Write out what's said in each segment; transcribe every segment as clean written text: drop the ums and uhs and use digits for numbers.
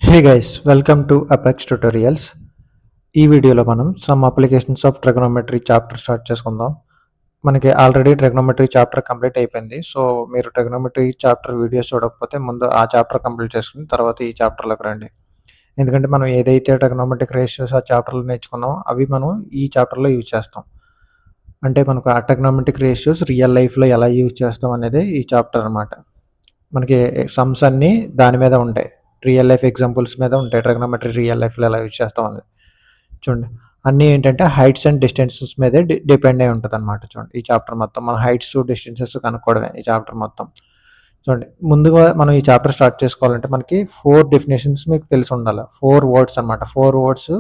Hey guys, welcome to Apex Tutorials. ఈ వీడియోలో మనం some applications of trigonometry chapter start చేసుకుందాం. మనకి ఆల్రెడీ ట్రిగనోమెట్రీ చాప్టర్ కంప్లీట్ అయిపోయింది. సో మీరు ట్రిగనోమెట్రీ చాప్టర్ వీడియోస్ చూడకపోతే ముందు ఆ చాప్టర్ కంప్లీట్ చేసుకుని తర్వాత ఈ చాప్టర్లోకి రండి. ఎందుకంటే మనం ఏదైతే ట్రిగనోమెట్రిక్ రేషియోస్ ఆ చాప్టర్లో నేర్చుకున్నామో అవి మనం ఈ చాప్టర్లో యూజ్ చేస్తాం. అంటే మనకు ఆ ట్రిగనోమెట్రిక్ రేషియోస్ రియల్ లైఫ్లో ఎలా యూజ్ చేస్తాం అనేది ఈ చాప్టర్ అనమాట. మనకి సమ్స్ అన్నీ దాని మీద ఉంటాయి. రియల్ లైఫ్ ఎగ్జాంపుల్స్ మీద ఉంటాయి. ట్రిగనోమెట్రీ రియల్ లైఫ్లో ఎలా యూజ్ చేస్తాం అనేది చూడండి. అన్నీ ఏంటంటే హైట్స్ అండ్ డిస్టెన్సెస్ మీదే డిపెండ్ అయి ఉంటుంది అనమాట. చూడండి ఈ చాప్టర్ మొత్తం మన హైట్స్ డిస్టెన్సెస్ కనుక్కోవడమే ఈ చాప్టర్ మొత్తం. చూడండి ముందుగా మనం ఈ చాప్టర్ స్టార్ట్ చేసుకోవాలంటే మనకి 4 డెఫినేషన్స్ మీకు తెలిసి ఉండాలి. 4 వర్డ్స్ అనమాట. 4 వర్డ్స్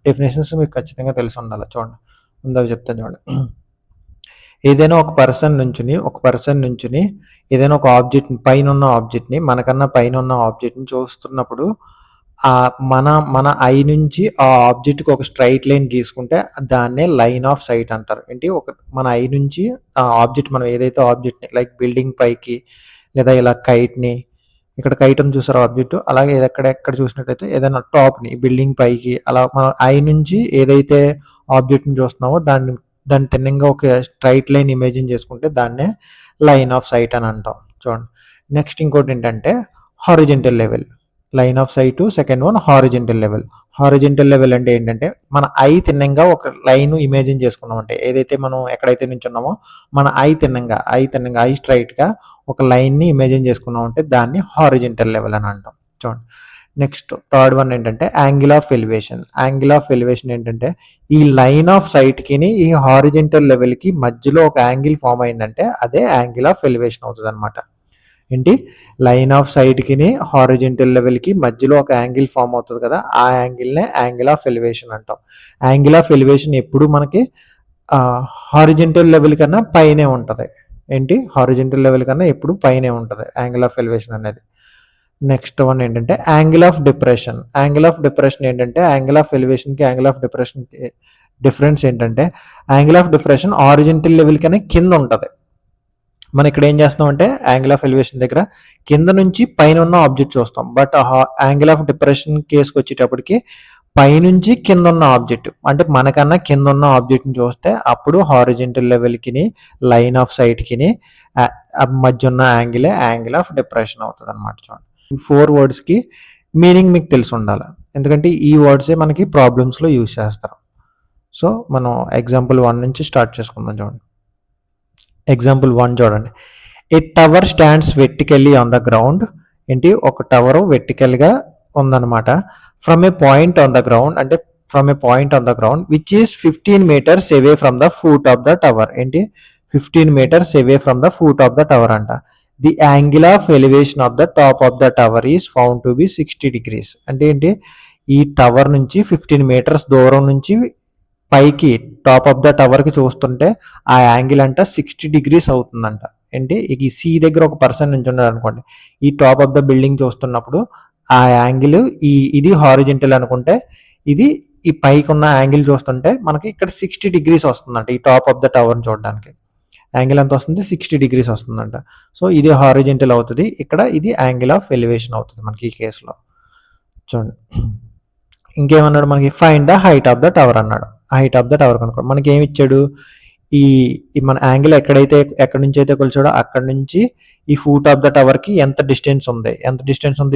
డెఫినేషన్స్ మీకు ఖచ్చితంగా తెలిసి ఉండాలి. చూడండి ముందు అవి చెప్తాను చూడండి. ఏదైనా ఒక పర్సన్ నుంచుని ఏదైనా ఒక ఆబ్జెక్ట్ని పైన ఆబ్జెక్ట్ని మనకన్నా పైన ఉన్న ఆబ్జెక్ట్ని చూస్తున్నప్పుడు మన మన ఐ నుంచి ఆ ఆబ్జెక్ట్కి ఒక స్ట్రైట్ లైన్ గీసుకుంటే దాన్నే లైన్ ఆఫ్ సైట్ అంటారు. ఏంటి ఒక మన ఐ నుంచి ఆ ఆబ్జెక్ట్ మనం ఏదైతే ఆబ్జెక్ట్ని లైక్ బిల్డింగ్ పైకి లేదా ఇలా కైట్ని ఇక్కడ కైట్ అని చూసారు ఆబ్జెక్ట్, అలాగే ఎక్కడ చూసినట్టయితే ఏదైనా టాప్ని బిల్డింగ్ పైకి అలా మన ఐ నుంచి ఏదైతే ఆబ్జెక్ట్ని చూస్తున్నామో దాన్ని తిన్నంగా ఒక స్ట్రైట్ లైన్ ఇమేజిన్ చేసుకుంటే దాన్నే లైన్ ఆఫ్ సైట్ అని అంటాం. చూడండి నెక్స్ట్ ఇంకోటి ఏంటంటే horizontal level. Line of sight second one horizontal level. Horizontal level అంటే ఏంటంటే మన ఐ తిన్నంగా ఒక లైన్ ఇమేజిన్ చేసుకున్నాం అంటే ఏదైతే మనం ఎక్కడైతే నించున్నామో మన ఐ తిన్నంగా ఐ స్ట్రైట్గా ఒక లైన్ని ఇమేజిన్ చేసుకున్నాం అంటే దాన్ని హారిజెంటల్ లెవెల్ అని అంటాం. చూడండి నెక్స్ట్ థర్డ్ వన్ ఏంటంటే angle of elevation. Angle of elevation ఏంటంటే ఈ లైన్ ఆఫ్ సైట్కి ఈ హారిజెంటల్ లెవెల్కి మధ్యలో ఒక యాంగిల్ ఫామ్ అయిందంటే అదే యాంగిల్ ఆఫ్ ఎలివేషన్ అవుతుంది అనమాట. ఏంటి లైన్ ఆఫ్ సైట్కి హారిజెంటల్ లెవెల్కి మధ్యలో ఒక యాంగిల్ ఫామ్ అవుతుంది కదా, ఆ యాంగిల్నే యాంగిల్ ఆఫ్ ఎలివేషన్ అంటాం. యాంగిల్ ఆఫ్ ఎలివేషన్ ఎప్పుడు మనకి హారిజెంటల్ లెవెల్ కన్నా పైనే ఉంటుంది. ఏంటి హారిజెంటల్ లెవెల్ కన్నా ఎప్పుడు పైనే ఉంటుంది యాంగిల్ ఆఫ్ ఎలివేషన్ అనేది. నెక్స్ట్ వన్ ఏంటంటే angle of depression. Angle of depression ఏంటంటే యాంగిల్ ఆఫ్ ఎలివేషన్కి యాంగిల్ ఆఫ్ డిప్రెషన్కి డిఫరెన్స్ ఏంటంటే angle of depression horizontal level కన్నా కింద ఉంటుంది. మనం ఇక్కడ ఏం చేస్తామంటే యాంగిల్ ఆఫ్ ఎలివేషన్ దగ్గర కింద నుంచి పైన ఉన్న ఆబ్జెక్ట్ చూస్తాం. బట్ యాంగిల్ ఆఫ్ డిప్రెషన్ కేసుకి వచ్చేటప్పటికి పైనుంచి కింద ఉన్న ఆబ్జెక్ట్ అంటే మనకన్నా కింద ఉన్న ఆబ్జెక్ట్ని చూస్తే అప్పుడు హారిజెంటల్ లెవెల్కి లైన్ ఆఫ్ సైట్కి మధ్య ఉన్న యాంగిల్ ఆఫ్ డిప్రెషన్ అవుతుంది అనమాట. చూడండి 4 వర్డ్స్కి మీనింగ్ మీకు తెలిసి ఉండాలి, ఎందుకంటే ఈ వర్డ్సే మనకి ప్రాబ్లమ్స్లో యూజ్ చేస్తారు. సో మనం ఎగ్జాంపుల్ 1 నుంచి స్టార్ట్ చేసుకుందాం. చూడండి ఎగ్జాంపుల్ 1 చూడండి. A tower stands vertically on the ground. ఏంటి ఒక టవర్ వెర్టికల్గా ఉందన్నమాట. From a point on the ground అంటే from a point on the ground which is 15 meters away from the foot of the tower. ఏంటి 15 meters away from the foot of the tower అంట. The angle of elevation of the top of the tower is found to be 60 degrees. అంటే ఏంటి ఈ tower నుంచి 15 meters దూరం నుంచి పైకి top of the టవర్కి చూస్తుంటే ఆ యాంగిల్ అంట 60 degrees అవుతుందంట. ఏంటి ఈ సి దగ్గర ఒక పర్సన్ నుంచి ఉన్నాడు అనుకోండి, ఈ టాప్ ఆఫ్ ద బిల్డింగ్ చూస్తున్నప్పుడు ఆ యాంగిల్ ఇది హారిజెంటల్ అనుకుంటే ఇది ఈ పైకి ఉన్న యాంగిల్ చూస్తుంటే మనకి ఇక్కడ 60 degrees వస్తుందంట. ఈ టాప్ ఆఫ్ ద టవర్ చూడడానికి యాంగిల్ ఎంత వస్తుంది 60 degrees వస్తుందంట. సో ఇది హారిజెంటల్ అవుతుంది, ఇక్కడ ఇది యాంగిల్ ఆఫ్ ఎలివేషన్ అవుతుంది మనకి ఈ కేసులో. చూడండి ఇంకేమన్నాడు మనకి find the height of the tower అన్నాడు. హైట్ ఆఫ్ ద టవర్ కనుక్కో మనకి ఏమి ఇచ్చాడు, ఈ మన యాంగిల్ ఎక్కడి నుంచి అయితే కొలిచాడో అక్కడ నుంచి ఈ ఫూట్ ఆఫ్ ద టవర్కి ఎంత డిస్టెన్స్ ఉంది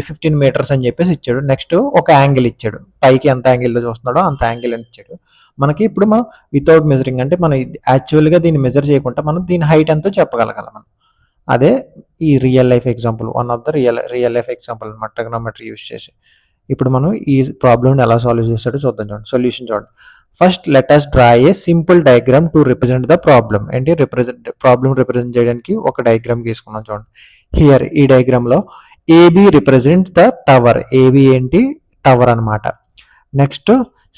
15 meters అని చెప్పేసి ఇచ్చాడు. నెక్స్ట్ ఒక యాంగిల్ ఇచ్చాడు, పైకి ఎంత యాంగిల్లో చూస్తున్నాడో అంత యాంగిల్ అని ఇచ్చాడు మనకి. ఇప్పుడు మనం వితౌట్ మెజరింగ్ అంటే మనం యాక్చువల్గా దీన్ని మెజర్ చేయకుండా మనం దీని హైట్ ఎంతో చెప్పగలగాలి మనం. అదే ఈ real life example, one of the real life example అనమాట ట్రిగనోమెట్రీ యూజ్ చేసి. ఇప్పుడు మనం ఈ ప్రాబ్లమ్ని ఎలా సాల్వ్ చేస్తాడో చూద్దాం. చూడండి సొల్యూషన్ చూడండి. First let us draw a simple diagram to represent the problem. ఏంటి ప్రాబ్లమ్ రిప్రజెంట్ చేయడానికి ఒక డయాగ్రామ్ గీసుకున్నాం. చూడండి హియర్ ఈ డయాగ్రామ్ లో AB represent the tower. AB ఏంటి టవర్ అనమాట. Next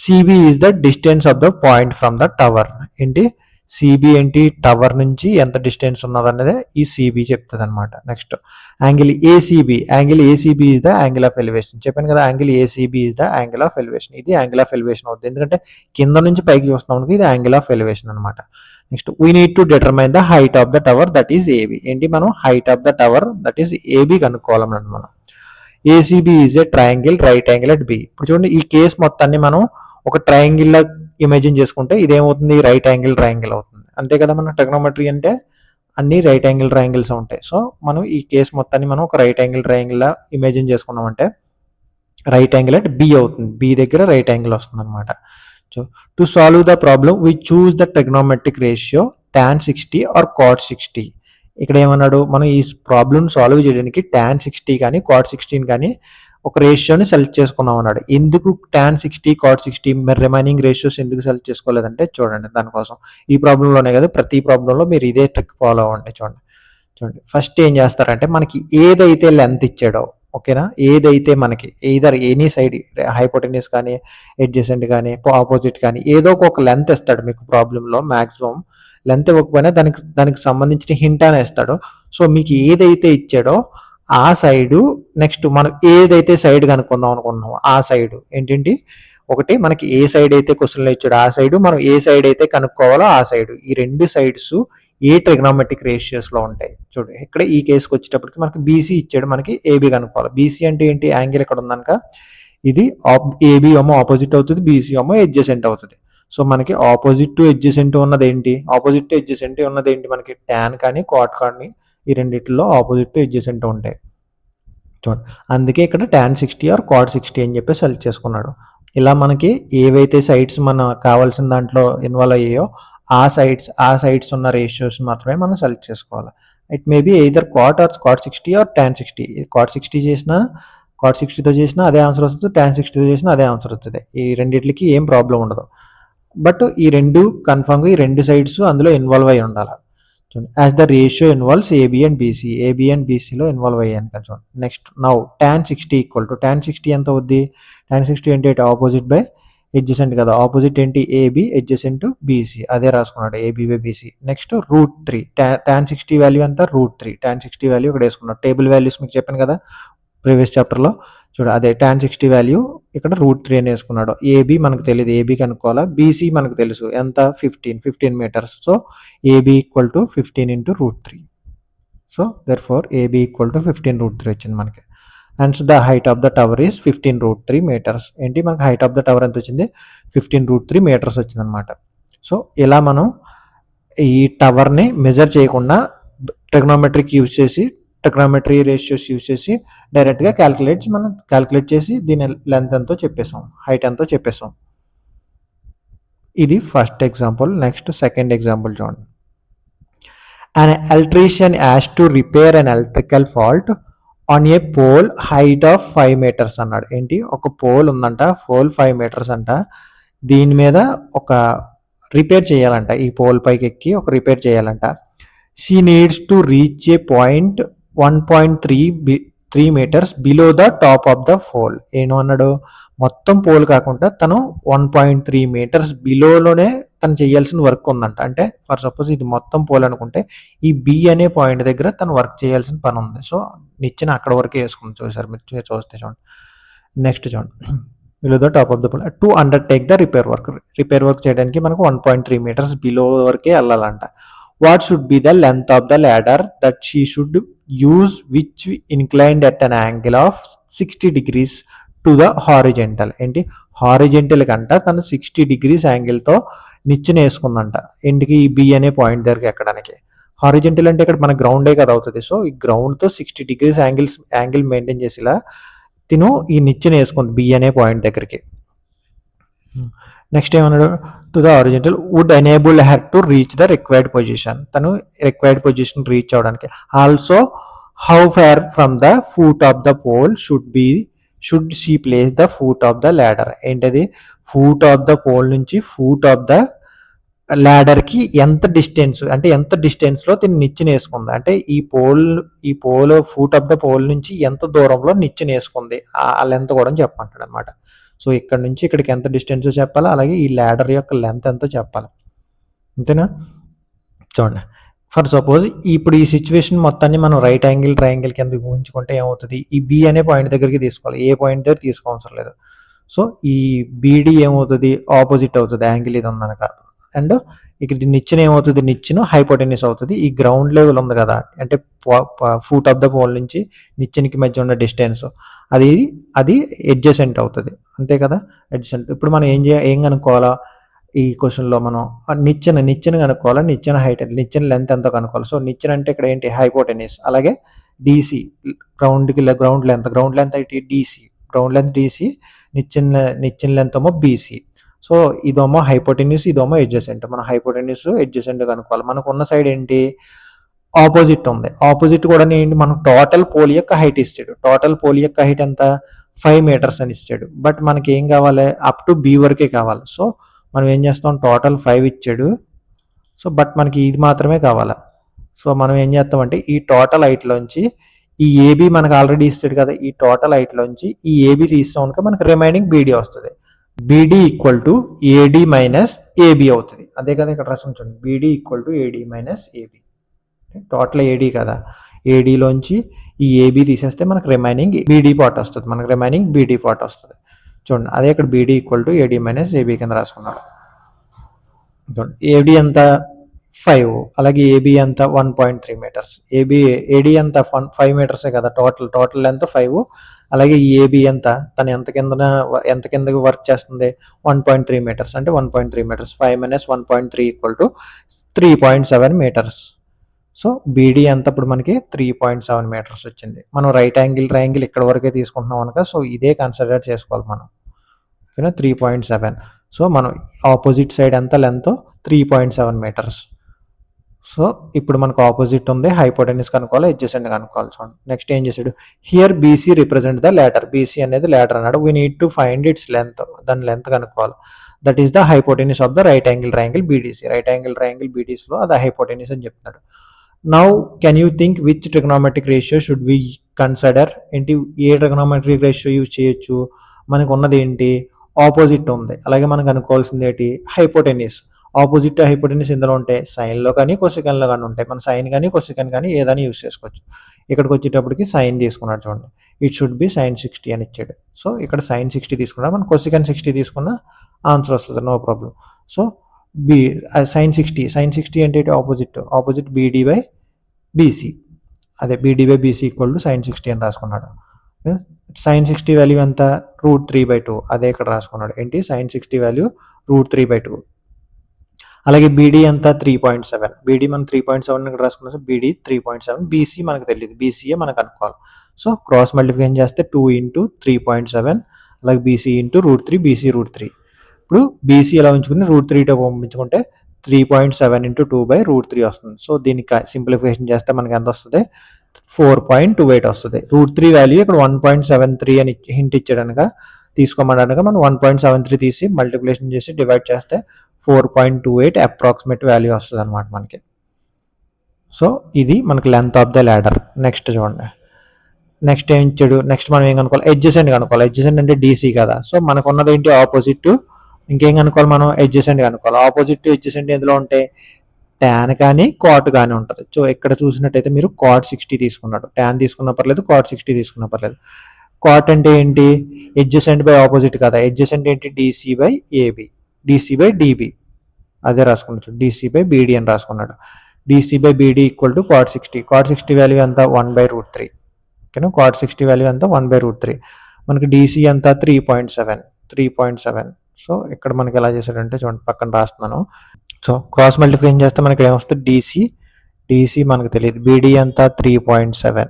CB is the distance of the point from the tower. ఏంటి సిబి ఏంటి టవర్ నుంచి ఎంత డిస్టెన్స్ ఉన్నది అనేది ఈ సిబి చెప్తుంది అనమాట. Next angle ACB is the angle of elevation. చెప్పాను కదా angle ACB is the angle of elevation. ఇది యాంగిల్ ఆఫ్ ఎలివేషన్ అవుతుంది, ఎందుకంటే కింద నుంచి పైకి చూస్తున్నాం ఇది యాంగిల్ ఆఫ్ ఎలివేషన్ అనమాట. Next we need to determine the height of the tower that is AB. ఏంటి మనం height of the tower that is AB కనుక్కోవాలన్నమాట మనం. ACB is a triangle right angle at B. ఇప్పుడు చూడండి ఈ case మొత్తాన్ని మనం ఒక ట్రయాంగిల్ లా ఇమాజిన్ చేసుకుంటే ఇదేమవుతుంది, రైట్ యాంగిల్ ట్రయాంగిల్ అవుతుంది. అంతే కదా, మన ట్రిగ్నోమెట్రీ అంటే అన్ని రైట్ యాంగిల్ ట్రయాంగిల్స్ ఉంటాయి. సో మనం ఈ కేసు మొత్తాన్ని మనం ఒక రైట్ యాంగిల్ ట్రయాంగిల్ లా ఇమాజిన్ చేసుకున్నామంటే రైట్ యాంగిల్ అట్ బి అవుతుంది. బి దగ్గర రైట్ యాంగిల్ వస్తుంది అనమాట. So to solve the problem we choose the trigonometric ratio tan 60 or cot 60. ఇక్కడ ఏమన్నాడు, మనం ఈ ప్రాబ్లమ్ సాల్వ్ చేయడానికి tan 60 కానీ cot 16 కానీ ఒక రేషియోని సెలెక్ట్ చేసుకున్నాం అన్నాడు. ఎందుకు tan 60 cot 60 మరి రిమైనింగ్ రేషియోస్ ఎందుకు సెలెక్ట్ చేసుకోలేదంటే చూడండి, దానికోసం ఈ ప్రాబ్లంలోనే కదా, ప్రతి ప్రాబ్లంలో మీరు ఇదే ట్రిక్ ఫాలో అవ్వండి. చూడండి చూడండి ఫస్ట్ ఏం చేస్తారంటే మనకి ఏదైతే లెంత్ ఇచ్చాడో, ఓకేనా, ఏదైతే మనకి ఎయిదర్ ఎనీ సైడ్ హైపోటెన్యూస్ కానీ అడ్జసెంట్ కానీ ఆపోజిట్ కానీ ఏదో ఒక లెంత్ ఇస్తాడు మీకు ప్రాబ్లంలో. మ్యాక్సిమం లెంత్ ఇవ్వకపోయినా దానికి సంబంధించిన హింట్ అని ఇస్తాడు. సో మీకు ఏదైతే ఇచ్చాడో ఆ సైడు, నెక్స్ట్ మనం ఏదైతే సైడ్ కనుక్కుందాం అనుకున్నామో ఆ సైడ్ ఏంటంటే, ఒకటి మనకి ఏ సైడ్ అయితే క్వశ్చన్లో ఇచ్చాడో ఆ సైడ్, మనం ఏ సైడ్ అయితే కనుక్కోవాలో ఆ సైడ్, ఈ రెండు సైడ్స్ ఏ ట్రిగ్నోమెట్రిక్ రేషియోస్లో ఉంటాయి. చూడు ఇక్కడ ఈ కేసుకి వచ్చేటప్పటికి మనకి బీసీ ఇచ్చాడు, మనకి ఏబీ కనుక్కోవాలి. బీసీ అంటే ఏంటి, యాంగిల్ ఇక్కడ ఉందనుక ఇది ఏబీ ఏమో ఆపోజిట్ అవుతుంది, బీసీ ఏమో అడ్జసెంట్ అవుతుంది. సో మనకి ఆపోజిట్ టు అడ్జసెంట్ ఉన్నది ఏంటి, ఆపోజిట్ టు అడ్జసెంట్ ఉన్నది ఏంటి, మనకి ట్యాన్ కానీ కాట్ కానీ ఈ రెండిట్లో ఆపోజిట్ టు అడ్జసెంట్ ఉంటాయి. చూడండి అందుకే ఇక్కడ tan 60 ఆర్ cot 60 అని చెప్పి సెలెక్ట్ చేసుకున్నాడు. ఇలా మనకి ఏవైతే సైడ్స్ మన కావాల్సిన దాంట్లో ఇన్వాల్వ్ అయ్యాయో ఆ సైడ్స్ ఉన్న రేషియోస్ మాత్రమే మనం సెలెక్ట్ చేసుకోవాలి. It may be either cot or cot 60 or tan 60. cot 60 చేసినా cot 60తో చేసినా అదే ఆన్సర్ వస్తుంది, tan 60తో చేసినా అదే ఆన్సర్ వస్తుంది. ఈ రెండిట్లకి ఏం ప్రాబ్లం ఉండదు. బట్ ఈ రెండు కన్ఫర్మ్గా ఈ రెండు సైడ్స్ అందులో ఇన్వాల్వ్ అయి ఉండాలి. చూడండి as the ratio involves AB and BC, AB and బీసీలో ఇన్వాల్వ్ అయ్యాను కదా. చూడండి next now tan 60 equal to tan 60 ఎంత అవుద్ది, tan 60 ఏంటి, ఆపోజిట్ బై అడ్జసెంట్ కదా, ఆపోజిట్ ఏంటి ఏబీ, అడ్జసెంట్ బీసీ, అదే రాసుకున్నాడు AB by BC. Next √3, tan 60 value ఎంత √3, tan 60 వాల్యూ ఇక్కడ వేసుకున్నాడు. టేబుల్ వాల్యూస్ మీకు చెప్పాను కదా ప్రీవియస్ చాప్టర్లో, చూడు అదే tan 60 వాల్యూ ఇక్కడ √3 అని వేసుకున్నాడు. ఏబీ మనకు తెలియదు, ఏబీ కనుక్కోవాలా. బీసీ మనకు తెలుసు ఎంత, 15 metres. So AB equal to 15 into √3. So therefore AB equal to 15√3 వచ్చింది మనకి. And so the height of the tower is 15√3 metres. ఏంటి మనకి హైట్ ఆఫ్ ద టవర్ ఎంత వచ్చింది, 15√3 మీటర్స్ వచ్చింది అనమాట. సో ఇలా మనం ఈ టవర్ని మెజర్ చేయకుండా ట్రిగ్నోమెట్రీ రేషియోస్ యూజ్ చేసి డైరెక్ట్గా క్యాలిక్యులేట్ చేసి దీని లెంత్ ఎంతో చెప్పేసాం, హైట్ ఎంతో చెప్పేసాం. ఇది first example. Next second example చూడండి. An electrician asked to repair an electrical fault on a pole height of 5 meters అన్నాడు. ఏంటి, ఒక పోల్ ఉందంట, పోల్ 5 meters అంట, దీని మీద ఒక రిపేర్ చేయాలంట, ఈ పోల్ పైకి ఎక్కి ఒక రిపేర్ చేయాలంట. She needs to reach a point 1.3 meters below the top of the pole. ఏమన్నాడు, మొత్తం పోల్ కాకుండా తను 1.3 meters బిలోలోనే తను చేయాల్సిన వర్క్ ఉందంట. అంటే ఫర్ సపోజ్ ఇది మొత్తం పోల్ అనుకుంటే ఈ బి అనే పాయింట్ దగ్గర తను వర్క్ చేయాల్సిన పని ఉంది. సో నిచ్చిన అక్కడ వరకే వేసుకుంది. చూసారు మీరు చూస్తే చూడండి. నెక్స్ట్ చూడండి, below the top of the pole to undertake the repair work చేయడానికి మనకు 1.3 meters బిలో వరకే వెళ్ళాలంట. What should be the length of the ladder that she should use which inclined at an angle of 60 degrees to the horizontal. ఏంటి, horizontal కంట తను 60 degrees యాంగిల్తో నిచ్చెన వేసుకుందంట. ఇంటికి ఈ బి అనే పాయింట్ దగ్గరికి ఎక్కడానికి. హారిజెంటల్ అంటే ఇక్కడ మన గ్రౌండే కదా అవుతుంది. సో ఈ గ్రౌండ్తో 60 degrees యాంగిల్ మెయింటైన్ చేసేలా తిను ఈ నిచ్చెన వేసుకుంది బి అనే పాయింట్ దగ్గరికి. నెక్స్ట్ ఏమన్నాడు, to the horizontal would enable her to reach the required position, తను రిక్వైర్డ్ పొజిషన్ రీచ్ అవడానికి. Also how far from the foot of the pole should she place the foot of the ladder. ఏంటది, foot of the pole నుంచి foot of the ladder కి ఎంత distance, అంటే ఎంత distance లో తిని నిచ్చెన వేసుకుంది, అంటే ఈ pole foot of the pole నుంచి ఎంత దూరంలో నిచ్చెన వేసుకుంది ఆ లెంత్ కూడా చెప్పమంటాడు అనమాట. సో ఇక్కడ నుంచి ఇక్కడికి ఎంత డిస్టెన్స్ చెప్పాలి, అలాగే ఈ ల్యాడర్ యొక్క లెంత్ ఎంతో చెప్పాలి. అంతేనా. చూడండి ఫర్ సపోజ్ ఇప్పుడు ఈ సిచ్యువేషన్ మొత్తాన్ని మనం రైట్ యాంగిల్ ట్రయాంగిల్ కింద ఊహించుకుంటే ఏమవుతుంది, ఈ బి అనే పాయింట్ దగ్గరికి తీసుకోవాలి, ఏ పాయింట్ దగ్గర తీసుకోవసరం లేదు. సో ఈ బీడి ఏమవుతుంది, ఆపోజిట్ అవుతుంది యాంగిల్ ఇది ఉందనక. అండ్ ఇక్కడ నిచ్చెన ఏమవుతుంది, నిచ్చెన హైపోటెన్యూస్ అవుతుంది. ఈ గ్రౌండ్ లెవెల్ ఉంది కదా, అంటే ఫూట్ ఆఫ్ ద పోల్ నుంచి నిచ్చెనకి మధ్య ఉన్న డిస్టెన్స్ అది అది అడ్జసెంట్ అవుతుంది, అంతే కదా, అడ్జసెంట్. ఇప్పుడు మనం ఏం కనుక్కోవాలా ఈ క్వశ్చన్లో, మనం నిచ్చెన కనుక్కోవాలా, నిచ్చెన హైట్, నిచ్చెన లెంత్ ఎంతో కనుక్కోవాలి. సో నిచ్చెన అంటే ఇక్కడ ఏంటి, హైపోటెన్యూస్. అలాగే డీసీ, గ్రౌండ్ లెంత్ అయితే డీసీ, గ్రౌండ్ లెంత్ డీసీ, నిచ్చెన లెంత్ ఏమో బీసీ. సో ఇదేమో హైపోటెన్యూస్, ఇదేమో అడ్జసెంట్. మనం హైపోటెన్యూస్ అడ్జసెంట్ కనుక్కోవాలి. మనకు ఉన్న సైడ్ ఏంటి, ఆపోజిట్ ఉంది. ఆపోజిట్ కూడా ఏంటి, మనం టోటల్ పోల్ యొక్క హైట్ ఇస్తాడు. టోటల్ పోల్ యొక్క హైట్ ఎంత, 5 మీటర్స్ అని ఇచ్చాడు. బట్ మనకి ఏం కావాలి, అప్ టు బి వరకే కావాలి. సో మనం ఏం చేస్తాం, టోటల్ 5 ఇచ్చాడు. సో బట్ మనకి ఇది మాత్రమే కావాలి. సో మనం ఏం చేస్తామంటే ఈ టోటల్ హైట్లోంచి ఈ ఏబి మనకు ఆల్రెడీ ఇస్తాడు కదా, ఈ టోటల్ హైట్లోంచి ఈ ఏబి తీస్తాం కనుక మనకి రిమైనింగ్ బీడీ వస్తుంది. BD equal to AD minus AB అవుతుంది. అదే కదా ఇక్కడ రాసి ఉంచండి, BD equal to AD minus AB. Total AD కదా, ఏడీలోంచి ఈ ఏబి తీసేస్తే మనకు రిమైనింగ్ బీడీ పార్ట్ వస్తుంది, మనకు రిమైనింగ్ బీడీ పార్ట్ వస్తుంది. చూడండి, అదే ఇక్కడ BD equal to AD minus AB కింద రాసుకున్నారు. చూడండి, ఏడి ఎంత 5, అలాగే ఏబి ఎంత 1.3 మీటర్స్. ఏడి ఎంత 5 మీటర్సే కదా, టోటల్ ఎంత 5. అలాగే ఈ ఏబి ఎంత, తను ఎంత కిందకి వర్క్ చేస్తుంది, 1.3 మీటర్స్. అంటే 1.3 metres, 5 minus 1.3 equal to 3.7 metres. So BD ఎంత ఇప్పుడు మనకి 3.7 మీటర్స్ వచ్చింది. మనం రైట్ యాంగిల్ ట్రయాంగిల్ ఇక్కడ వరకే తీసుకుంటున్నాం కనుక సో ఇదే కన్సిడర్ చేసుకోవాలి మనం, ఓకేనా, 3.7. సో మనం ఆపోజిట్ సైడ్ ఎంత లెంత్ 3.7 మీటర్స్. సో ఇప్పుడు మనకు ఆపోజిట్ ఉంది, హైపోటెన్యూస్ కనుక్కోవాలి, అడ్జసెంట్ కనుక్కోవాలి. చూడండి, నెక్స్ట్ ఏం చేశాడు, here BC represent the ladder. BC అనేది లేటర్ అన్నాడు. We need to find its length, దాని లెంత్ కనుక్కోవాలి. That is the hypotenuse of the right angle triangle BDC. Right angle triangle బీడీసీలో అది హైపోటెన్యూస్ అని చెప్తున్నాడు. Now can you think which trigonometric ratio should we consider. ఏంటి, a trigonometric ratio use చేయొచ్చు, మనకు ఉన్నది ఏంటి, ఆపోజిట్ ఉంది. అలాగే మనకు అనుకోవాల్సింది ఏంటి, హైపోటెన్యూస్. ఆపోజిట్ హైపోటెన్యూస్ ఇందులో ఉంటాయి, సైన్లో కానీ కొసికన్లో కానీ ఉంటాయి. మన సైన్ కానీ కొసికన్ కానీ ఏదైనా యూజ్ చేసుకోవచ్చు. ఇక్కడికి వచ్చేటప్పటికి సైన్ తీసుకున్నాడు. చూడండి, ఇట్ షుడ్ బి sin 60 అని ఇచ్చాడు. సో ఇక్కడ sin 60 తీసుకున్నా, మనం కొసికన్ 60 తీసుకున్న ఆన్సర్ వస్తుంది, నో ప్రాబ్లం. సో sin 60 అంటే ఆపోజిట్ బీడీ బై బీసీ. అదే BD by BC equal to sin 60 అని రాసుకున్నాడు. sin 60 వాల్యూ ఎంత, √3/2. అదే ఇక్కడ రాసుకున్నాడు, ఏంటి, sin 60 వాల్యూ √3/2. అలాగే బీడీ ఎంత 3.7. బీడీ మనం 3.7 ఇక్కడ రాసుకున్నాం. So BD 3.7. బీసీ మనకు తెలియదు, బీసీఏ మనకు అనుకోవాలి. సో క్రాస్ మల్టిప్లికేషన్ చేస్తే 2 × 3.7, అలాగే బీసీ × √3, బీసీ √3. ఇప్పుడు బీసీ ఎలా ఉంచుకుని √3తో పంపించుకుంటే 3.7 × 2/√3 వస్తుంది. సో దీన్ని సింప్లిఫికేషన్ చేస్తే మనకి ఎంత వస్తుంది, 4.28 వస్తుంది. √3 వాల్యూ ఇక్కడ 1.73 అని హింట్ ఇచ్చాడనగా తీసుకోమనగా మనం 1.73 తీసి మల్టిప్లికేషన్ చేసి డివైడ్ చేస్తే 4.28 అప్రాక్సిమేట్ వాల్యూ వస్తుంది అనమాట మనకి. సో ఇది మనకి length of the ladder. Next చూడండి, నెక్స్ట్ ఏం ఇచ్చాడు, నెక్స్ట్ మనం ఏం కనుక్కోవాలి, అడ్జసెంట్ కనుక్కోవాలి. అడ్జసెంట్ అంటే డీసీ కదా, సో మనకు ఉన్నది ఏంటి, ఆపోజిట్. ఇంకేం కనుక్కోవాలి మనం, అడ్జసెంట్ కనుక్కోవాలి. ఆపోజిట్ అడ్జసెంట్ ఎందులో ఉంటాయి, ట్యాన్ కానీ కాట్ కానీ ఉంటుంది. సో ఇక్కడ చూసినట్టయితే మీరు cot 60 తీసుకున్నాడు, ట్యాన్ తీసుకున్న పర్లేదు, cot 60 తీసుకున్న పర్లేదు. కాట్ అంటే ఏంటి, అడ్జసెంట్ బై ఆపోజిట్ కదా, అడ్జసెంట్ ఏంటి, DC by AB, DC by DB. అదే రాసుకున్నాడు, డీసీ బై బీడీ అని రాసుకున్నాడు. DC by BD equal to cot 60. cot 60 value ఎంత, 1/√3. ఓకేనా, cot 60 వాల్యూ ఎంత, 1/√3. మనకి డీసీ ఎంత 3.7. సో ఇక్కడ మనకి ఎలా చేశాడంటే చూడండి, పక్కన రాస్తున్నాను. సో క్రాస్ మల్టిప్లికేషన్ చేస్తే మనకి ఏమొస్తుంది, డీసీ మనకు తెలియదు, బీడీ ఎంత 3.7,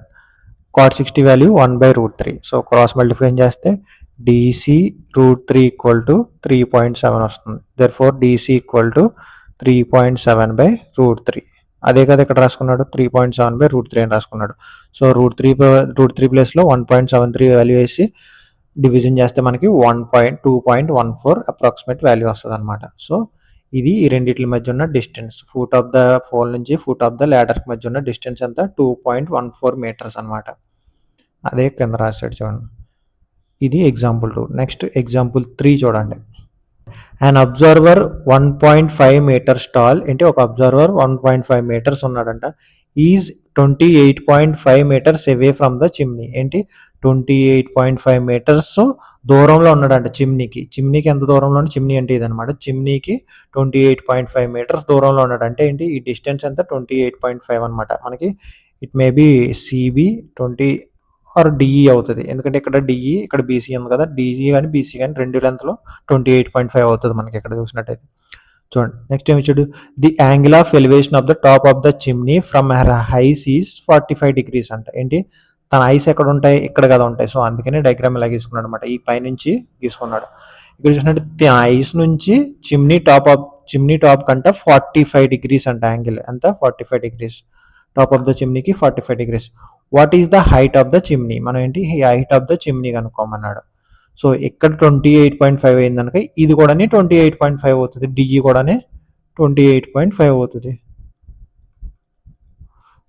cot 60 value 1/√3. So cross multiplication చేస్తే డీసీ √3 ఈక్వల్ టు 3.7 వస్తుంది. Therefore DC equal to 3.7/√3. అదే కదా ఇక్కడ రాసుకున్నాడు, 3.7/√3 అని రాసుకున్నాడు. సో √3 ప్లేస్లో 1.73 వాల్యూ వేసి డివిజన్ చేస్తే మనకి 2.14 అప్రాక్సిమేట్ వాల్యూ వస్తుంది అనమాట. సో ఇది ఈ రెండింటి మధ్య ఉన్న distance, foot of the pole నుంచి ఫూట్ ఆఫ్ ద ల్యాడర్కి మధ్య ఉన్న డిస్టెన్స్ ఎంత, 2.14 మీటర్స్ అనమాట. అదే కింద రాశాడు చూడండి. ఇది ఎగ్జాంపుల్ 2. నెక్స్ట్ ఎగ్జాంపుల్ 3 చూడండి. అండ్ అబ్జర్వర్ 1.5 మీటర్స్ టాల్, ఏంటి ఒక అబ్జర్వర్ 1.5 మీటర్స్ ఉన్నాడంట. Is 28.5 metres away from the chimney. ఏంటి 28.5 మీటర్స్ దూరంలో ఉన్నాడంట చిమ్నీకి ఎంత దూరంలో ఉంది? చిమ్నీ అంటే ఇదనమాట. చిమ్నీకి 28.5 మీటర్స్ దూరంలో ఉన్నాడు. అంటే ఏంటి? ఈ డిస్టెన్స్ ఎంత? 28.5 అనమాట. మనకి it may be CB 20 or DE అవుతుంది. ఎందుకంటే ఇక్కడ డిఈ, ఇక్కడ బీసీ ఉంది కదా. డిఈ కానీ బీసీ కానీ రెండు లెంత్లో 28.5 అవుతుంది మనకి ఇక్కడ చూసినట్టయితే. చూడండి నెక్స్ట్ ఏమి ఇచ్చాడు? The angle of elevation of the top of the chimney from her eyes is 45 degrees అంట. ఏంటి? తన ఐస్ ఎక్కడ ఉంటాయి? ఇక్కడ కదా ఉంటాయి. సో అందుకని డయాగ్రామ్ ఇలా గీసుకున్నాడు అనమాట. ఈ పైనుంచి గీసుకున్నాడు. ఇక్కడ చూసినట్టు తన ఐస్ నుంచి చిమ్నీ టాప్ కంటే 45 డిగ్రీస్ అంట యాంగిల్. ఎంత? 45 డిగ్రీస్. టాప్ ఆఫ్ ద చిమ్నీకి 45 degrees. What is the height of the chimney? మనం ఏంటి? హైట్ ఆఫ్ ద చిమ్నీ కనుక్కోమన్నాడు. సో ఇక్కడ 28.5 అయిందనుక ఇది కూడా 28.5 అవుతుంది. డిఈ కూడా 28.5 అవుతుంది.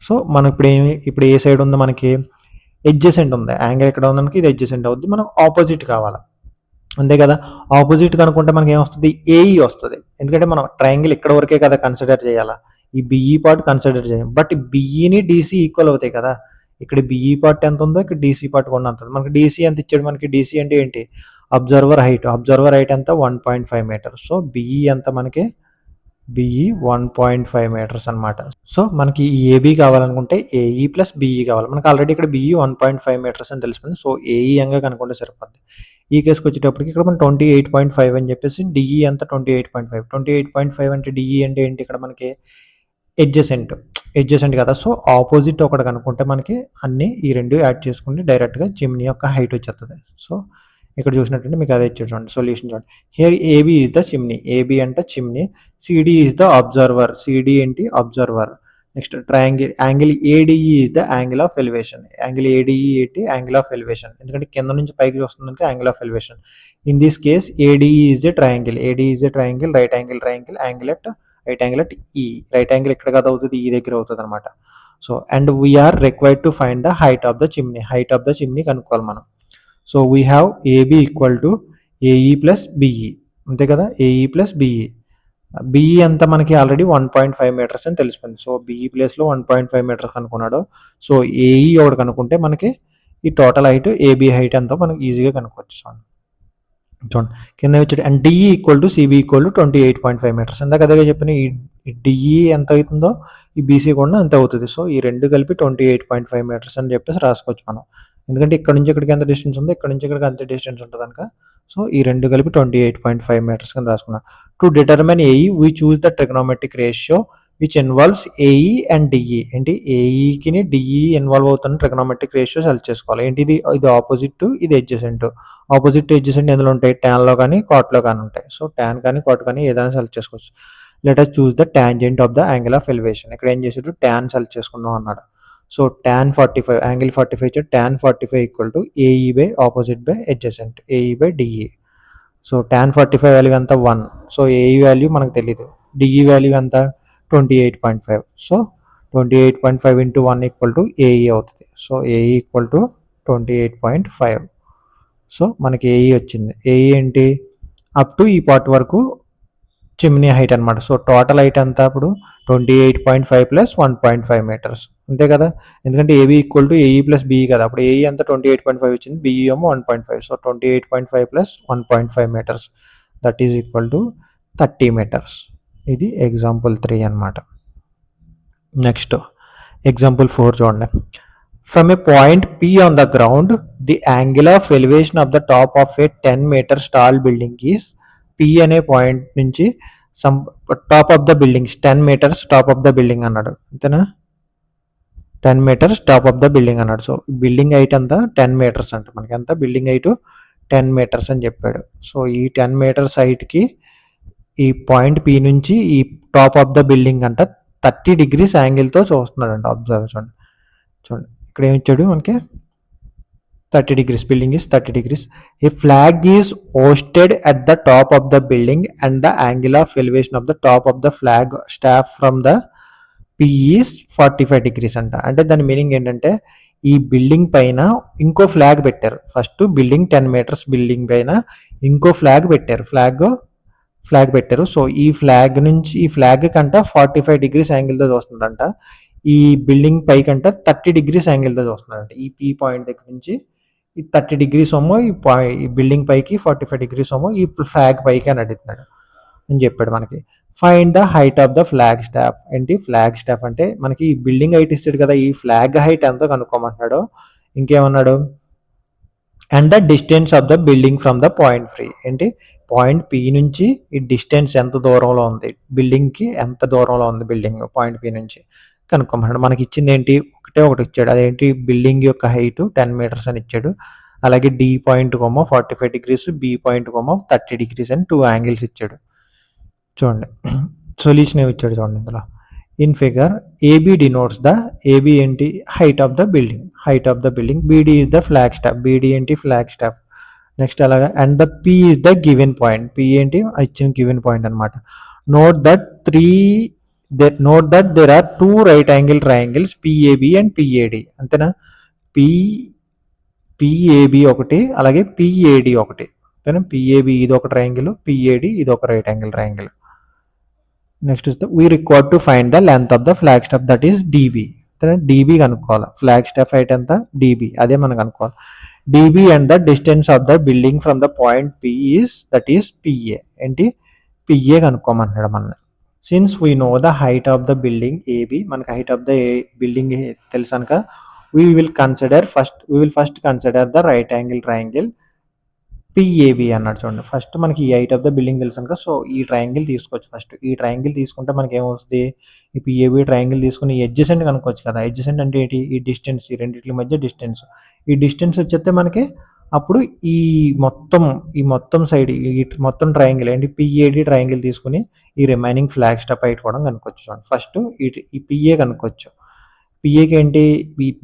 సో మనం ఇప్పుడు ఏ సైడ్ ఉందో మనకి ఎడ్జసెంట్ ఉంది. యాంగిల్ ఎక్కడ ఉందనుకో ఇది ఎడ్జసెంట్ అవుద్ది. మనం ఆపోజిట్ కావాలి అంతే కదా. ఆపోజిట్ కనుక్కుంటే మనకి ఏమొస్తుంది? ఏఈ వస్తుంది. ఎందుకంటే మనం ట్రయాంగిల్ ఇక్కడ వరకే కదా కన్సిడర్ చేయాలా. ఈ బిఈ పార్ట్ కన్సిడర్ చేయం. బట్ బిఈని డీసీ ఈక్వల్ అవుతాయి కదా. ఇక్కడ బిఈ పార్ట్ ఎంత ఉందో ఇక్కడ డీసీ పార్ట్ కూడా అంత ఉంది. మనకి డీసీ ఎంత ఇచ్చాడు? మనకి డీసీ అంటే ఏంటి? అబ్జర్వర్ హైట్ ఎంత? 1.5 మీటర్స్. సో బిఈ ఎంత మనకి? బిఈ 1.5 మీటర్స్ అనమాట. సో మనకి ఈ ఏబీ కావాలనుకుంటే ఏఈ ప్లస్ బిఈ కావాలి. మనకి ఆల్రెడీ ఇక్కడ బిఈ 1.5 మీటర్స్ అని తెలిసింది. సో ఏఈ అంగా కనుక్కుంటే సరిపోద్ది. ఈ కేసుకి వచ్చేటప్పటికి ఇక్కడ మనం 28.5 అని చెప్పేసి డిఈ ఎంత? 28.5. 28.5 అంటే డిఈ అంటే ఏంటి? ఇక్కడ మనకి ఎడ్జసెంట్ కదా. సో ఆపోజిట్ ఒకటి కనుక్కుంటే మనకి అన్ని ఈ రెండు యాడ్ చేసుకుంటే డైరెక్ట్గా చిమ్నీ యొక్క హైట్ వచ్చేస్తుంది. సో ఇక్కడ చూసినట్టుంటే మీకు అదే ఇచ్చాడు చూడండి. సొల్యూషన్ చూడండి. Here AB is the chimney. AB అంటే chimney. CD is the observer. CD ఏంటి? Observer. Next angle ADE is the angle of elevation. Angle ADE ఏంటి? Angle of elevation. ఎందుకంటే కింద నుంచి పైకి చూస్తుంది angle of elevation. In this case ADE is the triangle. ADE is the triangle. Right angle right angle at E. Right angle ఎక్కడ కదా అవుతుంది? E దగ్గర అవుతుంది అనమాట. So and we are required to find the height of the chimney కనుక్కోవాలి మనం. So we have AB equal to AE plus BE అంతే కదా. AE plus BE. బిఈ అంతా మనకి ఆల్రెడీ 1.5 మీటర్స్ అని తెలిసిపోయింది. సో బిఈ ప్లేస్లో 1.5 మీటర్స్ అనుకున్నాడు. సో ఏఈ ఒకటి కనుక్కుంటే మనకి ఈ టోటల్ హైట్ ఏబి హైట్ అంతా మనకి ఈజీగా కనుక్కోవచ్చు. చూడండి కింద వచ్చి and DE equal to CB equal to 28.5 metres. ఇందాక అదే చెప్పిన ఈ డిఈ ఎంత అవుతుందో ఈ బీసీ కూడా అంత అవుతుంది. సో ఈ రెండు కలిపి 28.5 మీటర్స్ అని చెప్పేసి రాసుకోవచ్చు మనం. ఎందుకంటే ఇక్కడ నుంచి ఇక్కడికి ఎంత డిస్టెన్స్ ఉందో ఇక్కడ నుంచి ఇక్కడికి అంత డిస్టెన్స్ ఉంటుంది కనుక. సో ఈ రెండు కలిపి 28.5 మీటర్స్ కింద రాసుకున్నాం. To determine AE we choose the trigonometric ratio which involves AE and DE. ఏంటి? ఏఈకి డిఈ ఇన్వాల్వ్ అవుతున్న ట్రిగ్నోమెట్రిక్ రేషియో సెలెక్ట్ చేసుకోవాలి. ఏంటి? ఇది ఆపోజిట్, ఇది ఎడ్జసెంట్. ఆపోజిట్ ఎడ్జసెంట్ ఎందులో ఉంటాయి? ట్యాన్లో కానీ కాట్లో కానీ ఉంటాయి. సో ట్యాన్ కానీ కాట్ కానీ ఏదైనా సెలెక్ట్ చేసుకోవచ్చు. Let us choose the tangent of the angle of elevation. ఇక్కడ ఏం చేసాడు? ట్యాన్ సెలెక్ట్ చేసుకుందాం అన్నాడు. సో tan 45 యాంగిల్ 45 ఇచ్చాడు. tan 45 equal to AE by opposite by adjacent AE by DE. So tan 45 value ఎంత? 1. సో ఏఈ వాల్యూ మనకు తెలియదు. DE value ఎంత? 28.5. So 28.5 into 1 equal to AE అవుతుంది. So AE equal to 28.5. So మనకి AE వచ్చింది. AE ఏంటి? Up to ఈ part వరకు చిమ్నీ హైట్ అనమాట. సో టోటల్ హైట్ అంతా అప్పుడు 28.5 ప్లస్ 1.5 మీటర్స్ అంతే కదా. ఎందుకంటే AB equal to AE plus BE కదా. అప్పుడు ఏఈ అంతా 28.5 వచ్చింది, బిఈ ఏమో 1.5. So 28.5 plus 1.5 meters that is equal to 30 meters. ఇది ఎగ్జాంపుల్ 3 అనమాట. నెక్స్ట్ ఎగ్జాంపుల్ 4 చూడండి. From a point P on the ground the angle of elevation of the top of a 10 metres tall building is P అనే point నుంచి top of the building's 10 metres top of the building అన్నాడు. అంతేనా? 10 metres top of the building అన్నాడు. So building height అంతా 10 metres అంట. మనకి అంతా building height 10 metres అని చెప్పాడు. సో ఈ 10 మీటర్స్ హైట్కి ఈ పాయింట్ పి నుంచి ఈ టాప్ ఆఫ్ ద బిల్డింగ్ అంట 30 డిగ్రీస్ యాంగిల్తో చూస్తున్నాడు అంట. అబ్జర్వ్ చూడండి. ఇక్కడ ఏమి ఇచ్చాడు మనకి? 30 degrees. Building is 30 degrees. A flag is hoisted at the top of the building and the angle of elevation of the top of the flag staff from the P is 45 degrees అంట. అంటే దాని meaning ఏంటంటే ఈ building పైన ఇంకో flag పెట్టారు. First building 10 metres building పైన ఇంకో ఫ్లాగ్ పెట్టారు. ఫ్లాగ్ పెట్టారు. సో ఈ ఫ్లాగ్ కంట 45 డిగ్రీస్ యాంగిల్తో చూస్తుందంట. ఈ బిల్డింగ్ పై కంట 30 డిగ్రీస్ యాంగిల్తో చూస్తున్నాడంట. ఈ పీ పాయింట్ దగ్గర నుంచి ఈ 30 degrees ఏమో ఈ బిల్డింగ్ పైకి, 45 degrees ఏమో ఈ ఫ్లాగ్ పైకి అని అడుగుతున్నాడు అని చెప్పాడు మనకి. Find the height of the flag staff. ఏంటి ఫ్లాగ్ స్టాఫ్ అంటే మనకి ఈ బిల్డింగ్ హైట్ ఇస్తాడు కదా, ఈ ఫ్లాగ్ హైట్ ఎంతో కనుక్కోమంటున్నాడు. ఇంకేమన్నాడు, and the distance of the building from the point P. ఏంటి పాయింట్ పి నుంచి ఈ డిస్టెన్స్ ఎంత దూరంలో ఉంది, బిల్డింగ్కి ఎంత దూరంలో ఉంది బిల్డింగ్ పాయింట్ పి నుంచి కనుక్కోమన్నాడు. మనకి ఇచ్చింది ఏంటి, ఒకటి ఇచ్చాడు. అదేంటి బిల్డింగ్ యొక్క హైట్ 10 meters అని ఇచ్చాడు. అలాగే D point 45 degrees, B point 30 degrees అని 2 angles ఇచ్చాడు. చూడండి సొల్యూషన్ ఏమి ఇచ్చాడు చూడండి ఇందులో. In figure AB denotes the, AB ఏంటి height of the building, BD is the flag staff, BD ఏంటి ఫ్లాగ్ స్టాఫ్. నెక్స్ట్ అలాగా and the P is the given point, P ఏంటి ఇచ్చిన గివెన్ పాయింట్ అనమాట. Note that there are 2 right angle triangles PAB and PAD. అంతేనా, PAB ఒకటి అలాగే పిఏడి ఒకటి. అంతేనా, పిఏబి ఇది ఒక ట్రయాంగిల్, పిఏడి ఇది ఒక రైట్ యాంగిల్ ట్రయాంగిల్. నెక్స్ట్ ఇస్తే we required to find the length of the flag staff, that is DB. DB కనుక్కోవాలి, ఫ్లాగ్ స్టాఫ్ హైట్ ఎంత డిబి, అదే మనం కనుక్కోవాలి. DB and the distance of the building from the point P is, that is PA. ఏంటి PA కనుక్కోమంటున్నాడు మనల్ని. Since we know the height of the building AB, మనకి height of the building తెలుసు కనుక we will first consider the right angle triangle PAB అన్నాడు. చూడండి first మనకి ఈ హైట్ ఆఫ్ ద బిల్డింగ్ తెలుసు కనుక సో ఈ ట్రయాంగిల్ తీసుకోవచ్చు. ఫస్ట్ ఈ ట్రయాంగిల్ తీసుకుంటే మనకి ఏమవుతుంది, ఈ పిఏబి ట్రయాంగిల్ తీసుకుని ఎడ్జెసెంట్ కనుక్కోవచ్చు కదా. ఎడ్జెసెంట్ అంటే ఏంటి, ఈ డిస్టెన్స్, ఈ రెండింటి మధ్య డిస్టెన్స్. ఈ డిస్టెన్స్ వచ్చేస్తే మనకి అప్పుడు ఈ మొత్తం సైడ్ ఈ మొత్తం ట్రయాంగిల్ ఏంటి పిఏడి ట్రయాంగిల్ తీసుకుని ఈ రిమైనింగ్ ఫ్లాగ్ స్టాఫ్ హైట్ కూడా కనుక్కోవచ్చు. చూడండి ఫస్ట్ ఈ పిఏ కనుక్కోవచ్చు. పిఏకి ఏంటి,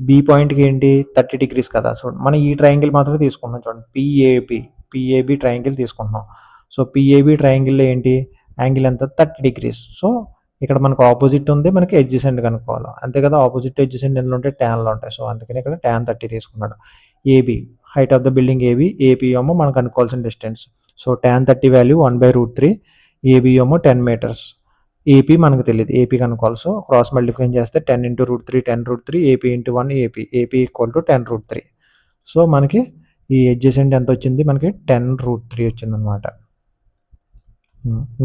బి పాయింట్కి ఏంటి 30 degrees కదా. సో మనం ఈ ట్రయాంగిల్ మాత్రమే తీసుకుంటున్నాం. చూడండి పిఏబి ట్రయాంగిల్ తీసుకుంటున్నాం. సో పిఏబి ట్రయాంగిల్లో ఏంటి యాంగిల్ ఎంత 30 degrees. సో ఇక్కడ మనకు ఆపోజిట్ ఉంది, మనకి ఎడ్జెసెంట్ కనుక్కోవాలి అంతే కదా. ఆపోజిట్ ఎడ్జెసెంట్ ఎందులో ఉంటాయి, ట్యాన్లో ఉంటాయి. సో అందుకని ఇక్కడ tan 30 తీసుకున్నాడు. AB height of the building AB, AP ఏమో మనం కనుక్కోవాల్సిన distance. So tan 30 value 1/√3, AB ఏమో 10 meters. ఏపీ మనకు తెలియదు, ఏపీ కనుక్కోవాలి. సో క్రాస్ మల్టిప్లికేషన్ చేస్తే 10 × √3 10√3, AP into 1 AP equal to 10√3. So మనకి ఈ ఎడ్జెసెంట్ ఎంత వచ్చింది, మనకి 10√3 వచ్చింది అనమాట.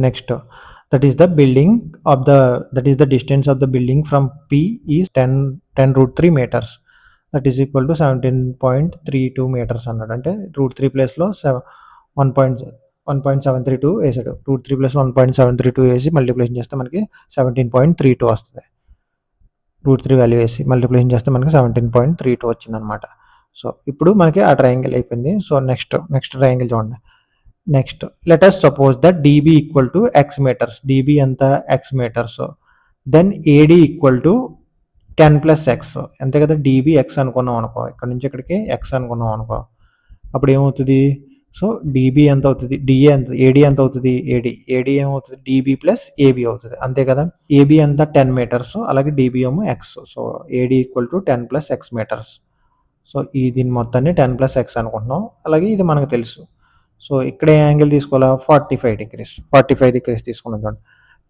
Next that is the distance of the building from P is 10√3 meters. That is equal to 17.32 meters అన్నాడు. అంటే √3 ప్లేస్లో 1.732 వేసాడు. √3 + 1.732 వేసి మల్టిప్లికేషన్ చేస్తే మనకి 17.32 వస్తుంది. √3 వాల్యూ వేసి మల్టిప్లికేషన్ చేస్తే మనకి 17.32 వచ్చింది అనమాట. సో ఇప్పుడు మనకి ఆ ట్రయాంగిల్ అయిపోయింది. సో నెక్స్ట్ ట్రయాంగిల్ చూడండి. Next let us suppose that DB equal to x meters. DB ఎంత x meters. Then AD equal to 10 + x. అంతే కదా, డిబి x అనుకున్నాం అనుకో, ఇక్కడ నుంచి ఇక్కడికి x అనుకున్నాం అనుకో, అప్పుడు ఏమవుతుంది, సో డిబి ఎంత అవుతుంది, ఏడి ఎంత అవుతుంది, ఏడి ఏమవుతుంది డిబి ప్లస్ ఏబి అవుతుంది అంతే కదా. ఏబి ఎంత 10 meters, అలాగే డిబి ఏమో X. So AD equal to 10 + x meters. So దీని మొత్తాన్ని 10 + x అనుకుంటున్నాం. అలాగే ఇది మనకు తెలుసు. సో ఇక్కడ ఏ యాంగిల్ తీసుకోవాలా, 45 degrees తీసుకున్నాం. చూడండి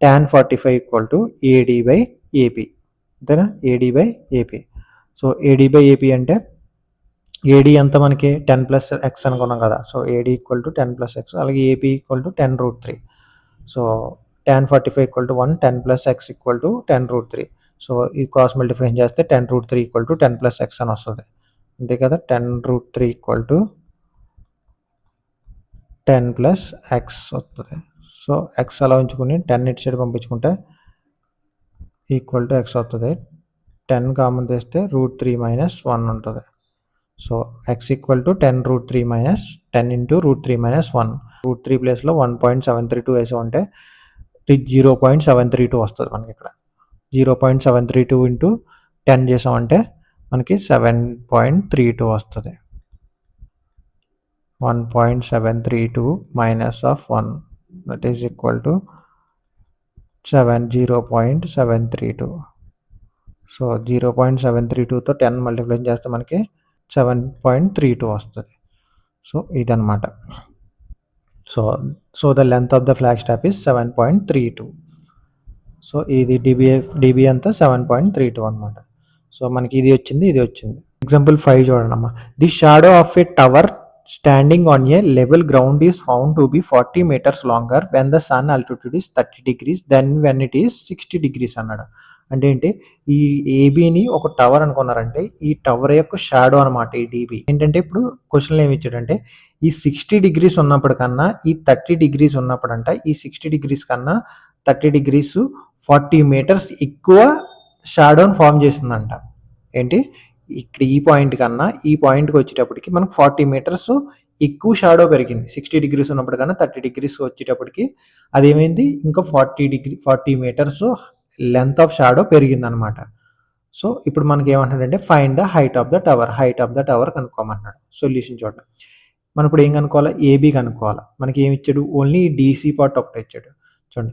tan 45 ఈక్వల్ టు ఏడి/ఏపీ. అంతేనా, ఏడి/ఏపీ. సో ఏడి/ఏపీ అంటే ఏడి ఎంత మనకి 10 + x అనుకున్నాం కదా. So AD equal to 10 + x, అలాగే AP equal to 10√3. So tan 45 equal to 1, 10 + x equal to 10√3. So ఈ క్రాస్ మల్టిప్లికేషన్ చేస్తే 10√3 ఈక్వల్ టు 10 + x అని వస్తుంది అంతే కదా. 10√3 ఈక్వల్ టు 10 + x వస్తుంది. సో x అలా ఉంచుకుని 10 ఇటు సైడ్ పంపించుకుంటే ఈక్వల్ టు x వస్తుంది. 10 కామన్ తీస్తే √3 - 1 ఉంటుంది. So x equal to 10√3 - 10 × √3 - 1. √3 ప్లేస్లో 1.732 వేసి ఉంటే 0.732 వస్తుంది మనకి. ఇక్కడ 0.732 × 10 చేసామంటే మనకి 7.32 వస్తుంది. 1.732 - 1 that is equal to 0.732. So 0.732తో 10 మల్టిప్లికేషన్ చేస్తే మనకి 7.32 వస్తుంది. సో ఇదన్నమాట. So the length of the flag staff is 7.32. So ఇది డిబి అంతా 7.32 అనమాట. సో మనకి ఇది వచ్చింది. ఎగ్జాంపుల్ 5 చూడండమ్మా. The shadow of a tower standing on a level ground is found to be 40 metres longer when the sun altitude is 30 degrees then when it is 60 degrees అన్నాడు. అంటే ఏంటి, ఈ ఏబిని ఒక టవర్ అనుకున్నారంటే ఈ టవర్ యొక్క షాడో అనమాట ఈ డీబీ. ఏంటంటే ఇప్పుడు క్వశ్చన్లో ఏమి ఇచ్చాడంటే ఈ 60 degrees ఉన్నప్పటికన్నా ఈ 30 degrees ఉన్నప్పుడంట ఈ 60 degrees కన్నా 30 degrees 40 meters ఎక్కువ షాడోని ఫామ్ చేసిందంట. ఏంటి, ఇక్కడ ఈ పాయింట్ కన్నా ఈ పాయింట్కి వచ్చేటప్పటికి మనకు 40 meters ఎక్కువ షాడో పెరిగింది. 60 degrees ఉన్నప్పుడు కన్నా 30 degrees వచ్చేటప్పటికి అదేమైంది, ఇంకా 40 meters లెంత్ ఆఫ్ షాడో పెరిగింది అనమాట. సో ఇప్పుడు మనకి ఏమంటాడంటే find the height of the tower కనుక్కోమంటున్నాడు. సొల్యూషన్ చూడండి. మనం ఇప్పుడు ఏం కనుక్కోవాలి, ఏబీ కనుక్కోవాలి. మనకి ఏమి ఇచ్చాడు, ఓన్లీ డీసీ పార్ట్ ఒకటే ఇచ్చాడు. చూడండి,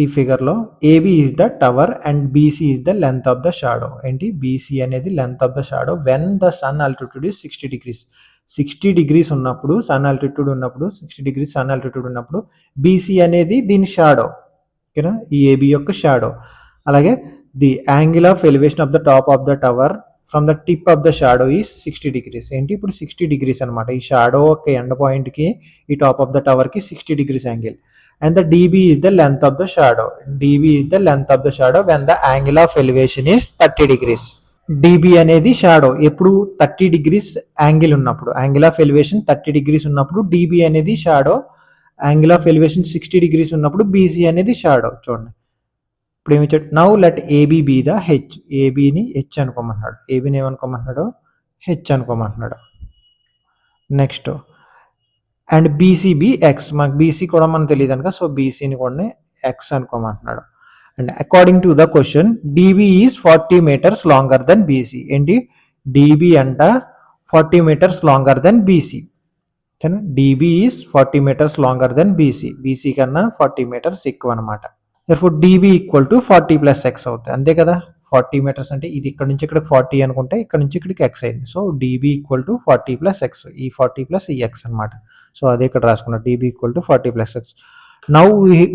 ఈ ఫిగర్లో AB is the tower and BC is the length of the shadow. ఏంటి, బీసీ అనేది length of the shadow when the sun altitude is 60 degrees. 60 degrees ఉన్నప్పుడు సన్ ఆల్టిట్యూడ్ ఉన్నప్పుడు 60 degrees సన్ ఆల్టిట్యూడ్ ఉన్నప్పుడు బీసీ అనేది దీని షాడో. ఓకేనా, ఈ AB యొక్క షాడో. అలాగే the angle of elevation of the top of the tower from the tip of the shadow is 60 degrees. ఏంటి, ఇప్పుడు 60 degrees అనమాట. ఈ షాడో యొక్క ఎండ్ పాయింట్కి ఈ టాప్ ఆఫ్ ద టవర్కి 60 degrees angle. And the dB is the length of the shadow. dB is the length of the shadow when the angle of elevation is 30 degrees. dB అనేది shadow ఎప్పుడు 30 degrees angle ఉన్నప్పుడు, angle of elevation 30 degrees ఉన్నప్పుడు dB అనేది shadow, angle of elevation 60 degrees ఉన్నప్పుడు BC అనేది shadow. చూడండి ఇప్పుడు ఏమి ఇచ్చాడు, now let AB be the H. ఏబీని హెచ్ అనుకోమంటున్నాడు. ఏబీని ఏమనుకోమంటున్నాడు, హెచ్ అనుకోమంటున్నాడు. Next and BC be X. మనకు బీసీ కూడా మనకు తెలియదు కనుక సో బీసీని కూడా ఎక్స్ అనుకోమంటున్నాడు. And according to the question DB is 40 meters longer then BC. ఏంటి, డీబీ అంట 40 meters longer then BC. DB is 40 meters longer then BC. BC కన్నా 40 meters ఎక్కువ అనమాట. therefore DB equal to 40 + x అవుతుంది. అంతే కదా, 40 meters అంటే ఇది ఇక్కడ నుంచి ఇక్కడికి 40 అనుకుంటే ఇక్కడ నుంచి ఇక్కడికి x అయింది. So DB equal to 40 + x. ఈ 40 + ఈ x అనమాట. సో అదే ఇక్కడ రాసుకున్నాం, DB equal to 40 + x. Now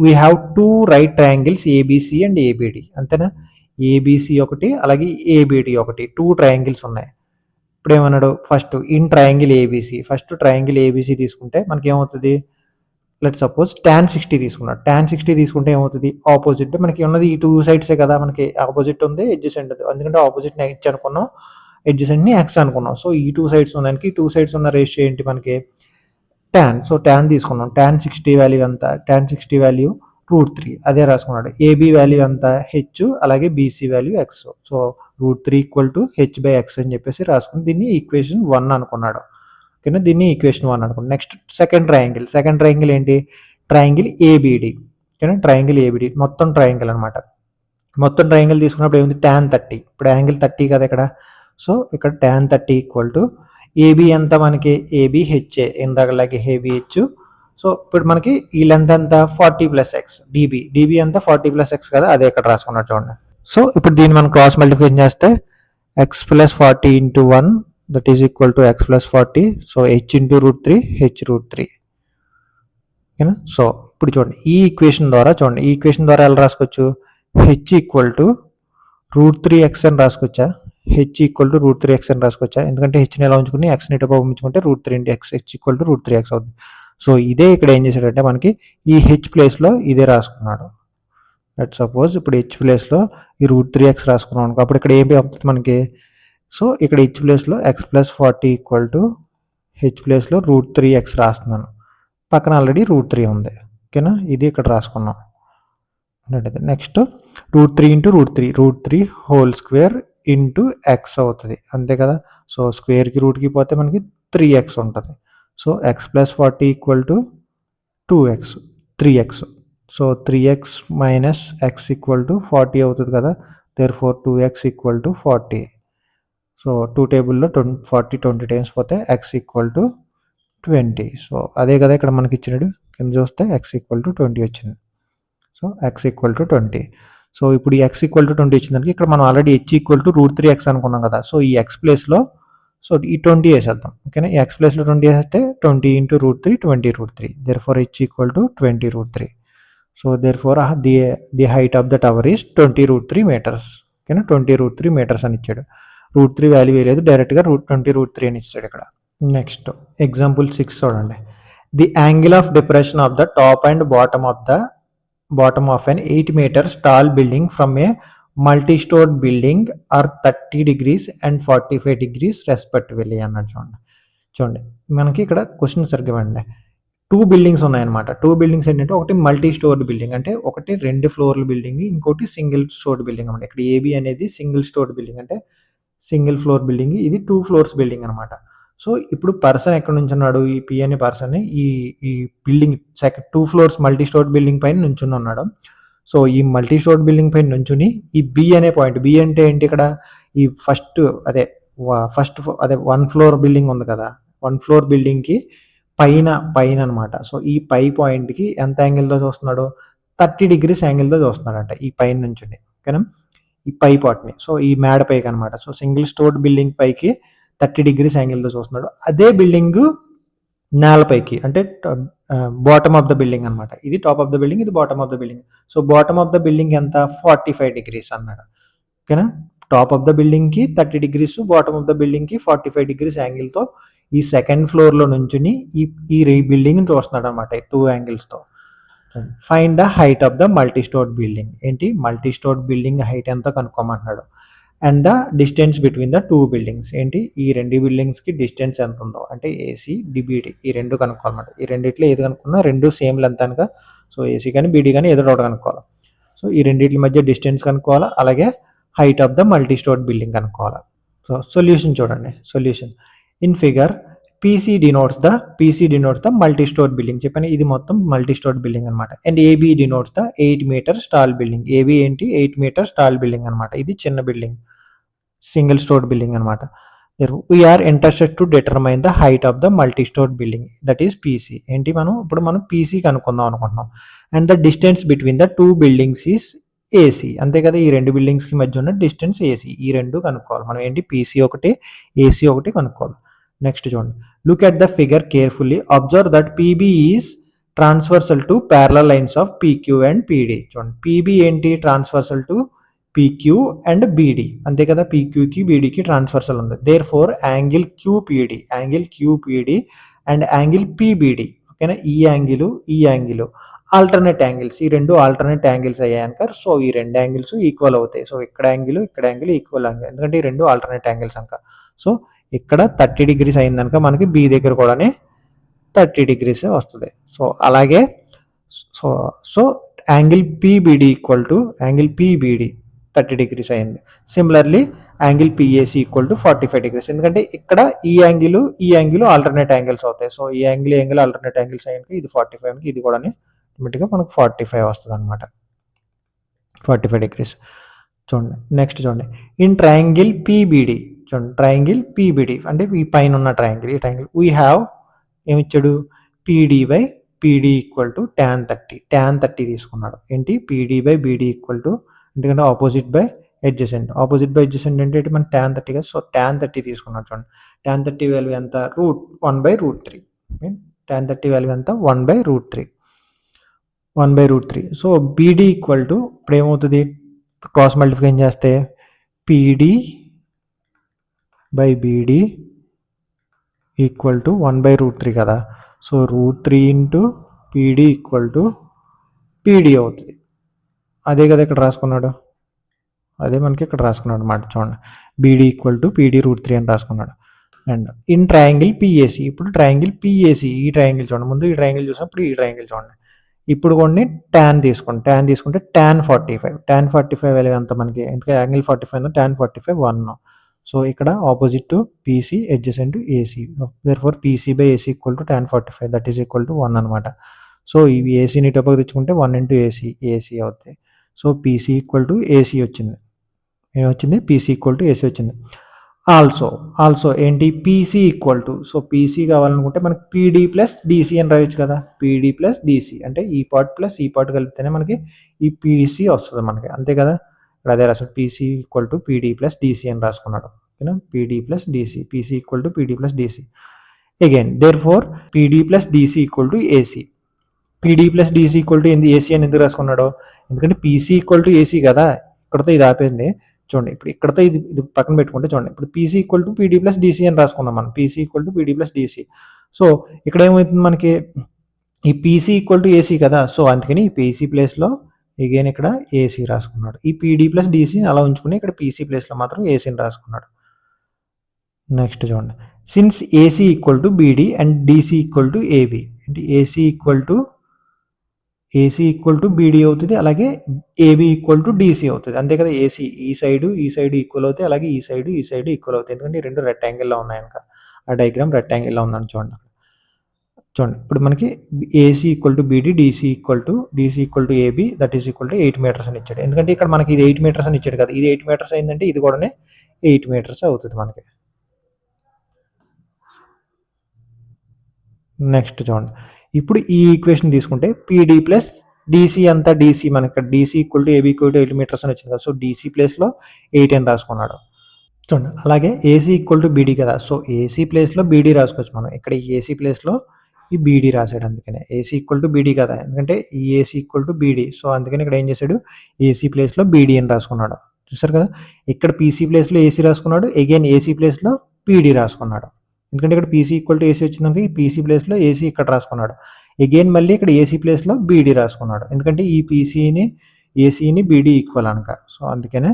we have 2 right triangles ABC and ABD. అంతేనా, ఏబిసి ఒకటి అలాగే ఏబిడి ఒకటి, 2 triangles ఉన్నాయి. ఇప్పుడు ఏమన్నాడు, first in triangle ABC. First triangle ABC తీసుకుంటే మనకి ఏమవుతుంది, లెట్ సపోజ్ tan 60 తీసుకున్నాడు. tan 60 తీసుకుంటే ఏమవుతుంది, ఆపోజిట్ మనకి ఉన్నది ఈ 2 sides కదా, మనకి ఆపోజిట్ ఉంది ఎడ్జసెంట్ ఉంది. ఎందుకంటే ఆపోజిట్ హెచ్ అనుకున్నాం, ఎడ్జసెంట్ని ఎక్స్ అనుకున్నాం. సో ఈ 2 sides ఉన్నదానికి 2 sides ఉన్న రేషియో ఏంటి మనకి tan. సో tan తీసుకున్నాం. tan 60 వాల్యూ ఎంత, tan 60 వాల్యూ √3 అదే రాసుకున్నాడు. ఏబీ వాల్యూ ఎంత హెచ్, అలాగే BC value X. So √3 = h/x అని చెప్పేసి రాసుకుని దీన్ని ఈక్వేషన్ 1 అనుకున్నాడు. ఓకేనా, దీన్ని ఈక్వేషన్ 1 అనుకున్నాడు. నెక్స్ట్ సెకండ్ ట్రయాంగిల్ ఏంటి, ట్రయాంగిల్ ఏబిడి. ఓకేనా, ట్రయాంగిల్ ఏబిడి మొత్తం ట్రయాంగిల్ అనమాట. మొత్తం ట్రయాంగిల్ తీసుకున్నప్పుడు ఏముంది, tan 30. ఇప్పుడు యాంగిల్ 30 కదా ఇక్కడ. సో ఇక్కడ tan 30 = ఏబీ ఎంత మనకి, ఏబీ హెచ్ఏ ఇందాకలాగే ఏబీ హెచ్. సో ఇప్పుడు మనకి ఈ లెంత్ ఎంత 40 + x. డీబీ ఎంత 40 + x కదా, అదే ఇక్కడ రాసుకున్నాడు చూడండి. సో ఇప్పుడు దీన్ని మనం క్రాస్ మల్టిప్లికేషన్ చేస్తే x + 40 × 1 that is equal to x + 40. So h × √3 h √3. ఓకేనా, సో ఇప్పుడు చూడండి ఈ ఈక్వేషన్ ద్వారా ఎలా రాసుకోవచ్చు, h = √3x అని రాసుకోవచ్చా, h = √3x అని రాసుకోవచ్చా. ఎందుకంటే హెచ్ని ఎలా ఉంచుకుని ఎక్స్ని ఇటు పంపించుకుంటే √3 × x, h = √3x అవుతుంది. సో ఇదే ఇక్కడ ఏం చేశాడంటే మనకి ఈ హెచ్ ప్లేస్లో ఇదే రాసుకున్నాడు. లెట్ సపోజ్ ఇప్పుడు హెచ్ ప్లేస్లో ఈ √3x రాసుకున్నాం అనుకో, అప్పుడు ఇక్కడ ఏమి అవుతుంది మనకి, సో ఇక్కడ హెచ్ ప్లేస్లో x + 40 = హెచ్ ప్లేస్లో √3x రాస్తున్నాను. పక్కన ఆల్రెడీ √3 ఉంది. ఓకేనా, ఇది ఇక్కడ రాసుకున్నాం. Next √3 × √3 whole square into X అవుతుంది. అంతే కదా. సో స్క్వేర్కి రూట్కి పోతే మనకి 3x ఉంటుంది. So x + 40 = 2x 3x. So 3x - x = 40 అవుతుంది కదా. therefore 2x = 40. సో 2 టేబుల్లో 40 20 టైమ్స్ పోతే x = 20. సో అదే కదా ఇక్కడ మనకి ఇచ్చినాడు, కింద చూస్తే x = 20 వచ్చింది. So x = 20. సో ఇప్పుడు ఈ x = 20 వచ్చిందానికి ఇక్కడ మనం ఆల్రెడీ h = √3x అనుకున్నాం కదా. సో ఈ x ప్లేస్లో సో ఈ 20 వేసేద్దాం. ఓకేనా, ఈ x ప్లేస్లో 20 వేస్తే 20 × √3 20 √3. therefore h = 20 √3. So therefore the height of the tower is 20 √3 meters. ఓకేనా, 20 √3 meters అని ఇచ్చాడు. √3 వాల్యూ వేయలేదు, డైరెక్ట్గా √20 అని ఇస్తాడు ఇక్కడ. నెక్స్ట్ ఎగ్జాంపుల్ 6 చూడండి. The angle of depression of the top and bottom of an 8 meters tall building from a multi-stored building are 30 degrees and 45 degrees respectively అన్నాడు. చూడండి మనకి ఇక్కడ క్వశ్చన్ సరిగ్గా ఇవ్వండి. 2 బిల్డింగ్స్ ఉన్నాయన్నమాట. 2 బిల్డింగ్స్ ఏంటంటే ఒకటి మల్టీ స్టోర్డ్ బిల్డింగ్, అంటే ఒకటి 2 ఫ్లోర్ల బిల్డింగ్, ఇంకోటి సింగిల్ స్టోర్డ్ బిల్డింగ్ అనమాట. ఇక్కడ ఏబి అనేది సింగిల్ స్టోర్డ్ బిల్డింగ్, అంటే సింగిల్ ఫ్లోర్ బిల్డింగ్, ఇది 2 ఫ్లోర్స్ బిల్డింగ్ అనమాట. సో ఇప్పుడు పర్సన్ ఎక్కడ నుంచి ఉన్నాడు, ఈ పి అనే పర్సన్ ఈ building 2 floors multi storeyed building పైన నుంచుని ఉన్నాడు. సో ఈ మల్టీ స్టోర్డ్ బిల్డింగ్ పైన నుంచుని ఈ బి అనే పాయింట్, బి అంటే ఏంటి ఇక్కడ ఈ ఫస్ట్ అదే 1 ఫ్లోర్ బిల్డింగ్ ఉంది కదా, 1 ఫ్లోర్ బిల్డింగ్కి పైన అనమాట. సో ఈ పై పాయింట్కి ఎంత యాంగిల్తో చూస్తున్నాడు, 30 degrees యాంగిల్తో చూస్తున్నాడంట ఈ పైన నుంచి, ఓకేనా, ఈ పై పార్ట్ని. సో ఈ మేడ పైకి అనమాట. సో సింగిల్ స్టోర్డ్ బిల్డింగ్ పైకి 30 degrees యాంగిల్తో చూస్తున్నాడు. అదే బిల్డింగ్ నేలపైకి, అంటే బాటమ్ ఆఫ్ ద బిల్డింగ్ అనమాట. ఇది టాప్ ఆఫ్ ద బిల్డింగ్, ఇది bottom of the building. So bottom of the building ఎంత, 45 degrees అన్నాడు, ఓకేనా. టాప్ ఆఫ్ ద బిల్డింగ్కి 30 degrees, బాటమ్ ఆఫ్ ద బిల్డింగ్కి 45 degrees యాంగిల్తో ఈ సెకండ్ ఫ్లోర్లో నుంచుని ఈ బిల్డింగ్ చూస్తున్నాడు అనమాట 2 యాంగిల్స్తో. Find the height of the multi storeyed building, ఏంటి మల్టీ స్టోర్డ్ బిల్డింగ్ హైట్ ఎంత కనుక్కోమంటున్నాడు. And the distance between the 2 buildings, ఏంటి ఈ 2 బిల్డింగ్స్కి డిస్టెన్స్ ఎంత ఉందో, అంటే ఏసీ డిబిడి ఈ 2 కనుక్కోవాలన్నమాట. ఈ రెండిట్లో ఏది కనుక్కున్నా 2 సేమ్ లెంత్ అనక, సో ఏసీ కానీ బీడీ కానీ ఏదో ఒకటి కనుక్కోవాలి. సో ఈ రెండింటి మధ్య డిస్టెన్స్ కనుక్కోవాలి, అలాగే height of the multi storeyed building కనుక్కోవాలి. సో సొల్యూషన్ చూడండి. Solution in figure PC denotes the multi-stored building. చెప్పాను ఇది మొత్తం మల్టీ-స్టోర్డ్ బిల్డింగ్ అనమాట. And AB denotes the 8 meters tall building. AB ఏంటి 8 meters tall building అనమాట. ఇది చిన్న బిల్డింగ్, సింగిల్ స్టోర్డ్ బిల్డింగ్ అనమాట. We are interested to determine the height of the multi-stored building, that is PC. ఏంటి ఇప్పుడు మనం PC కనుక్కుందాం అనుకుంటున్నాం. And the distance between the 2 buildings is AC. అంతే కదా, ఈ 2 బిల్డింగ్స్కి మధ్య ఉన్న డిస్టెన్స్ AC. ఈ 2 కనుక్కోవాలి మనం. ఏంటి PC ఒకటి, AC ఒకటి కనుక్కోవాలి. నెక్స్ట్ చూడండి. Look at the figure carefully. Observe that PB is transversal to parallel lines of PQ and PD. చూడండి PB ఏంటి transversal to PQ and BD, అంతే కదా, PQకి BDకి ట్రాన్స్వర్సల్ ఉంది. Therefore angle QPD and angle PBD, ఓకేనా, ఈ angle alternate angles, ఈ 2 ఆల్టర్నేట్ యాంగిల్స్ అయ్యాయనుక. సో ఈ 2 యాంగిల్స్ ఈక్వల్ అవుతాయి. సో ఇక్కడ యాంగిల్ ఈక్వల్ యాంగిల్, ఎందుకంటే ఈ 2 ఆల్టర్నేట్ యాంగిల్స్ అనక. సో ఇక్కడ 30 degrees అయిందనుక మనకి బి దగ్గర కూడా 30 degrees వస్తుంది. సో అలాగే so angle PBD equal to angle PBD 30 degrees అయింది. Similarly angle PAC equal to 45 degrees, ఎందుకంటే ఇక్కడ ఈ యాంగిల్ ఆల్టర్నేట్ యాంగిల్స్ అవుతాయి. సో ఈ యాంగిల్ ఆల్టర్నేట్ యాంగిల్స్ అయ్యాక ఇది 45, ఇది కూడా ఆటోమేటిక్గా మనకు 45 వస్తుంది అనమాట, 45 degrees. చూడండి నెక్స్ట్ చూడండి. ఇన్ ట్రయాంగిల్ PBD, చూడండి ట్రయాంగిల్ PBD అంటే ఈ పైన ఉన్న ట్రయాంగిల్, ఈ ట్రయాంగిల్ వీ హ్యావ్ ఏమిచ్చాడు, PD ఈక్వల్ టు tan 30 తీసుకున్నాడు. ఏంటి PD/BD ఈక్వల్ టు, ఎందుకంటే ఆపోజిట్ బై అడ్జసెంట్ అంటే మన tan 30 కదా. సో tan 30 తీసుకున్నాడు. చూడండి tan 30 వాల్యూ ఎంత, 1/√3. tan 30 వాల్యూ ఎంత, 1/√3. సో BD ఈక్వల్ టు, ఇప్పుడు ఏమవుతుంది, క్రాస్ మల్టిప్లికేషన్ చేస్తే PD/BD ఈక్వల్ టు 1/√3 కదా. So √3 into PD equal to PD అవుతుంది. అదే కదా ఇక్కడ రాసుకున్నాడు, అదే మనకి ఇక్కడ రాసుకున్నాడు అన్నమాట. చూడండి BD ఈక్వల్ టు PD√3 అని రాసుకున్నాడు. అండ్ ఇన్ ట్రయాంగిల్ PAC, ఇప్పుడు ట్రయాంగిల్ PAC, ఈ ట్రయాంగిల్ చూడండి, ముందు ఈ ట్రయాంగిల్ చూసినప్పుడు ఈ ట్రయాంగిల్ చూడండి. ఇప్పుడు కొన్ని tan తీసుకుంటే tan 45 వాల్యూ ఎంత మనకి, ఎందుకంటే యాంగిల్ 45 tan 45 1. సో ఇక్కడ opposite to PC adjacent to AC, therefore PC/AC equal to tan 45, that is equal to 1 అనమాట. సో ఇవి ఏసీని టోపకి తెచ్చుకుంటే 1 into AC అవుతాయి. So PC equal to AC వచ్చింది, ఏమొచ్చింది, PC ఈక్వల్ టు AC వచ్చింది. ఆల్సో ఏంటి PC equal to, so PC కావాలనుకుంటే మనకి PD+DC అని రాయొచ్చు కదా. PD+DC అంటే ఈ పార్ట్ ప్లస్ ఈ పార్ట్ కలిపితేనే మనకి ఈ PC వస్తుంది మనకి, అంతే కదా. ఇక్కడ అదే రాసాడు, PC ఈక్వల్ టు PD+DC అని రాసుకున్నాడు, ఓకేనా. PC equal to PD+DC. Again therefore PD+DC equal to AC. PD+DC equal to AC అని ఎందుకు రాసుకున్నాడు, ఎందుకంటే PC ఈక్వల్ టు AC కదా, ఇక్కడతో ఇది ఆపేయండి. చూడండి ఇప్పుడు ఇక్కడతో ఇది ఇది పక్కన పెట్టుకుంటే చూడండి ఇప్పుడు PC equal to PD plus DC అని రాసుకున్నాం మనం. PC equal to PD plus DC. So ఇక్కడ ఏమవుతుంది మనకి ఈ పీసీ ఈక్వల్ టు ఏసీ కదా. సో అందుకని ఈ పీసీ ప్లేస్లో అగైన్ ఇక్కడ ఏసీ రాసుకున్నాడు. ఈ పీడీ ప్లస్ డీసీని అలా ఉంచుకుని ఇక్కడ పీసీ ప్లేస్లో మాత్రం ఏసీని రాసుకున్నాడు. నెక్స్ట్ చూడండి, since AC equal to beedi and DC equal to AB అంటే ఏసీ ఈక్వల్ టు బీడీ అవుతుంది, అలాగే ఏబీ ఈక్వల్ టు డీసీ అవుతుంది. అంతే కదా. ఏసీ ఈ సైడ్ ఈక్వల్ అవుతాయి, అలాగే ఈ సైడ్ ఈక్వల్ అవుతాయి. ఎందుకంటే ఈ రెండు రెక్టాంగిల్లో ఉన్నాయి కనుక. ఆ డయాగ్రామ్ రెక్టాంగిల్లో ఉందని చూడండి. చూడండి ఇప్పుడు మనకి AC equal to BD, DC equal to AB, that is equal to 8 metres అని ఇచ్చాడు. ఎందుకంటే ఇక్కడ మనకి ఇది 8 మీటర్స్ అని ఇచ్చాడు కదా. ఇది 8 మీటర్స్ అయిందంటే ఇది కూడా 8 మీటర్స్ అవుతుంది మనకి. నెక్స్ట్ చూడండి, ఇప్పుడు ఈ ఈక్వేషన్ తీసుకుంటే పీడీ ప్లస్ డీసీ అంతా డీసీ మనకి ఇక్కడ DC equal to AB equal to 8 metres అని వచ్చింది కదా. సో డీసీ ప్లేస్లో 8 అని రాసుకున్నాడు. చూడండి అలాగే ఏసీ ఈక్వల్ టు బీడీ కదా. సో ఏసీ ప్లేస్లో బీడీ రాసుకోవచ్చు మనం. ఇక్కడ ఈ ఏసీ ప్లేస్లో ఈ బీడీ రాశాడు. అందుకనే ఏసీ ఈక్వల్ టు బీడీ కదా, ఎందుకంటే ఈ AC equal to beedi. So అందుకని ఇక్కడ ఏం చేశాడు, ఏసీ ప్లేస్లో బీడీ అని రాసుకున్నాడు. చూసారు కదా, ఇక్కడ పీసీ ప్లేస్లో ఏసీ రాసుకున్నాడు, అగైన్ ఏసీ ప్లేస్లో పీడీ రాసుకున్నాడు. ఎందుకంటే ఇక్కడ పీసీ ఈక్వల్ టు ఏసీ వచ్చిందంటే ఈ పీసీ ప్లేస్లో ఏసీ ఇక్కడ రాసుకున్నాడు. అగైన్ మళ్ళీ ఇక్కడ ఏసీ ప్లేస్లో బీడీ రాసుకున్నాడు. ఎందుకంటే ఈ పీసీని ఏసీని బీడీ ఈక్వల్ అనక. సో అందుకనే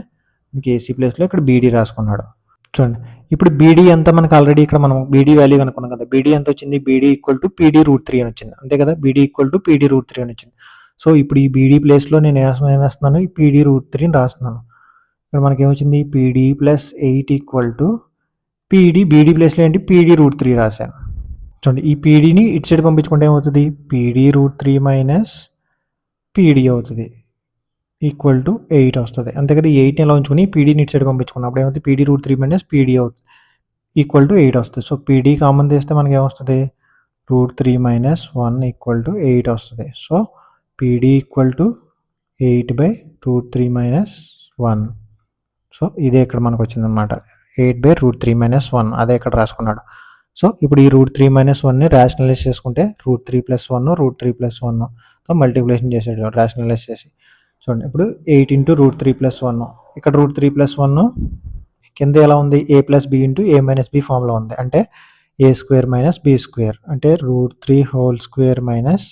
మీకు ఏసీ ప్లేస్లో ఇక్కడ బీడీ రాసుకున్నాడు. చూడండి ఇప్పుడు బీడీ అంతా మనకి ఆల్రెడీ ఇక్కడ మనం బీడీ వాల్యూ అనుకున్నాం కదా. బీడీ ఎంత వచ్చింది, BD equal to PD root 3 అని వచ్చింది. అంతే కదా, BD equal to PD root 3 అని వచ్చింది. సో ఇప్పుడు ఈ బీడీ ప్లేస్లో నేను ఏమేస్తున్నాను, ఈ పీడీ రూట్ 3 రాస్తున్నాను. ఇక్కడ మనకి ఏమొచ్చింది, PD plus 8 equal to beedi ప్లేస్లో ఏంటి పీడీ రూట్ 3 రాశాను. చూడండి ఈ పీడీని ఇటు సైడ్ పంపించుకుంటే ఏమవుతుంది, పీడీ రూట్ 3 మైనస్ పీడీ అవుతుంది ఈక్వల్ టు 8 వస్తుంది. అంతే కదా, 8ని ఎలా ఉంచుకుని పీడీని ఇటు సైడ్ పంపించుకున్నప్పుడు ఏమవుతుంది, పీడీ రూట్ 3 మైనస్ పీడీ అవుతుంది ఈక్వల్ టు 8 వస్తుంది. సో పీడీ కామన్ తీస్తే మనకి ఏమొస్తుంది, రూట్ 3 మైనస్ 1 ఈక్వల్ టు 8 వస్తుంది. So PD equal to 8 by root 3 minus 1. So ఇదే ఇక్కడ మనకు వచ్చిందనమాట, 8 బై రూట్ 3 మైనస్ 1. అదే ఇక్కడ రాసుకున్నాడు. సో ఇప్పుడు ఈ రూట్ 3 మైనస్ 1ని రేషనలైజ్ చేసుకుంటే రూట్ 3 ప్లస్ 1తో మల్టిప్లికేషన్ చేసాడు రేషనలైజ్ చేసి. చూడండి ఇప్పుడు 8 ఇంటూ రూట్ 3 ప్లస్ 1. ఇక్కడ రూట్ 3 ప్లస్ 1 కింద ఎలా ఉంది, A plus B into A minus B ఫామ్లో ఉంది. అంటే A square minus B square అంటే root 3 whole square minus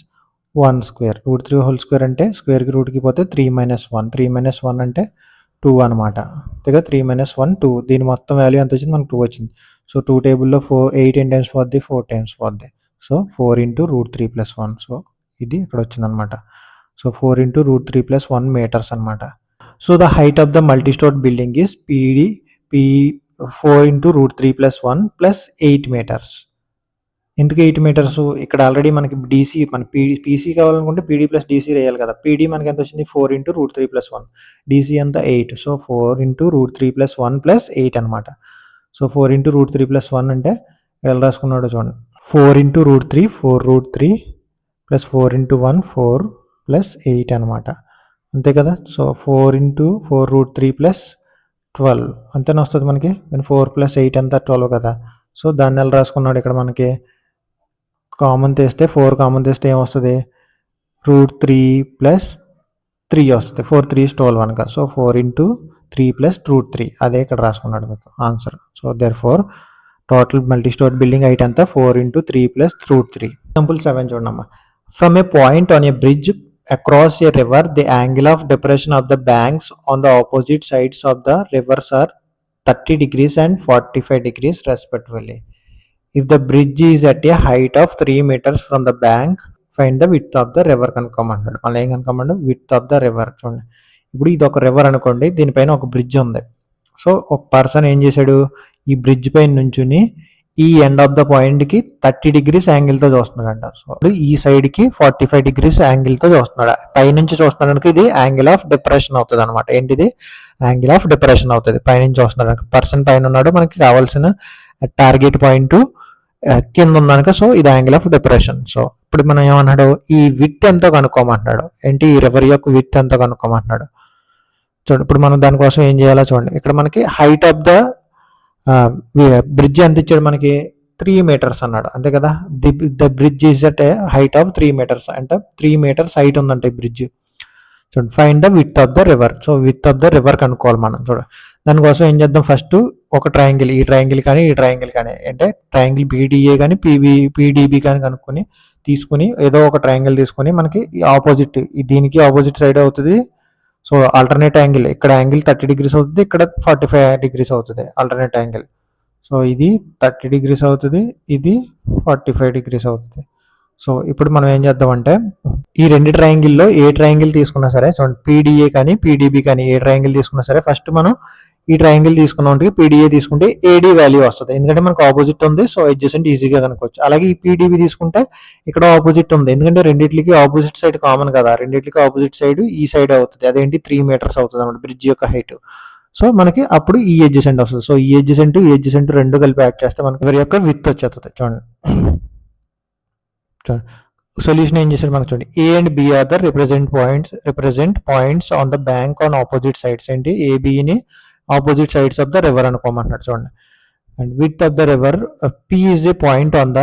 1 square. Root 3 whole square అంటే స్క్వేర్కి రూట్కి పోతే 3 మైనస్ 1. 3 మైనస్ 1 అంటే 2 అనమాట. అంతేగా 3 మైనస్ 1 2. దీని మొత్తం వాల్యూ ఎంత వచ్చింది, మనకు 2 వచ్చింది. సో 2 టేబుల్లో 8 ఎన్ టైమ్స్ పోద్ది, 4 టైమ్స్ పోద్ది. So 4 into root 3 plus 1. So ఇది ఇక్కడ వచ్చిందనమాట. So 4 into root 3 plus 1 meters అనమాట. So the height of the multi storeyed building is PD 4 into root 3 plus 1 plus 8 meters. ఎందుకు 8 మీటర్స్, ఇక్కడ ఆల్రెడీ మనకి డీసీ మన పీసీ కావాలనుకుంటే పీడీ ప్లస్ డీసీ వేయాలి కదా. పీడీ మనకి ఎంత వచ్చింది, 4 ఇంటూ రూట్ 3 ప్లస్ 1. డీసీ అంతా 8. So 4 into root 3 plus 1 plus 8 అనమాట. సో 4 ఇంటూ రూట్ 3 ప్లస్ 1 అంటే ఎలా రాసుకున్నాడు చూడండి, 4 into root 3 4 root 3 plus 4 into 1 4 plus 8 అనమాట. అంతే కదా. సో 4 ఇంటూ 4 రూట్ 3 ప్లస్ 12 అంతేనా వస్తుంది మనకి. 4 ప్లస్ 8 అంతా 12 కదా. సో దాన్ని ఎలా రాసుకున్నాడు, ఇక్కడ మనకి కామన్ తీస్తే 4 కామన్ తీస్తే ఏమొస్తుంది, రూట్ 3 ప్లస్ 3 వస్తుంది. 4 3 12 అనక. సో 4 ఇంటూ 3 ప్లస్ రూట్ 3 అదే ఇక్కడ రాసుకున్నాడు మీకు answer. So therefore total multi store building height అంతా 4 ఇంటూ 3 ప్లస్ రూట్ 3. ఎగ్జాంపుల్ 7 చూడమ్మా. From a point on a bridge across a river, the angle of depression of the banks on the opposite sides of the rivers are 30 degrees and 45 degrees respectively. If the bridge is at a height of 3 meters from the bank, find the width of the river కనుక్కోమన్నాడు. మళ్ళీ ఏం కనుక్కోమన్నాడు, width of the river. చూడండి ఇప్పుడు ఇది ఒక river అనుకోండి, దీనిపైన ఒక bridge ఉంది. సో ఒక పర్సన్ ఏం చేశాడు, ఈ బ్రిడ్జ్ పైన నుంచుని ఈ ఎండ్ ఆఫ్ ద పాయింట్కి 30 డిగ్రీస్ యాంగిల్తో చూస్తున్నాడంట. సో ఈ సైడ్కి 45 డిగ్రీస్ యాంగిల్తో చూస్తున్నాడు. పైనుంచి చూస్తున్నాడానికి ఇది యాంగిల్ ఆఫ్ డిప్రెషన్ అవుతుంది అనమాట. ఏంటిది, యాంగిల్ ఆఫ్ డిప్రెషన్ అవుతుంది. పైనుంచి చూస్తున్నాడు, పర్సన్ పైన ఉన్నాడు, మనకి కావాల్సిన టార్గెట్ పాయింట్ కింద ఉందనుక. సో ఇది యాంగిల్ ఆఫ్ డిప్రెషన్. సో ఇప్పుడు మనం ఏమన్నాడు, ఈ విడ్త్ ఎంతో కనుక్కోమంటున్నాడు. ఏంటి, ఈ రివర్ యొక్క విడ్త్ ఎంతో కనుక్కోమంటున్నాడు. చూడండి ఇప్పుడు మనం దానికోసం ఏం చేయాలో చూడండి. ఇక్కడ మనకి హైట్ ఆఫ్ ద బ్రిడ్జ్ ఎంత ఇచ్చాడు, మనకి 3 మీటర్స్ అన్నాడు. అంతే కదా. The bridge is at height of 3 metres అంటే 3 మీటర్స్ హైట్ ఉందంటే ఈ బ్రిడ్జ్. చూడండి, find the width of the river. So width of the river కనుక్కోవాలి మనం. చూడండి, దానికోసం ఏం చేద్దాం, ఫస్ట్ ఒక ట్రయాంగిల్, ఈ ట్రయాంగిల్ కానీ ఈ ట్రయాంగిల్ కానీ, అంటే ట్రయాంగిల్ బీడీఏ కానీ పీడీబీ కానీ తీసుకుని ఏదో ఒక ట్రయాంగిల్ తీసుకొని మనకి ఆపోజిట్, దీనికి ఆపోజిట్ సైడ్ అవుతుంది. సో ఆల్టర్నేట్ యాంగిల్, ఇక్కడ యాంగిల్ 30 degrees అవుతుంది, ఇక్కడ 45 degrees అవుతుంది ఆల్టర్నేట్ యాంగిల్. సో ఇది 30 degrees అవుతుంది, ఇది 45 degrees అవుతుంది. సో ఇప్పుడు మనం ఏం చేద్దామంటే, ఈ రెండు ట్రయాంగిల్లో ఏ ట్రయాంగిల్ తీసుకున్నా సరే, చూడండి పీడిఏ కానీ పీడీబీ కానీ ఏ ట్రయాంగిల్ తీసుకున్నా సరే, ఫస్ట్ మనం ఈ ట్రయాంగిల్ తీసుకున్నాం, పీడిఏ తీసుకుంటే ఏడీ వాల్యూ వస్తుంది, ఎందుకంటే మనకు ఆపోజిట్ ఉంది. సో అడ్జసెంట్ ఈజీగా కనుక్కోవచ్చు. అలాగే ఈ పీడీబీ తీసుకుంటే ఇక్కడ ఆపోజిట్ ఉంది, ఎందుకంటే రెండింటికి ఆపోజిట్ సైడ్ కామన్ కదా, రెండింటికి ఆపోజిట్ సైడ్ ఈ సైడ్ అవుతుంది. అదేంటి 3 meters అవుతుంది అన్నమాట బ్రిడ్జ్ యొక్క హైట్. సో మనకి అప్పుడు ఈ అడ్జసెంట్ వస్తుంది. సో ఈ అడ్జసెంట్ రెండు కలిపి యాడ్ చేస్తే మనకి ఎవరి యొక్క విత్ వచ్చేస్తుంది. చూడండి సొల్యూషన్ ఏం చేశారు మనకు చూడండి, A and B are the represent points on the bank on opposite sides. ఏంటి, ఏబిని opposite sides of the river అనుకోమంటున్నాడు. చూడండి, and width of the river P is a point on the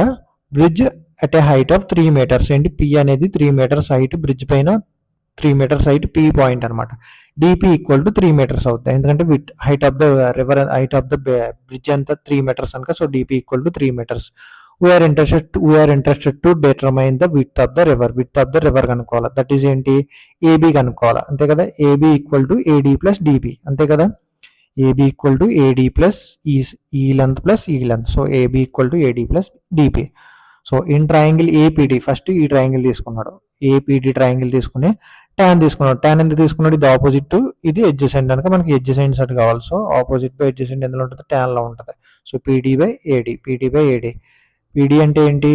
bridge at a height of 3 meters. ఏంటి, పి అనేది 3 meters height, bridge పైన 3 meters height P point అనమాట. DP equal to 3 meters అవుతుంది, ఎందుకంటే height of the river, height of the bridge అంతా 3 meters కనుక. So DP equal to 3 meters. we are interested to determine the width of the river కనుక్కోవాలి. That is ఏంటి, AB కనుక్కోవాలి, అంతే కదా. AB equal to AD plus DB, అంతే కదా. AB equal to AD plus ఈ లెంత్ ప్లస్ ఈ length. So AB equal to AD plus DP. So in triangle APD, first ఈ ట్రయాంగిల్ తీసుకున్నాడు, ఏపీడి ట్రయాంగిల్ తీసుకుని ట్యాన్ తీసుకున్నాడు. ట్యాన్ ఎందుకు తీసుకున్నాడు, ఇది ఆపోజిట్, ఇది అడ్జసెంట్ కనుక మనకి అడ్జసెంట్ సైడ్ కావాలి. సో ఆపోజిట్ బై అడ్జసెంట్ ఎందులో ఉంటుంది, ట్యాన్ లో ఉంటుంది. So PD by AD, PD అంటే ఏంటి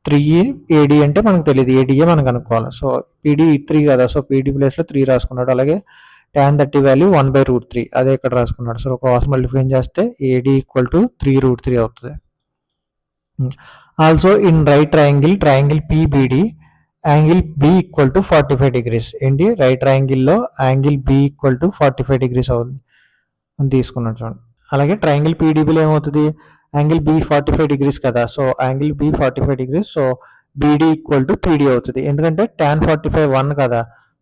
3, ఏడి అంటే మనకు తెలియదు, ఏడిఏ మనకు అనుకోవాలి. సో పీడి 3 కదా, సో పీడి ప్లేస్లో 3 రాసుకున్నాడు. అలాగే tan 30 వాల్యూ 1/√3 అదే ఇక్కడ రాసుకున్నాడు. సో క్రాస్ మల్టిప్లై చేస్తే ఏడి ఈక్వల్ టు 3√3 అవుతుంది. Also in right triangle PBD angle B equal to 45 degrees. ఏంటి, రైట్ ట్రయాంగిల్లో angle B equal to 45 degrees అవుతుంది అని తీసుకున్నాడు. చూడండి, అలాగే ట్రయాంగిల్ పీడీబీలో ఏమవుతుంది, యాంగిల్ బి 45 degrees కదా. So angle B 45 degrees. So BD equal to PD అవుతుంది, ఎందుకంటే tan 45 1 కదా.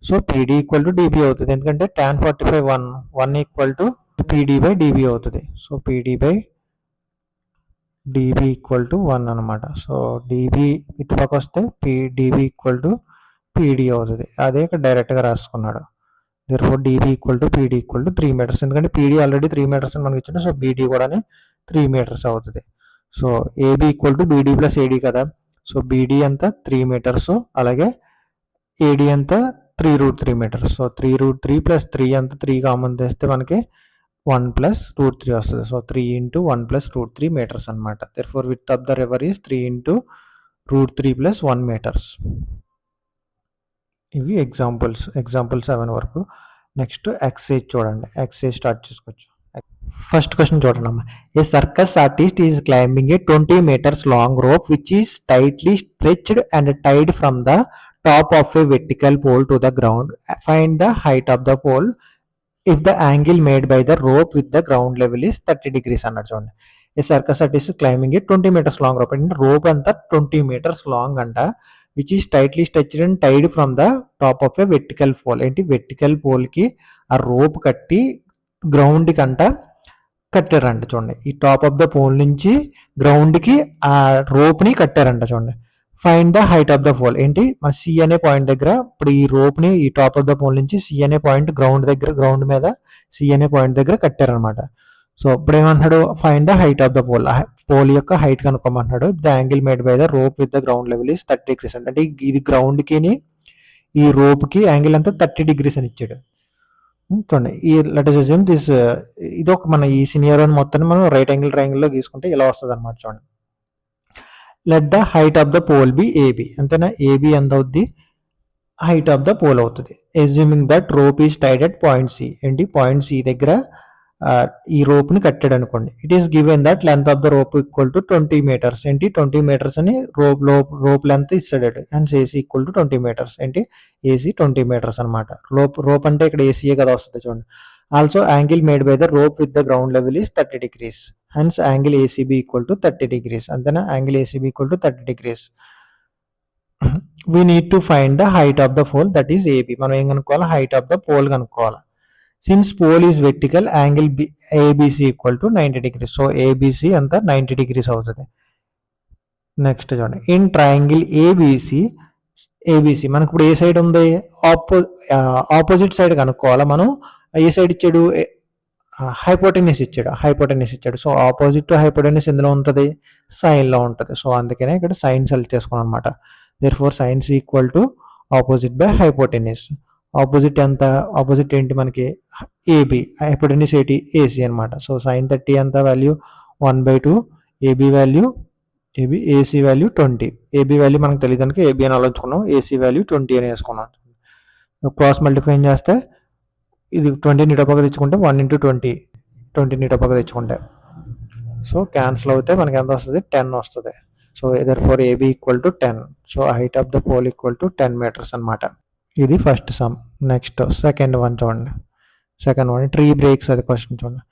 So PD equal to DB అవుతుంది, ఎందుకంటే tan 45 1 equal to PD by DB అవుతుంది. So PD by DB equal to 1 అనమాట. సో డిబి ఇటుపక్క వస్తే డిబి ఈక్వల్ టు పీడీ అవుతుంది, అదే ఇక్కడ డైరెక్ట్గా రాసుకున్నాడు. therefore dB equal to PD equal to 3 meters, ఎందుకంటే పీడీ ఆల్రెడీ 3 meters అని మనకి ఇచ్చింది. సో బీడీ కూడా 3 meters అవుతుంది. So AB equal to BD plus AD కదా. సో బీడీ అంతా 3 meters, అలాగే ఏడీ అంతా 3√3 meters. సో 3√3 ప్లస్ 3 అంతా 3 కామన్ తెస్తే మనకి 1+√3 వస్తుంది. సో 3 into 1+√3 meters అనమాట. therefore width of the river is 3 into √3 plus 1 meters. ఇవి ఎగ్జాంపుల్ 7 వరకు. నెక్స్ట్ ఎక్సైజ్ చూడండి, ఎక్సైజ్ స్టార్ట్ చేసుకోవచ్చు. ఫస్ట్ క్వశ్చన్ చూడండి అమ్మా, a circus artist is climbing a 20 meters long rope which is tightly stretched and tied from the top of a vertical pole to the ground. Find the height of the pole if the angle made by the rope with the ground level is 30 degrees అన్నాడు. చూడండి, a circus artist climbing a 20 meters long rope, అంటే rope అంతా 20 meters long అంట, which is tightly stretched and tied from the top of a vertical pole. ఏంటి, vertical pole కి ఆ rope కట్టి ground కంట కట్టారంట. చూడండి, ఈ టాప్ ఆఫ్ ద పోల్ నుంచి గ్రౌండ్ కి ఆ రోప్ ని కట్టారంట. చూడండి, find the height of the pole. ఏంటి, మన సి అనే పాయింట్ దగ్గర ఇప్పుడు ఈ రోప్ ని ఈ టాప్ ఆఫ్ ద పోల్ నుంచి సి అనే పాయింట్ గ్రౌండ్ మీద సి అనే పాయింట్ దగ్గర కట్టారనమాట. సో ఇప్పుడు ఏమంటున్నాడు, find the height of the pole యొక్క హైట్ కనుక్కోమంటున్నాడు. The angle made by the rope with the ground level is 30 degrees అంటే ఇది గ్రౌండ్ కి ఈ రోప్ కి యాంగిల్ అంతా 30 degrees అని ఇచ్చాడు. చూడండి, ఈ లెట్ us assume దిస్, ఇది ఒక మన ఈ సినియర్ మొత్తాన్ని మనం రైట్ యాంగిల్ ట్రయాంగిల్ లో గీసుకుంటే ఇలా వస్తుంది అనమాట. చూడండి, let the height of the pole be AB, అంతేనా. ఏబి ఎంత అవుద్ది, హైట్ ఆఫ్ ద పోల్ అవుతుంది. Assuming that rope is tied at point C. ఏంటి, పాయింట్ సి దగ్గర ఈ రోప్ ని కట్టాడు అనుకోండి. It is given that length of the rope equal to 20 meters. ఏంటి, 20 meters అని రోప్ లెంత్ ఇస్తాడు. And AC equal to 20 meters. ఏంటి, ఏసీ 20 meters అనమాట. రోప్ అంటే ఇక్కడ ఏసీఏ కదా వస్తుంది. చూడండి, also angle made by the rope with the ground level is 30 degrees. Hence angle ACB equal to 30 degrees. అంతేనా, angle ACB equal to 30 degrees. We need to find the height of the pole that is AB. మనం ఏం కనుక్కోవాలి? Height of the pole కనుక్కోవాలి. Since pole is vertical angle ABC equal to 90 degrees. So ABC అంతా 90 degrees అవుతుంది. Next చూడండి, in triangle ABC మనకు ఇప్పుడు ఏ side ఉంది? ఆపోజిట్ సైడ్ కనుక్కోవాలి మనం. ఏ సైడ్ ఇచ్చాడు? హైపోటెన్యూస్ ఇచ్చాడు. సో ఆపోజిట్ టు హైపోటెన్యూస్ ఎందులో ఉంటుంది? సైన్లో ఉంటుంది. సో అందుకనే ఇక్కడ సైన్ సెలెక్ట్ చేసుకున్నాం అనమాట. Therefore sines equal to opposite by hypotenuse. Opposite ఎంత? ఆపోజిట్ ఏంటి మనకి? ఏబి. హైపోటెన్యూస్ ఏంటి? ఏసీ అనమాట. సో సైన్ 30 ఎంత value? 1/2. AC value 20. AB value మనకు తెలియదు కనుక ఏబి అని ఆలోచించుకున్నాం. ఏసీ వాల్యూ 20 అని వేసుకున్నాం. క్రాస్ మల్టిప్లై చేస్తే ఇది 20 ఇటుపక్క తెచ్చుకుంటే 1 × 20 ఇటుపక్క తెచ్చుకుంటే సో క్యాన్సిల్ అవుతే మనకి ఎంత వస్తుంది? 10 వస్తుంది. So therefore AB equal to 10. So height of the pole equal to 10 meters అనమాట. ఇది first sum. Next second one చూడండి. Second one tree breaks. అది క్వశ్చన్ చూడండి.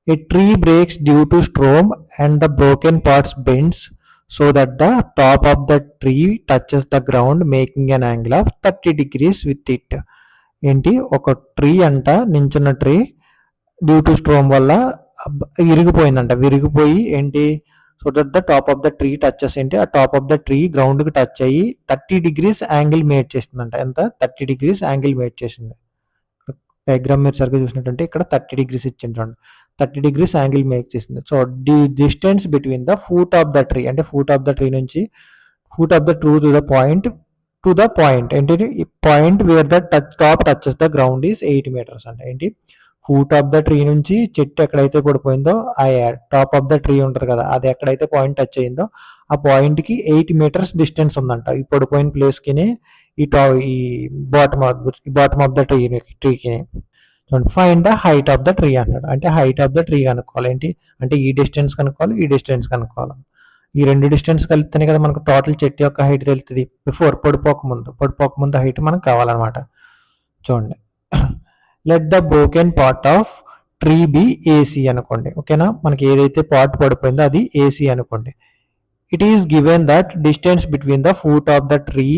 A tree breaks due to storm and the broken parts bends so that the top of the tree touches the ground making an angle of 30 degrees with it. ఏంటి? ఒక tree అంట, నించున్న tree due to storm వల్ల విరిగిపోయిందంట. విరిగిపోయి ఏంటి? So that the top of the tree touches ఏంటి? ఆ top of the tree గ్రౌండ్కి టచ్ అయ్యి 30 degrees యాంగిల్ మేడ్ చేసిందంట. ఎంత? 30 degrees యాంగిల్ మేడ్ చేసింది. డయాగ్రామ్ మీరు సరిగ్గా చూసినట్టుంటే ఇక్కడ 30 degrees ఇచ్చింది చూడండి. 30 degrees యాంగిల్ మేక్ చేసింది. So distance between the foot of the tree, అంటే ఫూట్ ఆఫ్ ద ట్రీ నుంచి foot of the tree to the point ఏంటి? Point where the top touches the ground is 8 meters అంటే ఏంటి? Foot of the tree నుంచి చెట్టు ఎక్కడైతే పడిపోయిందో ఆ top of the tree ఉంటుంది కదా, అది ఎక్కడైతే పాయింట్ టచ్ అయిందో ఆ పాయింట్కి 8 meters డిస్టెన్స్ ఉందంట. ఈ పడిపోయిన ప్లేస్కి ఈ బాటమ్ ఆఫ్ ద ట్రీకి. Find the height of the tree అన్నాడు. అంటే హైట్ ఆఫ్ ద ట్రీ కనుక్కోవాలి. ఏంటి అంటే ఈ డిస్టెన్స్ కనుక్కోవాలి, ఈ డిస్టెన్స్ కనుక్కోవాలి. ఈ రెండు డిస్టెన్స్ కలిపితేనే కదా మనకు టోటల్ చెట్టు యొక్క హైట్ తెలుస్తుంది. బిఫోర్ పడిపోకముందు హైట్ మనకు కావాలన్నమాట. చూడండి, let the broken part of tree be AC అనుకోండి. ఓకేనా? మనకి ఏదైతే పార్ట్ పడిపోయిందో అది ఏసీ అనుకోండి. It is given that distance between the foot of the tree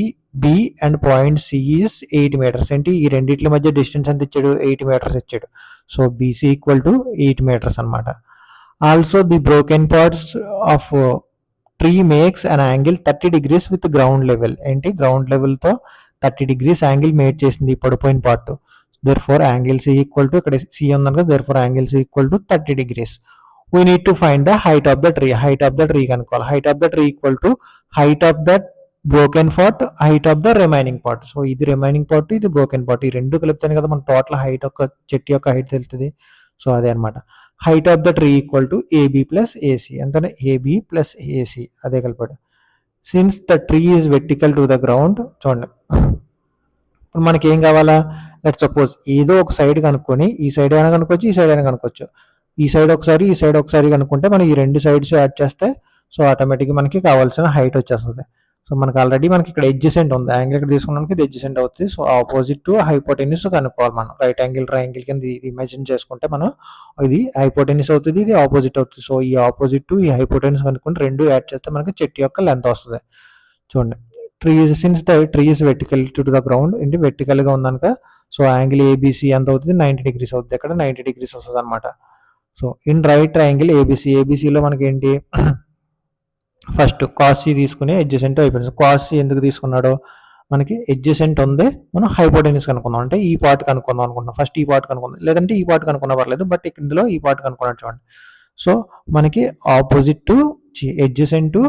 B and point C is 8 meters. ఏంటి? ఈ రెండిట్ల మధ్య డిస్టెన్స్ ఎంత ఇచ్చాడు? 8 meters ఇచ్చాడు. So BC equal to 8 meters అనమాట. Also the broken parts of tree makes an angle 30 degrees with ground level. ఏంటి? Ground లెవెల్తో 30 degrees angle made చేసింది పడిపోయిన part. Therefore angle C equal to, ఇక్కడ సి ఉందనుకో, therefore angle C equal to 30 degrees. We need to find the height of the tree. Height of the tree కనుక్కోవాలి. Height of the tree equal to height of the broken part, height of the remaining part. So ఇది remaining part, ఇది broken part. ఈ రెండు కలిపితేనే కదా మన total height యొక్క చెట్టు యొక్క హైట్ తెలుస్తుంది. సో అదే అనమాట. Height of the tree equal to AB plus AC. ఎంతనే? AB plus AC. అదే కలిపాడు. Since the tree is vertical to the ground. చూడండి, ఇప్పుడు మనకి ఏం కావాలా? లెట్ సపోజ్ ఏదో ఒక సైడ్ కనుక్కొని, ఈ సైడ్ అయినా కనుక్కోవచ్చు, ఈ సైడ్ అయినా కనుక్కోవచ్చు. ఈ సైడ్ ఒకసారి కనుక్కుంటే మనం ఈ రెండు సైడ్స్ యాడ్ చేస్తే సో ఆటోమేటిక్గా మనకి కావాల్సిన హైట్ వచ్చేస్తుంది. సో మనకి ఆల్రెడీ మనకి ఇక్కడ ఎడ్జసెంట్ ఉంది. యాంగిల్ ఇక్కడ తీసుకున్నానికి ఇది ఎడ్జసెంట్ అవుతుంది. సో ఆపోజిట్ టు హైపోటెన్యూస్ కనుక్కోవాలి మనం. రైట్ యాంగిల్ ట్రయాంగిల్ కింద ఇది ఇమాజిన్ చేసుకుంటే మనం ఇది హైపోటెన్యూస్ అవుతుంది, ఇది ఆపోజిట్ అవుతుంది. సో ఈ ఆపోజిట్ టు ఈ హైపోటెన్యూస్ కనుక్కుంటే రెండు యాడ్ చేస్తే మనకి చెట్టు యొక్క లెంత్ వస్తుంది. చూడండి, since the tree is vertical to the ground. ఏంటి? వెర్టికల్గా ఉందనుక సో యాంగిల్ ఏబిసి ఎంత అవుతుంది? 90 degrees అవుతుంది. ఇక్కడ 90 degrees వస్తుంది అనమాట. సో ఇన్ రైట్ ట్రయాంగిల్ ఏబిసిలో మనకి ఏంటి? ఫస్ట్ కాస్ సి తీసుకుని ఎడ్జసెంట్ అయిపోయింది. కాస్ సి ఎందుకు తీసుకున్నాడో, మనకి ఎడ్జసెంట్ ఉంది, మనం హైపోటెన్యూస్ కనుక్కుందాం. అంటే ఈ పార్ట్ కనుక్కుందాం అనుకుంటున్నాం. ఫస్ట్ ఈ పార్ట్ కనుక్కుందాం, లేదంటే ఈ పార్ట్ కనుక్కున్నా పర్లేదు, బట్ ఇందులో ఈ పార్ట్ కనుక్కున్నాడు చూడండి. సో మనకి opposite to adjacent to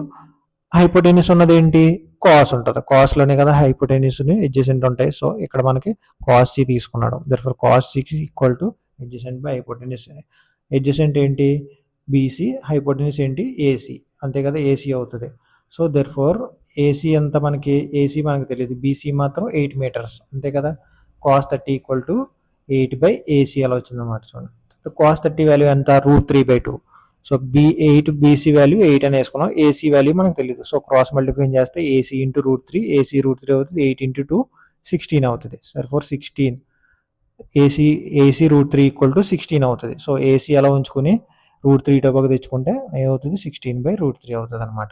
hypotenuse ఉన్నది ఏంటి? కాస్ ఉంటుంది. కాస్లోనే కదా హైపోటెన్యూస్ ఎడ్జసెంట్ ఉంటాయి. సో ఇక్కడ మనకి కాస్ సి తీసుకున్నాడు. Therefore cos C equal to adjacent by hypotenuse. Adjacent ఏంటి? బీసీ. హైపోటెన్యూస్ ఏంటి? ఏసీ. అంతే కదా, ఏసీ అవుతుంది. సో దెర్ఫోర్ ఏసీ ఎంత? మనకి ఏసీ మనకు తెలియదు, బీసీ మాత్రం 8 meters. అంతే కదా. కాస్ 30 ఈక్వల్ టు 8/ఏసీ అలా వచ్చింది అనమాట. చూడండి, కాస్ 30 వాల్యూ ఎంత? √3/2. సో బీసీ వాల్యూ 8 అని వేసుకున్నాం. ఏసీ వాల్యూ మనకు తెలియదు. సో క్రాస్ మల్టిప్లై చేస్తే ఏసీ ఇంటూ √3, ఏసీ √3 అవుతుంది. 8 × 2 16 అవుతుంది. దెర్ఫోర్ 16 ఏసీ √3 ఈక్వల్ టు 16 అవుతుంది. సో ఏసీ అలా ఉంచుకుని √3 ఇటుపక్క తెచ్చుకుంటే ఏమవుతుంది? 16/√3 అవుతుంది అనమాట.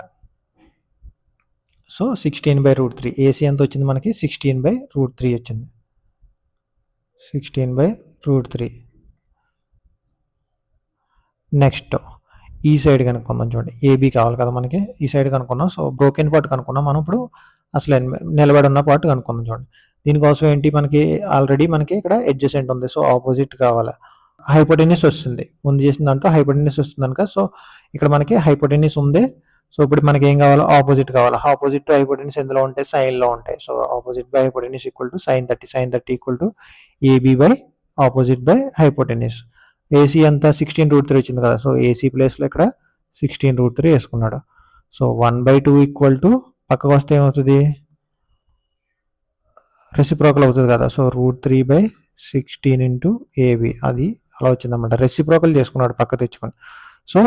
సో 16/√3 ఏసీ ఎంత వచ్చింది మనకి 16/√3 వచ్చింది. 16/√3. నెక్స్ట్ ఈ సైడ్ కనుక్కుందాం. చూడండి ఏబీ కావాలి కదా మనకి, ఈ సైడ్ కనుక్కున్నాం. సో బ్రోకెన్ పార్ట్ కనుక్కున్నాం. మనం ఇప్పుడు అసలు నిలబడి ఉన్న పార్ట్ కనుక్కుందాం. చూడండి దీనికోసం ఏంటి, మనకి ఆల్రెడీ మనకి ఇక్కడ అడ్జసెంట్ ఉంది. సో ఆపోజిట్ కావాలి. హైపోటెన్యూస్ వస్తుంది, ముందు చేసిన దాంట్లో హైపోటెన్యూస్ వస్తుంది కనుక సో ఇక్కడ మనకి హైపోటెన్యూస్ ఉంది. సో ఇప్పుడు మనకి ఏం కావాలో ఆపోజిట్ కావాలి. ఆపోజిట్ టు హైపోటెన్యూస్ ఎందులో ఉంటాయి, సైన్లో ఉంటాయి. So opposite by hypotenuse equal to sin 30. sin 30 equal to AB by opposite by hypotenuse. AC అంతా 16√3 వచ్చింది కదా. సో ఏసీ ప్లేస్లో ఇక్కడ 16√3 వేసుకున్నాడు. సో 1/2 ఈక్వల్ టు పక్కకు వస్తే ఏమవుతుంది, రెసిప్రోకల్ అవుతుంది కదా. సో √3/16 ఇంటూ ఏబి, అది అలా వచ్చిందన్నమాట. రెసిప్రోకల్ చేసుకున్నాడు పక్క తెచ్చుకొని. సో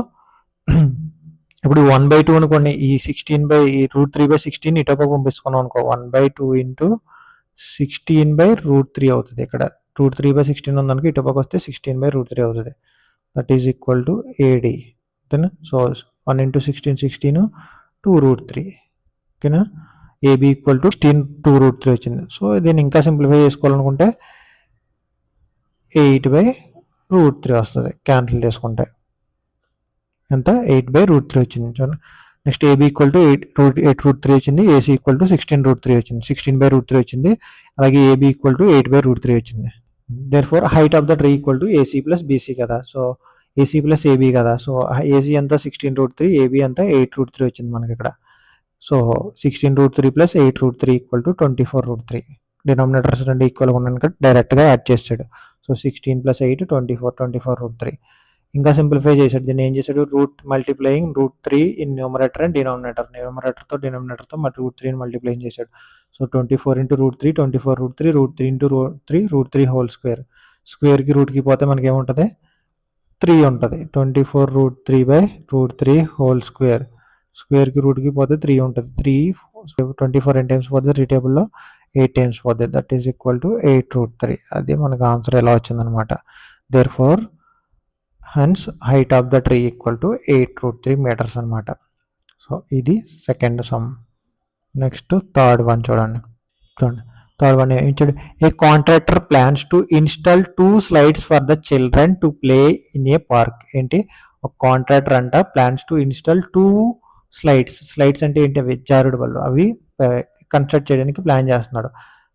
ఇప్పుడు 1/2 అనుకోండి, ఈ 16/√3/16 ఇటుపక్క పంపించుకున్నాం అనుకో, 1/2 ఇంటూ 16/√3 అవుతుంది. ఇక్కడ √3/16 ఉందనుకో, ఇటుపక్క వస్తే 16/√3 అవుతుంది. That is equal to AD. ఓకేనా. So 1 into 16 16 2√3. ఓకేనా. ఏబి ఈక్వల్ టు 16 2√3 వచ్చింది. సో దీన్ని ఇంకా సింప్లిఫై చేసుకోవాలనుకుంటే 8/√3 వస్తుంది క్యాన్సిల్ చేసుకుంటే. ఎంత 8/√3 వచ్చింది. చూడండి నెక్స్ట్ ఏబి ఈక్వల్ టు 8√3 వచ్చింది. ఏసీ ఈక్వల్ టు 16√3 వచ్చింది. 16/√3 వచ్చింది. అలాగే ఏబి ఈక్వల్ టు 8/√3 వచ్చింది. Therefore height of the tree equal to AC plus BC కదా. సో ఏసీ ప్లస్ ఏబీ కదా. సో ఏసీ అంతా 16√3, ఏబీ అంతా 8√3 వచ్చింది మనకి ఇక్కడ. So 16√3 plus 8√3 equal to 24√3. Denominators రెండు ఈక్వల్గా ఉన్నాను డైరెక్ట్గా యాడ్ చేస్తాడు. సో 16 + 8 24/3. ఇంకా సింప్లిఫై చేశాడు. దీన్ని ఏం చేశాడు, root multiplying √3 in numerator and denominator. డినామినేటర్తో మరి √3ని మల్టిప్లయింగ్ చేశాడు. So 24 × √3 24√3 √3 × √3 √3 whole square. స్క్వేర్కి రూట్కి పోతే మనకి ఏముంటుంది, 3 ఉంటుంది. 24√3/√3 హోల్ స్క్వేర్. స్క్వేర్కి రూట్కి పోతే 3 ఉంటుంది. 24 ఎన్ని టైమ్స్ పోతుంది, 3 టేబుల్లో 8 టైమ్స్ పోతుంది. That is equal to 8√3. అది మనకు ఆన్సర్ ఎలా వచ్చిందనమాట. Therefore hence height of the tree equal to 8√3 meters అనమాట. సో ఇది second sum. Next third one చూడండి. థర్డ్ వన్ ఇచ్చాడు, a contractor plans to install 2 slides for the children to play in a park. ఏంటి, ఒక contractor అంట plans to install 2 slides అంటే ఏంటి, అవి జారుడు బళ్ళు, అవి కన్స్ట్రక్ట్ చేయడానికి ప్లాన్ చేస్తున్నాడు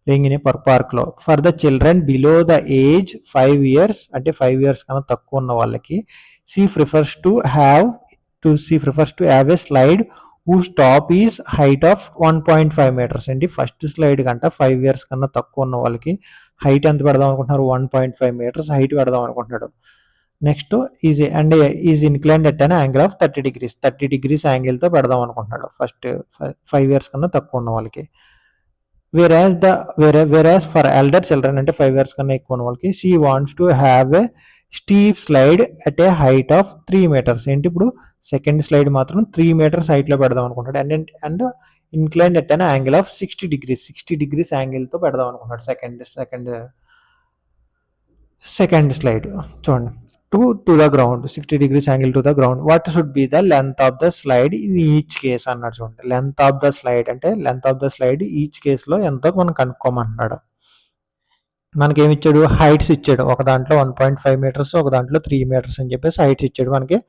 ప్లేయింగ్ ఇన్ ఏ పార్క్లో. For the children below the age 5 years, అంటే 5 years కన్నా తక్కువ ఉన్న వాళ్ళకి she prefers to have a slide whose top is height of 1.5 meters. అండి ఫస్ట్ స్లైడ్ కంట 5 years కన్నా తక్కువ ఉన్న వాళ్ళకి హైట్ ఎంత పెడదాం అనుకుంటున్నారు, 1.5 meters హైట్ పెడదాం అనుకుంటున్నాడు. Next is inclined at an angle of 30 degrees. 30 degrees యాంగిల్తో పెడదాం అనుకుంటున్నాడు ఫస్ట్ 5 years కన్నా తక్కువ ఉన్న వాళ్ళకి. whereas for elder children, అంటే 5 years కన్నా ఎక్కువ ఉన్న వాళ్ళకి she wants to have a steep slide at a height of 3 meters. ఏంటి, ఇప్పుడు సెకండ్ స్లైడ్ మాత్రం 3 meters హైట్లో పెడదాం అనుకుంటాడు. And inclined at an angle of 60 degrees. 60 degrees యాంగిల్తో పెడదాం అనుకుంటాడు సెకండ్ స్లైడ్. చూడండి, to the ground, 60 degrees angle to the ground. What should be the length of the slide in each case అన్నాడు. చూడండి, length of the slide అంటే length of the slide each కేసులో ఎంతో మనం కనుక్కోమంటున్నాడు. మనకేమి ఇచ్చాడు, హైట్స్ ఇచ్చాడు. ఒక దాంట్లో 1.5 meters, ఒక దాంట్లో 3 meters అని చెప్పేసి హైట్స్ ఇచ్చాడు. మనకి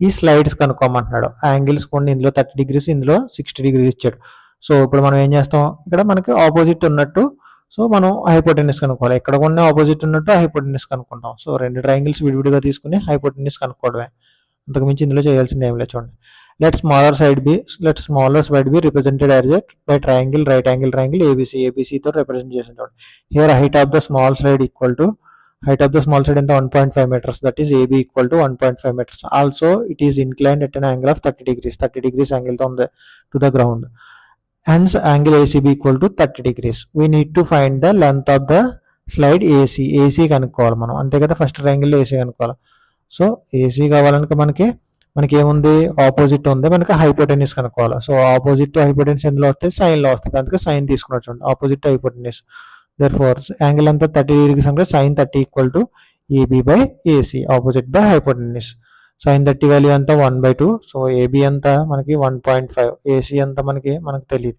ఈ స్లైడ్స్ కనుక్కోమంటున్నాడు. యాంగిల్స్ కొన్ని ఇందులో 30 degrees, ఇందులో 60 degrees ఇచ్చాడు. సో ఇప్పుడు మనం ఏం చేస్తాం, ఇక్కడ మనకి ఆపోజిట్ ఉన్నట్టు సో మనం హైపోటెన్యూస్ కనుక్కోవాలి. ఎక్కడ కొన్ని ఆపోజిట్ ఉన్నట్టు హైపోటెన్యూస్ కనుక్కుంటాం. సో రెండు ట్రయాంగిల్స్ విడివిడిగా తీసుకుని హైపోటెన్యూస్ కనుక్కోవడమే, అంతకుమించి ఇందులో చేయాల్సింది ఏం లేదు. చూడండి, let smaller side be represented as by triangle right angle triangle ఏబిసితో రిప్రజెంట్ చేసిన. చూడండి, here height of the small side equal to height of the small side ఎంత 1.5 meters. That is AB equal to 1.5 meters. Also it is inclined at an angle of 30 degrees. 30 degrees యాంగిల్తో ఉంది to the ground. Hence angle ACB equal to 30 degrees. We need to find the length of the slide AC. AC కనుక్కోవాలి మనం, అంతే కదా. First ట్రయాంగిల్లో AC కనుక్కోవాలి. So AC కావాలనుక మనకి ఏముంది, opposite ఉంది, మనకి హైపోటెన్యూస్ కనుక్కోవాలి. సో ఆపోజిట్ హైపోటెన్యూస్ ఎందులో వస్తాయి, సైన్లో వస్తుంది. అందుకే సైన్ తీసుకున్నాడు. చూడండి, ఆపోజిట్ హైపోటెన్యూస్. దేర్ఫోర్ యాంగిల్ అంతా 30 degrees అంటే sin 30 equal to AB by AC, opposite by hypotenuse. Sine 30 value అంతా 1/2. సో ఏబి అంతా మనకి 1.5, ఏసీ అంతా మనకు తెలియదు.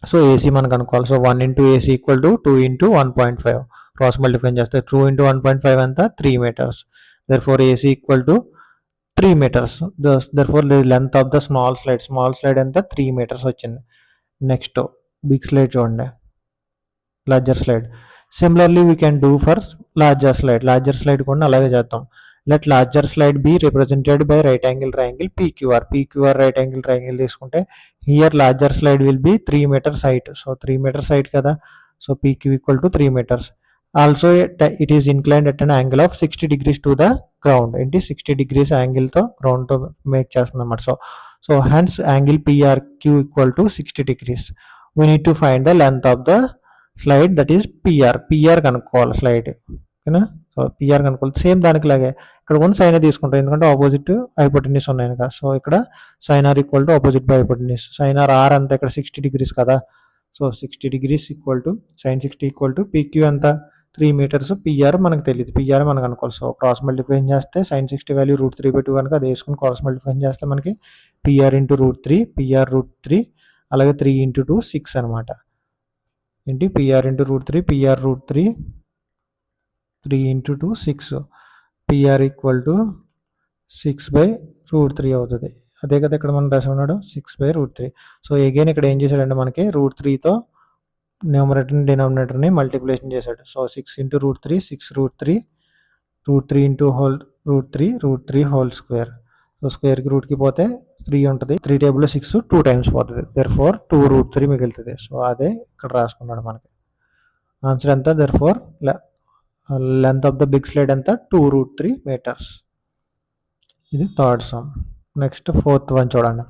సో ఏసీ మనకు అనుకోవాలి. So 1 into AC equal to 2 into 1.5 cross multiply చేస్తే 2 ఇంటూ 1.5 అంతా 3 metres. Therefore AC equal to 3 metres. Therefore length of the small slide అంతా 3 మీటర్స్ వచ్చింది. నెక్స్ట్ బిగ్ స్లైడ్ చూడండి, larger slide. Similarly we can do for larger slide కూడా అలాగే చేద్దాం. Let larger slide be represented by right angle triangle PQR right angle triangle తీసుకుంటే here larger slide will be 3 metres height. So 3 metres height కదా, so PQ equal to 3 meters. Also it is inclined at an angle of 60 degrees to the ground. ఏంటి 60 degrees యాంగిల్తో గ్రౌండ్తో make చేస్తుంది అన్నమాట. So hence angle PRQ equal to 60 degrees. We need to find the length of the slide, that is PR కనుక్కోవాలి slide, ఓకేనా. So PR కనుక్కోవాలి. Same దానికి లాగే ఇక్కడ కూడా సైన్ తీసుకుంటాం, ఎందుకంటే ఆపోజిట్ హైపోటెన్యూస్ ఉన్నాయి కదా. సో ఇక్కడ sine R equal to opposite by hypotenuse. Sine R అంతా ఇక్కడ 60 degrees కదా. So 60 degrees equal to sine 60 equal to PQ అంతా 3 meters. పిఆర్ మనకు తెలియదు, పిఆర్ మనకు అనుకోవాలి. సో క్రాస్ మల్టిప్లై చేస్తే సైన్ 60 వాల్యూ √3/2 కనుక అది వేసుకుని క్రాస్ మల్టిప్లై చేస్తే మనకి పిఆర్ ఇంటూ √3 అలాగే 3 ఇంటూ 2 6 అనమాట. ఏంటి PR into √3 3 into 2 6. PR equal to 6/√3 అవుతుంది. అదే కదా ఇక్కడ మనం రాసి ఉన్నాడు 6/√3. సో అగైన్ ఇక్కడ ఏం చేశాడంటే మనకి √3తో న్యూమరేటర్ని డినామినేటర్ని మల్టిప్లికేషన్ చేశాడు. So 6 into √3 √3 into √3 whole square. So స్క్వేర్కి రూట్కి పోతే 3 ఉంటుంది, 3 టేబుల్లో 6 2 times పోతుంది. దెర్ఫోర్ 2√3 మిగులుతుంది. సో అదే ఇక్కడ రాసుకున్నాడు మనకి. ఆన్సర్ ఎంత? Therefore length of the big slide ఎంత? 2√3 meters. ఇది third sum. Next fourth one చూడండి.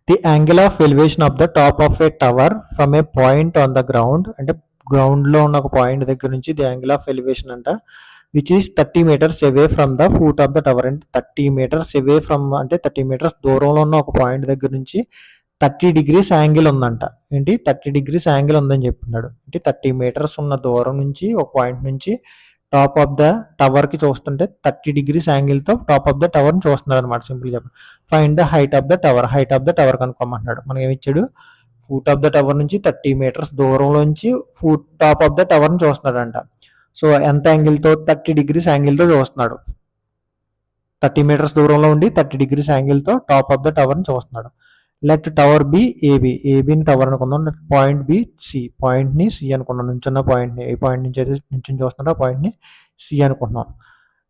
The angle of elevation of the top of a tower from a point on the ground, అంటే గ్రౌండ్లో ఉన్న ఒక పాయింట్ దగ్గర నుంచి ది యాంగిల్ ఆఫ్ ఎలివేషన్ అంట, which is 30 meters away from the foot of the tower. అంటే 30 meters అవే ఫ్రమ్, అంటే 30 meters దూరంలో ఉన్న ఒక పాయింట్ దగ్గర నుంచి 30 degrees యాంగిల్ ఉందంట. ఏంటి 30 degrees యాంగిల్ ఉందని చెప్తున్నాడు. అంటే 30 meters ఉన్న దూరం నుంచి ఒక పాయింట్ నుంచి టాప్ ఆఫ్ ద టవర్కి చూస్తుంటే 30 degrees యాంగిల్తో టాప్ ఆఫ్ ద టవర్ని చూస్తున్నారు అనమాట. సింపుల్ చెప్పండి. Find the height of the tower కనుక్కోమంటున్నాడు. మనకి ఏమి ఇచ్చాడు? ఫూట్ ఆఫ్ ద టవర్ నుంచి 30 meters దూరంలోంచి టాప్ ఆఫ్ ద టవర్ని చూస్తున్నాడంట. సో ఎంత యాంగిల్తో? 30 degrees యాంగిల్తో చూస్తున్నాడు. 30 meters దూరంలో ఉండి 30 degrees యాంగిల్తో టాప్ ఆఫ్ ద టవర్ని చూస్తున్నాడు. లెట్ టవర్ బి ఏబిని టవర్ అనుకుందాం. పాయింట్ బి సి, పాయింట్ని సి అనుకున్నాం. నుంచున్న పాయింట్ని, ఏ పాయింట్ నుంచి అయితే నుంచి చూస్తున్నాడో ఆ పాయింట్ని సి అనుకుంటున్నాం.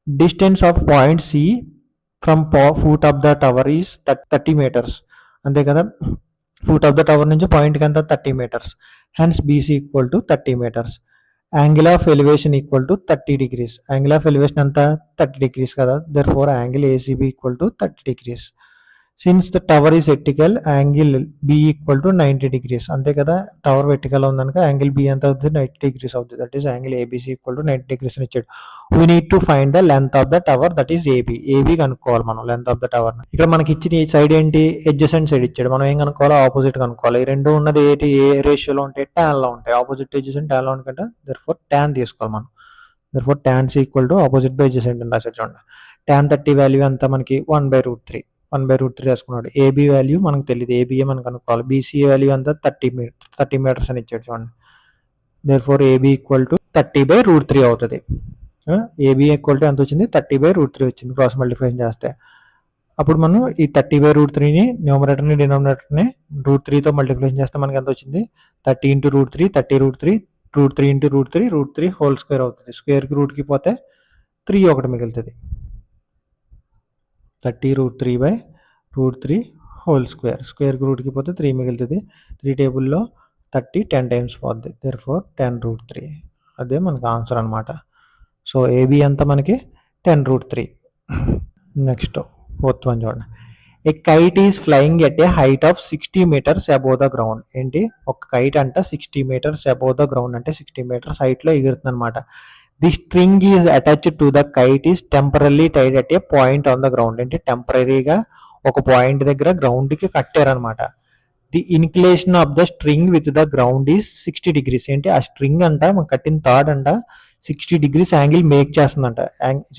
Distance of point C from foot of the tower is 30 meters. అంతే కదా, ఫూట్ ఆఫ్ ద టవర్ నుంచి పాయింట్కి ఎంత? 30 meters. Hence BC equal to 30 meters. Angle of elevation equal to 30 degrees. Angle of elevation అంతా 30 degrees కదా. Therefore angle ACB equal to 30 degrees. Since the tower is vertical, angle B equal to 90 degrees. అంతే కదా, tower vertical ఉందనుక angle B ఎంత అవుతుంది? 90 degrees అవుతుంది. That is angle ABC equal to 90 degrees అని ఇచ్చాడు. We need to find the length of the tower, that is AB కనుక్కోవాలి మనం లెంత్ ఆఫ్ ద టవర్. ఇక్కడ మనకి ఇచ్చిన సైడ్ ఏంటి? ఎడ్జసెంట్ సైడ్ ఇచ్చాడు. మనం ఏం కనుక్కోవాలి? ఆపోజిట్ కనుక్కోవాలి. ఈ రెండు ఉన్నది ఏంటి? ఏ రేషియోలో ఉంటాయి? tan-లో ఉంటాయి. ఆపోజిట్ ఎడ్జసెంట్ tan-లో అనుకుంటే దెర్ఫోర్ tan తీసుకోవాలి మనం. Therefore tan equal to opposite by adjacent అని రాశాడు చూడండి. tan 30 వాల్యూ అంతా మనకి 1/√3 వేసుకున్నాడు. ఏబీ వాల్యూ మనకు తెలియదు, ఏబీఏ మనకు అనుకోవాలి. బీసీ వాల్యూ అంతా 30 meters అని ఇచ్చాడు చూడండి. దేర్ఫోర్ ఏబీ ఈక్వల్ టు 30/√3 అవుతుంది. ఏబీ ఈక్వల్ టు ఎంత వచ్చింది? 30/√3 వచ్చింది క్రాస్ మల్టిప్లికేషన్ చేస్తే. అప్పుడు మనం ఈ 30/√3ని న్యూమరేటర్ని డినామినేటర్ని √3తో మల్టిప్లికేషన్ చేస్తే మనకి ఎంత వచ్చింది? 30 ఇంటూ √3 √3 ఇంటూ √3 హోల్ స్క్వేర్ అవుతుంది. స్క్వేర్కి రూట్కి పోతే 3 ఒకటి మిగులుతుంది. 30 √3/√3 హోల్ స్క్వేర్. స్క్వేర్కి రూట్కి పోతే 3 మిగులుతుంది. 3 టేబుల్లో 30 10 times పోద్ది. దెర్ఫోర్ 10√3. అదే మనకి ఆన్సర్ అనమాట. సో ఏబీ అంతా మనకి 10√3. నెక్స్ట్ ఫోర్త్ వన్ చూడండి. A kite is flying at a height of 60 meters above the ground. ఏంటి? ఒక కైట్ అంట 60 meters అబోవ్ ద గ్రౌండ్, అంటే 60 meters హైట్లో ఎగురుతుంది అనమాట. The string is attached to the kite is temporary tied at a point on the ground. అంటే టెంపరీగా ఒక పాయింట్ దగ్గర గ్రౌండ్కి కట్టారనమాట. The inclination of the string with the ground is 60 degrees. ఏంటి? ఆ స్ట్రింగ్ అంట మనం కట్టిన తాడ్ అంట 60 డిగ్రీస్ యాంగిల్ మేక్ చేస్తుందంట.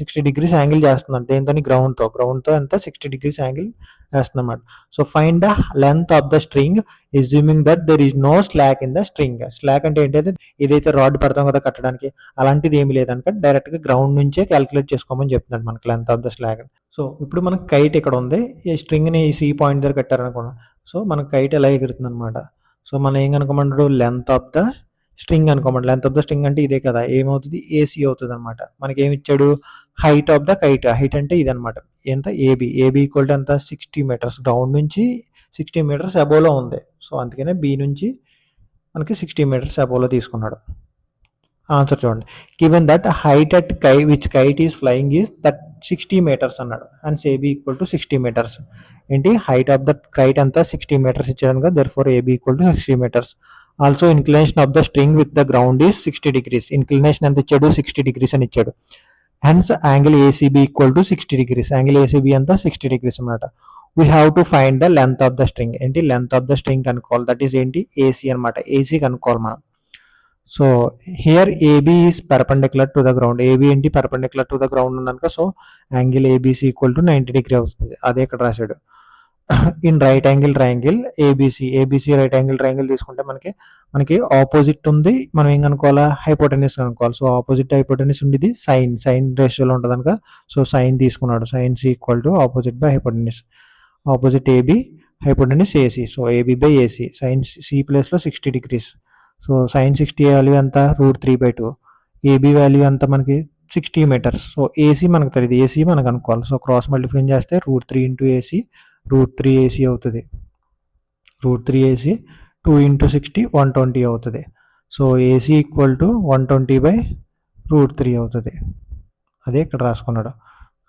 60 డిగ్రీస్ యాంగిల్ చేస్తుందంట. దేనితోని? గ్రౌండ్తో ఎంత 60 డిగ్రీస్ యాంగిల్ వేస్తుందన్నమాట. So find the length of the string assuming that there is no slack in the string. Slack అంటే ఏంటంటే ఏదైతే రాడ్ పెడతాం కదా కట్టడానికి, అలాంటిది ఏమి లేదనుక డైరెక్ట్గా గ్రౌండ్ నుంచే క్యాలిక్యులేట్ చేసుకోమని చెప్తున్నాడు మనకి length of the slack. So ఇప్పుడు మనకి కైట్ ఇక్కడ ఉంది, ఈ స్ట్రింగ్ని ఈ సి పాయింట్ దగ్గర కట్టారనుకున్నాం. సో మనకి కైట్ ఎలా ఎగురుతుంది అనమాట. సో మనం ఏం కనుకోమంటాడు? లెంత్ ఆఫ్ ద స్ట్రింగ్ అనుకోమండి. లెంత్ ఆఫ్ ద స్ట్రింగ్ అంటే ఇదే కదా, ఏమవుతుంది? ఏసీ అవుతుంది అనమాట. మనకి ఏమి ఇచ్చాడు? Height of the kite. Height అంటే ఇది అనమాట. ఎంత? ఏబి. ఏబి ఈక్వల్ టు ఎంత? 60 మీటర్స్. గ్రౌండ్ నుంచి 60 మీటర్స్ అబోవ్లో ఉంది. సో అందుకనే బి నుంచి మనకి 60 మీటర్స్ అబోవ్లో తీసుకున్నాడు. ఆన్సర్ చూడండి. Given that height at which kite is flying is 60 meters అన్నాడు. And AB equal to 60 meters. ఏంటి? హైట్ ఆఫ్ ద కైట్ అంతా 60 మీటర్స్ ఇచ్చాడు కదా, therefore AB equal to 60 meters. Also inclination of the string with the ground is 60 degrees. Inclination ఎంత ఇచ్చాడు? 60 degrees అని ఇచ్చాడు. Hence angle ACB equal to 60 degrees. Angle ACB అంతా 60 degrees అన్నమాట. We have to find the length of the string. ఏంటి? Length of the string కనుక్కోవాలి. That is ఏంటి? AC అనమాట. ఏసీ కనుక్కోవాలి మనం. So here AB is perpendicular to the ground. AB ఏంటి? Perpendicular to the ground ఉందనుక, so angle ABC equal to 90 degree అవుతుంది. అదే ఇక్కడ రాశాడు. In right angle triangle ABC. ABC right angle triangle తీసుకుంటే మనకి ఆపోజిట్ ఉంది. మనం ఏం కనుక్కోవాలా? హైపోటెన్యూస్ కనుక్కోవాలి. సో ఆపోజిట్ హైపోటెన్యూస్ ఉండేది సైన్ రేషియోలో ఉంటుంది కనుక, సో సైన్ తీసుకున్నాడు. Sine C equal to opposite by hypotenuse. Opposite AB, hypotenuse AC. So AB by AC. Sine C ప్లేస్లో 60 డిగ్రీస్. సో సైన్ 60 వాల్యూ ఎంత? √3/2. ఏబి వాల్యూ ఎంత మనకి? 60 మీటర్స్. సో ఏసీ మనకు తెలియదు, ఏసీ మనకు అనుకోవాలి. సో క్రాస్ మల్టిప్లై చేస్తే √3 ఇంటూ ఏసీ, √3 ఏసీ అవుతుంది. √3 ఏసీ 2 ఇంటూ 60 120 అవుతుంది. సో ఏసీ ఈక్వల్ టు 120/√3 అవుతుంది. అదే ఇక్కడ రాసుకున్నాడు.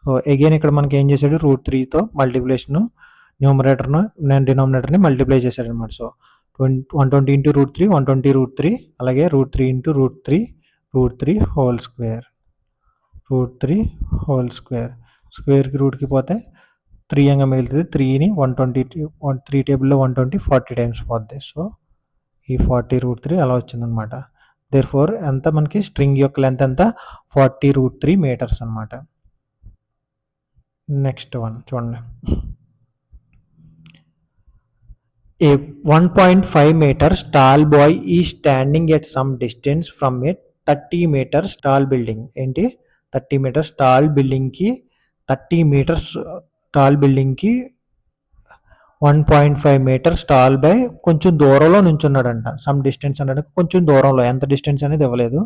సో అగైన్ ఇక్కడ మనకి ఏం చేశాడు? √3తో మల్టిప్లికేషన్ న్యూమరేటర్ను డినామినేటర్ని మల్టిప్లై చేశాడు అనమాట. సో 120 ఇంటూ √3 120 √3, అలాగే √3 into √3 whole square. √3 whole square. స్క్వేర్కి రూట్కి పోతే 3 అంగా మిగులుతుంది. 3ని 3 టేబుల్లో 120 40 టైమ్స్ పోద్ది. సో ఈ 40 √3 అలా వచ్చిందనమాట. దేర్ఫోర్ ఎంత మనకి స్ట్రింగ్ యొక్క లెంత్ ఎంత? 40 √3 మీటర్స్ అనమాట. నెక్స్ట్ వన్ చూడండి. A 1.5 meters tall boy is standing at some distance from a 30 meters tall building. ఏంటి? 30 meters tall buildingకి 30 meters tall buildingకి 1.5 meters tall by కొంచెం దూరంలో నుంచున్నాడంట. సమ్ డిస్టెన్స్ అంటే కొంచెం దూరంలో, ఎంత డిస్టెన్స్ అనేది ఇవ్వలేదు.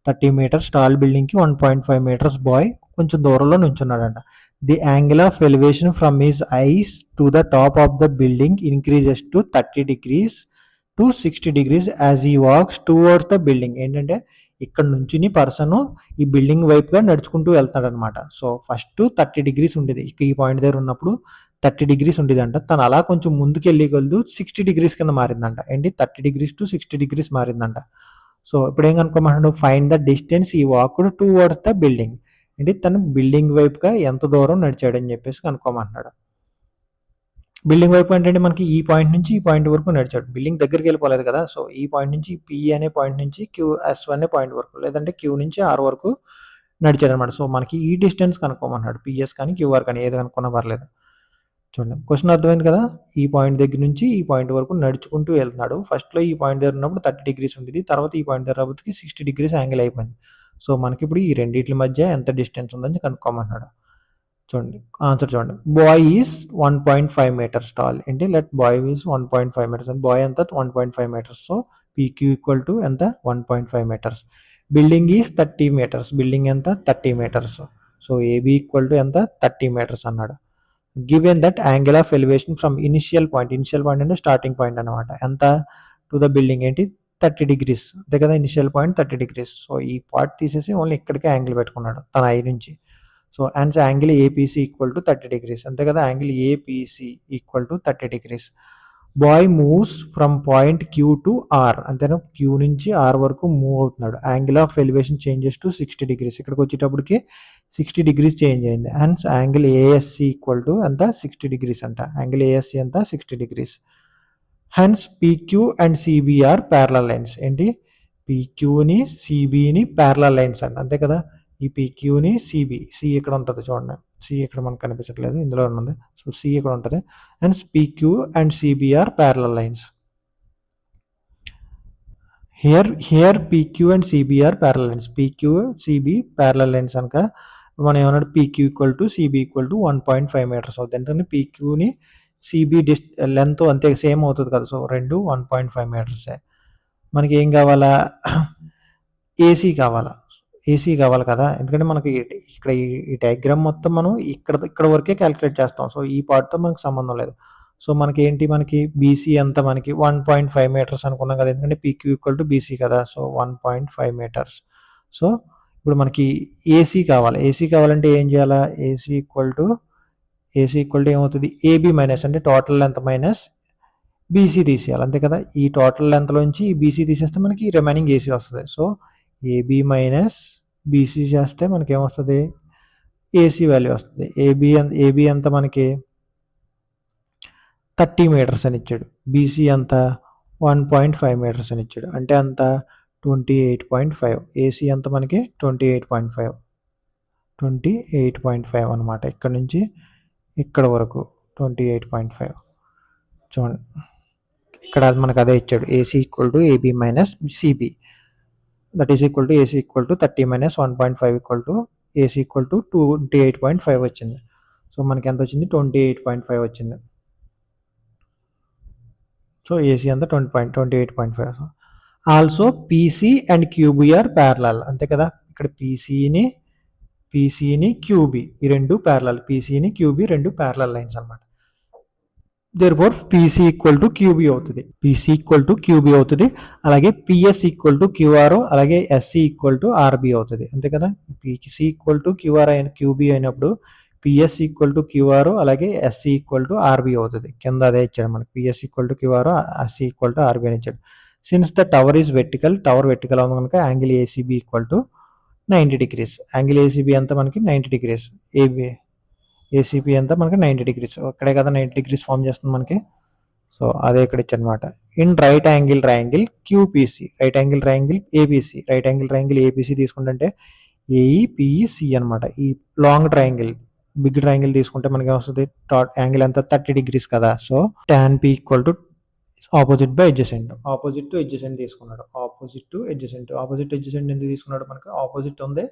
30 meters tall buildingకి 1.5 meters బాయ్ కొంచెం దూరంలో నుంచున్నాడంట. The angle of elevation from his eyes to the top of the building increases to 30 degrees to 60 degrees as he walks towards the building. ఏంటంటే ఇక్కడ నుంచి పర్సన్ ఈ బిల్డింగ్ వైపుగా నడుచుకుంటూ వెళ్తాడు అనమాట. సో ఫస్ట్ 30 డిగ్రీస్ ఉండేది, ఈ పాయింట్ దగ్గర ఉన్నప్పుడు 30 డిగ్రీస్ ఉండేది అంట. తను అలా కొంచెం ముందుకు వెళ్ళి 60 డిగ్రీస్ కింద మారిందంట. ఏంటి? 30 డిగ్రీస్ టు 60 డిగ్రీస్ మారిందంట. సో ఇప్పుడు ఏం కనుక్కోమంటాడు? ఫైండ్ ద డిస్టెన్స్ ఈ వాక్డ్ టువర్డ్స్ ద బిల్డింగ్. అంటే తను బిల్డింగ్ వైపుగా ఎంత దూరం నడిచాడని చెప్పేసి కనుక్కోమంటున్నాడు. బిల్డింగ్ వైపు ఏంటంటే మనకి ఈ పాయింట్ నుంచి ఈ పాయింట్ వరకు నడిచాడు. బిల్డింగ్ దగ్గరికి వెళ్ళిపోలేదు కదా. సో ఈ పాయింట్ నుంచి పి అనే పాయింట్ నుంచి QS అనే పాయింట్ వరకు, లేదంటే Q నుంచి R వరకు నడిచాడు అనమాట. సో మనకి ఈ డిస్టెన్స్ కనుక్కోమన్నాడు. PS కానీ QR కానీ ఏది కనుక్కున్నా పర్లేదు. చూడండి, క్వశ్చన్ అర్థమైంది కదా. ఈ పాయింట్ దగ్గర నుంచి ఈ పాయింట్ వరకు నడుచుకుంటూ వెళ్తున్నాడు. ఫస్ట్లో ఈ పాయింట్ దగ్గర ఉన్నప్పుడు 30 డిగ్రీస్ ఉండేది, తర్వాత ఈ పాయింట్ దగ్గర రాబోతుకి 60 డిగ్రీస్ యాంగిల్ అయిపోయింది. సో మనకి ఇప్పుడు ఈ రెండింటి మధ్య ఎంత డిస్టెన్స్ ఉందని కనుక్కోమన్నాడు. చూడండి ఆన్సర్ చూడండి. Boy is 1.5 meters tall. ఏంటి? Let boy is 1.5 meters. And boy ఎంత? 1.5 metres. So PQ equal to ఎంత? 1.5 meters. Building is 30 meters. Building ఎంత? 30 meters. So AB equal to ఎంత? 30 మీటర్స్ అన్నాడు. Given that angle of elevation from initial point అంటే starting point అనమాట, ఎంత? To the building ఏంటి? 30 degrees. అంతే కదా, ఇనిషియల్ పాయింట్ 30 డిగ్రీస్. సో ఈ పార్ట్ తీసేసి ఓన్లీ ఇక్కడికే యాంగిల్ పెట్టుకున్నాడు తన ఐ నుంచి. So and angle APC equal to 30 degrees. అంతే కదా, angle APC equal to 30 degrees. Boy moves from point Q to R. అంతేనా, Q నుంచి R వరకు మూవ్ అవుతున్నాడు. Angle of elevation changes to 60 degrees. ఇక్కడికి వచ్చేటప్పటికి 60 డిగ్రీస్ చేంజ్ అయింది. And angle ASC equal to ఎంత? 60 డిగ్రీస్ అంట. యాంగిల్ ASC ఎంత? 60 degrees. Hence PQ and CB are parallel lines. ఏంటి? పీక్యూని సిబిని ప్యారలల్ లైన్స్ అండి, అంతే కదా. ఈ పీక్యూని సి ఇక్కడ ఉంటుంది చూడండి, సి ఇక్కడ మనకు కనిపించట్లేదు, ఇందులో ఉంది. సో సి ఇక్కడ ఉంటుంది and PQ and CB are parallel lines. Here PQ and CB are parallel lines. PQ CB parallel lines కనుక మనం ఏమన్నా PQ equal to CB equal to 1.5 metres అవుతుంది. ఎందుకంటే పీక్యూని సిబి లెంత్ అంతే సేమ్ అవుతుంది కదా, సో రెండు 1.5 మీటర్సే. మనకి ఏం కావాలా, ఏసీ కావాలా, ఏసీ కావాలి కదా. ఎందుకంటే మనకి ఇక్కడ ఈ డయాగ్రామ్ మొత్తం మనం ఇక్కడ వరకే క్యాలిక్యులేట్ చేస్తాం. సో ఈ పార్ట్తో మనకు సంబంధం లేదు. సో మనకి ఏంటి, మనకి బీసీ ఎంత, మనకి 1.5 మీటర్స్ అనుకున్నాం కదా, ఎందుకంటే పీక్యూ ఈక్వల్ టు బీసీ కదా. So 1.5 metres. సో ఇప్పుడు మనకి ఏసీ కావాలి. ఏసీ కావాలంటే ఏం చేయాలా, ఏసీ ఈక్వల్ టు ఏమవుతుంది, ఏబీ మైనస్ అంటే టోటల్ లెంత్ మైనస్ బీసీ తీసేయాలి, అంతే కదా. ఈ టోటల్ లెంత్లోంచి ఈ బీసీ తీసేస్తే మనకి రిమైనింగ్ ఏసీ వస్తుంది. సో ఏబీ మైనస్ బీసీ చేస్తే మనకి ఏమొస్తుంది, ఏసీ వాల్యూ వస్తుంది. ఏబీ అంత మనకి 30 మీటర్స్ అని ఇచ్చాడు, బీసీ అంత 1.5 మీటర్స్ అని ఇచ్చాడు, అంటే అంత 28.5. ఏసీ అంత మనకి 28.5 అనమాట. ఇక్కడ నుంచి ఇక్కడ వరకు 28.5. చూడండి ఇక్కడ మనకు అదే ఇచ్చాడు, AC equal to AB minus CB, that is equal to AC equal to 30 minus 1.5 equal to AC equal to 28.5 వచ్చింది. సో మనకి ఎంత వచ్చింది, 28.5 వచ్చింది. సో ఏసీ అంతా 28.5. Also PC and QB are parallel, అంతే కదా. ఇక్కడ పీసీని క్యూబీ ఈ రెండు ప్యారలల్, పీసీని క్యూబీ రెండు ప్యారలల్ లైన్స్ అనమాట. దేర్ఫోర్ పీసీ ఈక్వల్ టు క్యూబీ అవుతుంది, అలాగే పిఎస్ ఈక్వల్ టు క్యూఆర్, అలాగే ఎస్సీ ఈక్వల్ టు ఆర్బీ అవుతుంది, అంతే కదా. పీసీ ఈక్వల్ టు క్యూఆర్ అయిన క్యూబీ అయినప్పుడు పిఎస్ ఈక్వల్ టు క్యూఆర్, అలాగే ఎస్సీ ఈక్వల్ టు ఆర్బీ అవుతుంది. కింద అదే ఇచ్చాడు మనకి, PS equal to QR, SC equal to RB అని ఇచ్చాడు. Since the tower is vertical అవుతుంది కనుక angle ACB equal to 90 degrees. Angle ACB అంతా మనకి 90 degrees, ఏసీబీ అంతా మనకి 90 degrees. ఇక్కడే కదా 90 degrees ఫామ్ చేస్తుంది మనకి. సో అదే ఇక్కడ ఇచ్చనమాట. In right angle triangle QPC, right angle triangle ABC తీసుకుంటే ఏఈపిఈసి అనమాట. ఈ లాంగ్ ట్రయాంగిల్, బిగ్ ట్రయాంగిల్ తీసుకుంటే మనకి వస్తుంది యాంగిల్ అంతా 30 degrees కదా. So tan p equal to opposite by adjacent, opposite to adjacent తీసుకున్నాడు. ఆపోజిట్ ఎందుకు తీసుకున్నాడు, మనకి ఆపోజిట్ ఉంది,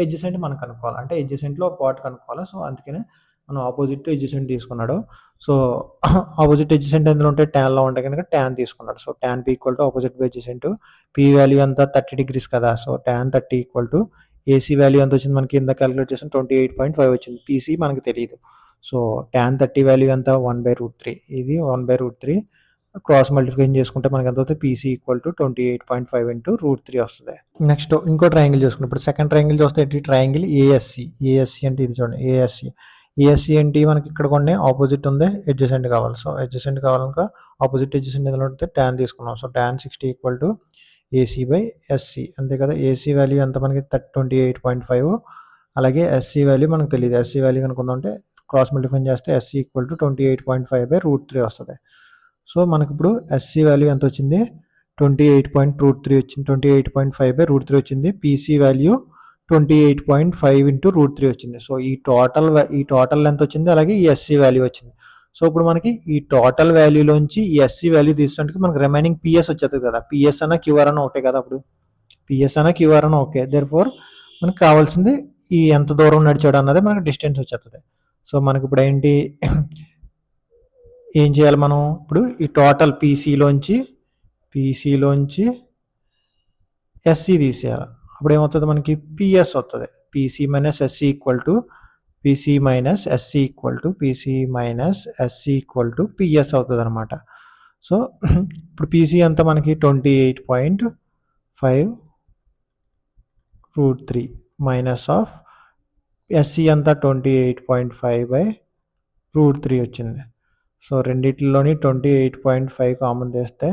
అడ్జసెంట్ మనం కనుక్కోవాలి, అంటే అడ్జసెంట్లో ఒక పార్ట్ కనుక్కోవాలి. సో అందుకనే మనం ఆపోజిట్ టు అడ్జసెంట్ తీసుకున్నాడు. సో ఆపోజిట్ అడ్జసెంట్ ఎందులో ఉంటే ట్యాన్లో ఉంటాయి కనుక ట్యాన్ తీసుకున్నాడు. So tan p equal to opposite by adjacent, P value అంతా 30 degrees కదా. So tan 30 equal to AC value ఎంత వచ్చింది మనకి, కింద క్యాలిక్యులేట్ చేసిన 28.5 వచ్చింది. పీసీ మనకి తెలియదు. సో tan 30 వాల్యూ ఎంత 1/√3, ఇది 1/√3 క్రాస్ మల్టిప్లికేషన్ చేసుకుంటే మనకి ఎంత అవుతుంది, పీసీ ఈక్వల్ టు 28.5 ఇంటూ √3 వస్తుంది. నెక్స్ట్ ఇంకో ట్రయాంగిల్ చూసుకున్నప్పుడు సెకండ్ ట్రయాంగిల్ చూస్తే ట్రయాంగిల్ ఏఎస్సి అంటే ఇది చూడండి, ఏఎస్సి ఏంటి, మనకి ఇక్కడ కొన్ని ఆపోజిట్ ఉంది, అడ్జసెంట్ కావాలి. సో అడ్జసెంట్ కావాలనుక ఆపోజిట్ అడ్జసెంట్ ఎందులో ఉంటే ట్యాన్ తీసుకున్నాం. So tan 60 equal to AC by SC, అంతే కదా. ఏసీ వాల్యూ ఎంత మనకి 28.5, అలాగే ఎస్సీ వాల్యూ మనకు తెలియదు. ఎస్సీ వాల్యూ కనుక్కుందాం అంటే క్రాస్ మల్టిప్లికేషన్ చేస్తే ఎస్సీ ఈక్వల్ టు 28.5/√3 వస్తుంది. సో మనకి ఇప్పుడు ఎస్సీ వాల్యూ ఎంత వచ్చింది, 28.√3 వచ్చింది, 28.5/√3 వచ్చింది. పీసీ వాల్యూ 28.5 ఇంటూ √3 వచ్చింది. సో ఈ టోటల్ ఎంత వచ్చింది, అలాగే ఈ ఎస్సీ వాల్యూ వచ్చింది. సో ఇప్పుడు మనకి ఈ టోటల్ వాల్యూలోంచి ఈ ఎస్సీ వాల్యూ తీసుకుంటే మనకి రిమైనింగ్ పిఎస్ వచ్చేది కదా. పిఎస్ అన్న క్యూఆర్ అన్న ఒకటే కదా, అప్పుడు పిఎస్ అన్న క్యూఆర్ అన్న ఓకే. దేర్ఫోర్ మనకు కావాల్సింది ఈ ఎంత దూరం నడిచాడు అన్నది మనకి డిస్టెన్స్ వచ్చేస్తుంది. సో మనకి ఇప్పుడు ఏంటి, ఏం చేయాలి మనం ఇప్పుడు, ఈ టోటల్ పీసీలోంచి ఎస్సీ తీసేయాలి. అప్పుడు ఏమవుతుంది మనకి, పిఎస్ వస్తుంది. PC minus SC equal to PS అవుతుంది అనమాట. సో ఇప్పుడు పీసీ అంతా మనకి 28.5√3 మైనస్ ఆఫ్ ఎస్సీ అంతా 28.5/√3 వచ్చింది. సో రెండిట్లోని 28.5 కామన్ చేస్తే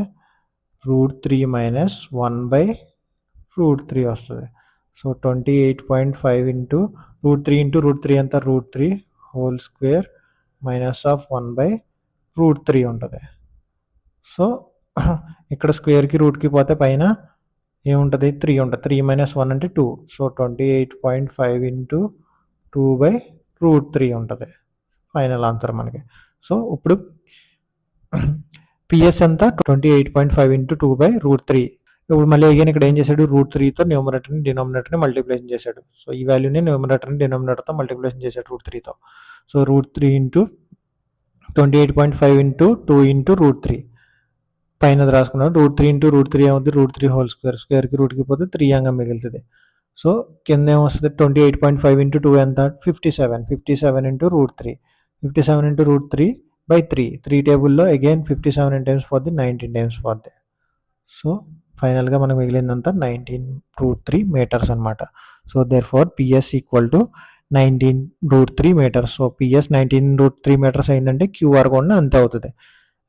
√3 మైనస్ 1/√3 వస్తుంది. సో 28.5 ఇంటూ √3 అంతా √3 హోల్ స్క్వేర్ మైనస్ ఆఫ్ 1/√3 ఉంటుంది. సో ఇక్కడ స్క్వేర్కి రూట్కి పోతే పైన ఏముంటుంది 3 ఉంటుంది. 3 - 1 అంటే 2. సో 28.5 ఇంటూ 2/√3 ఉంటుంది ఫైనల్ ఆన్సర్ మనకి. సో ఇప్పుడు పిఎస్ ఎంత 28.5 ఇంటూ 2/√3. ఇప్పుడు మళ్ళీ అగైన్ ఇక్కడ ఏం చేశాడు √3తో న్యూమరేటర్ని డినామినేటర్ని మల్టిప్లికేషన్ చేశాడు. సో ఈ వాల్యూని న్యూమరేటర్ని డినామినేటర్తో మల్టిప్లికేషన్ చేశాడు √3తో. సో √3 ఇంటూ 28.5 ఇంటూ 2 ఇంటూ √3 పైన రాసుకున్నాడు. √3 ఇంటూ √3 ఏమవుతుంది √3 హోల్ స్క్వేర్, స్క్వేర్కి రూట్కి పోతే 3 అంగా మిగులుతుంది. సో కింద ఏమొస్తుంది 28.5 ఇంటూ 2 ఎంత 57 ఇంటూ √3, 57 ఇంటూ √3/3. 3 టేబుల్లో అగైన్ 57 ఎన్ టైమ్స్ పోద్ది 19 టైమ్స్ పోద్ది. సో ఫైనల్గా మనకు మిగిలిందంతా 19√3 మీటర్స్ అనమాట. So therefore PS equal to 19√3 metres. So PS 19√3 metres అయిందంటే క్యూఆర్ కూడా అంతే అవుతుంది.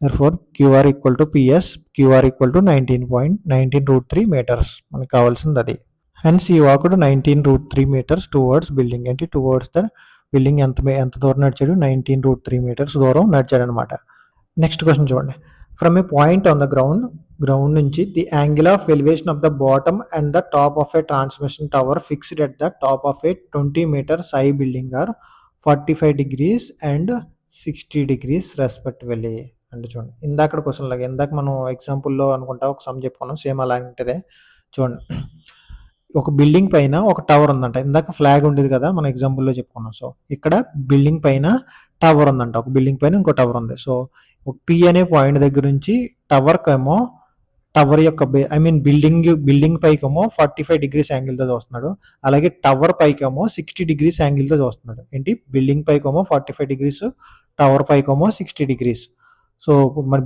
therefore QR equal to PS, QR equal to 19.19√3 meters మనకు కావాల్సింది అది. hence ఈ వాకుడు 19√3 meters towards building అంటే towards the building ఎంత దూరం నడిచాడు 19√3 meters దూరం నడిచాడు అనమాట. నెక్స్ట్ క్వశ్చన్ చూడండి. From a point on the ground నుంచి the angle of elevation of the bottom and the top of a transmission tower fixed at the top of a 20 meters high building are 45 degrees and 60 degrees respectively. అంటే చూడండి ఇందాక question లాగా ఇందాక మనం ఎగ్జాంపుల్లో అనుకుంటా ఒక some చెప్పుకున్నాం సేమ్ అలాంటిదే. చూడండి ఒక బిల్డింగ్ పైన ఒక టవర్ ఉందంట. ఇందాక ఫ్లాగ్ ఉండేది కదా మన ఎగ్జాంపుల్లో చెప్పుకున్నాం. సో ఇక్కడ బిల్డింగ్ పైన టవర్ ఉందంట. ఒక బిల్డింగ్ పైన ఇంకో టవర్ ఉంది. సో ఒక పి అనే పాయింట్ దగ్గర నుంచి టవర్కేమో టవర్ యొక్క బిల్డింగ్ పైకేమో 45 degrees యాంగిల్తో చూస్తున్నాడు. అలాగే టవర్ పైకేమో 60 degrees యాంగిల్తో చూస్తున్నాడు. ఏంటి బిల్డింగ్ పైకేమో 45 degrees, టవర్ పైకేమో 60 degrees. సో మరి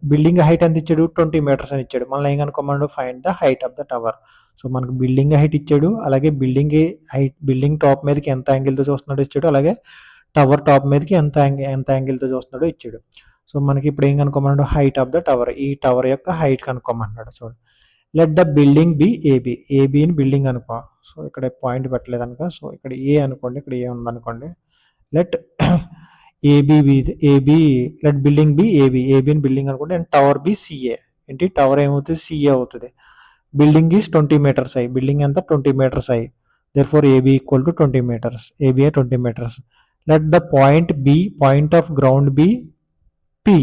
బిల్డింగ్ హైట్ ఎంత ఇచ్చాడు 20 meters అని ఇచ్చాడు. మళ్ళీ ఏం కనుక్కోమన్నాడు find the height of the tower. So మనకు బిల్డింగ్ హైట్ ఇచ్చాడు, అలాగే బిల్డింగ్ టాప్ మీదకి ఎంత యాంగిల్తో చూస్తున్నాడో ఇచ్చాడు, అలాగే టవర్ టాప్ మీదకి ఎంత యాంగిల్తో చూస్తున్నాడో ఇచ్చాడు. సో మనకి ఇప్పుడు ఏం కనుక్కోమన్నాడు హైట్ ఆఫ్ ద టవర్. ఈ టవర్ యొక్క హైట్ కనుక్కోమన్నాడు. చూడండి let the building be AB. ఏబిని బిల్డింగ్ అనుకో. సో ఇక్కడ పాయింట్ పెట్టలేదు అనుకో. సో ఇక్కడ ఏ అనుకోండి, ఇక్కడ ఏ ఉందనుకోండి. లెట్ లెట్ బిల్డింగ్ బి ఏబిని బిల్డింగ్ అనుకోండి అండ్ టవర్ బి సిఏ. ఏంటి టవర్ ఏమవుతుంది సిఏ అవుతుంది. Building is 20 meters high. Building ఎంత 20 meters high. therefore AB equal to 20 meters. ఏబిఏ 20 meters. Let the point B point of ground B P.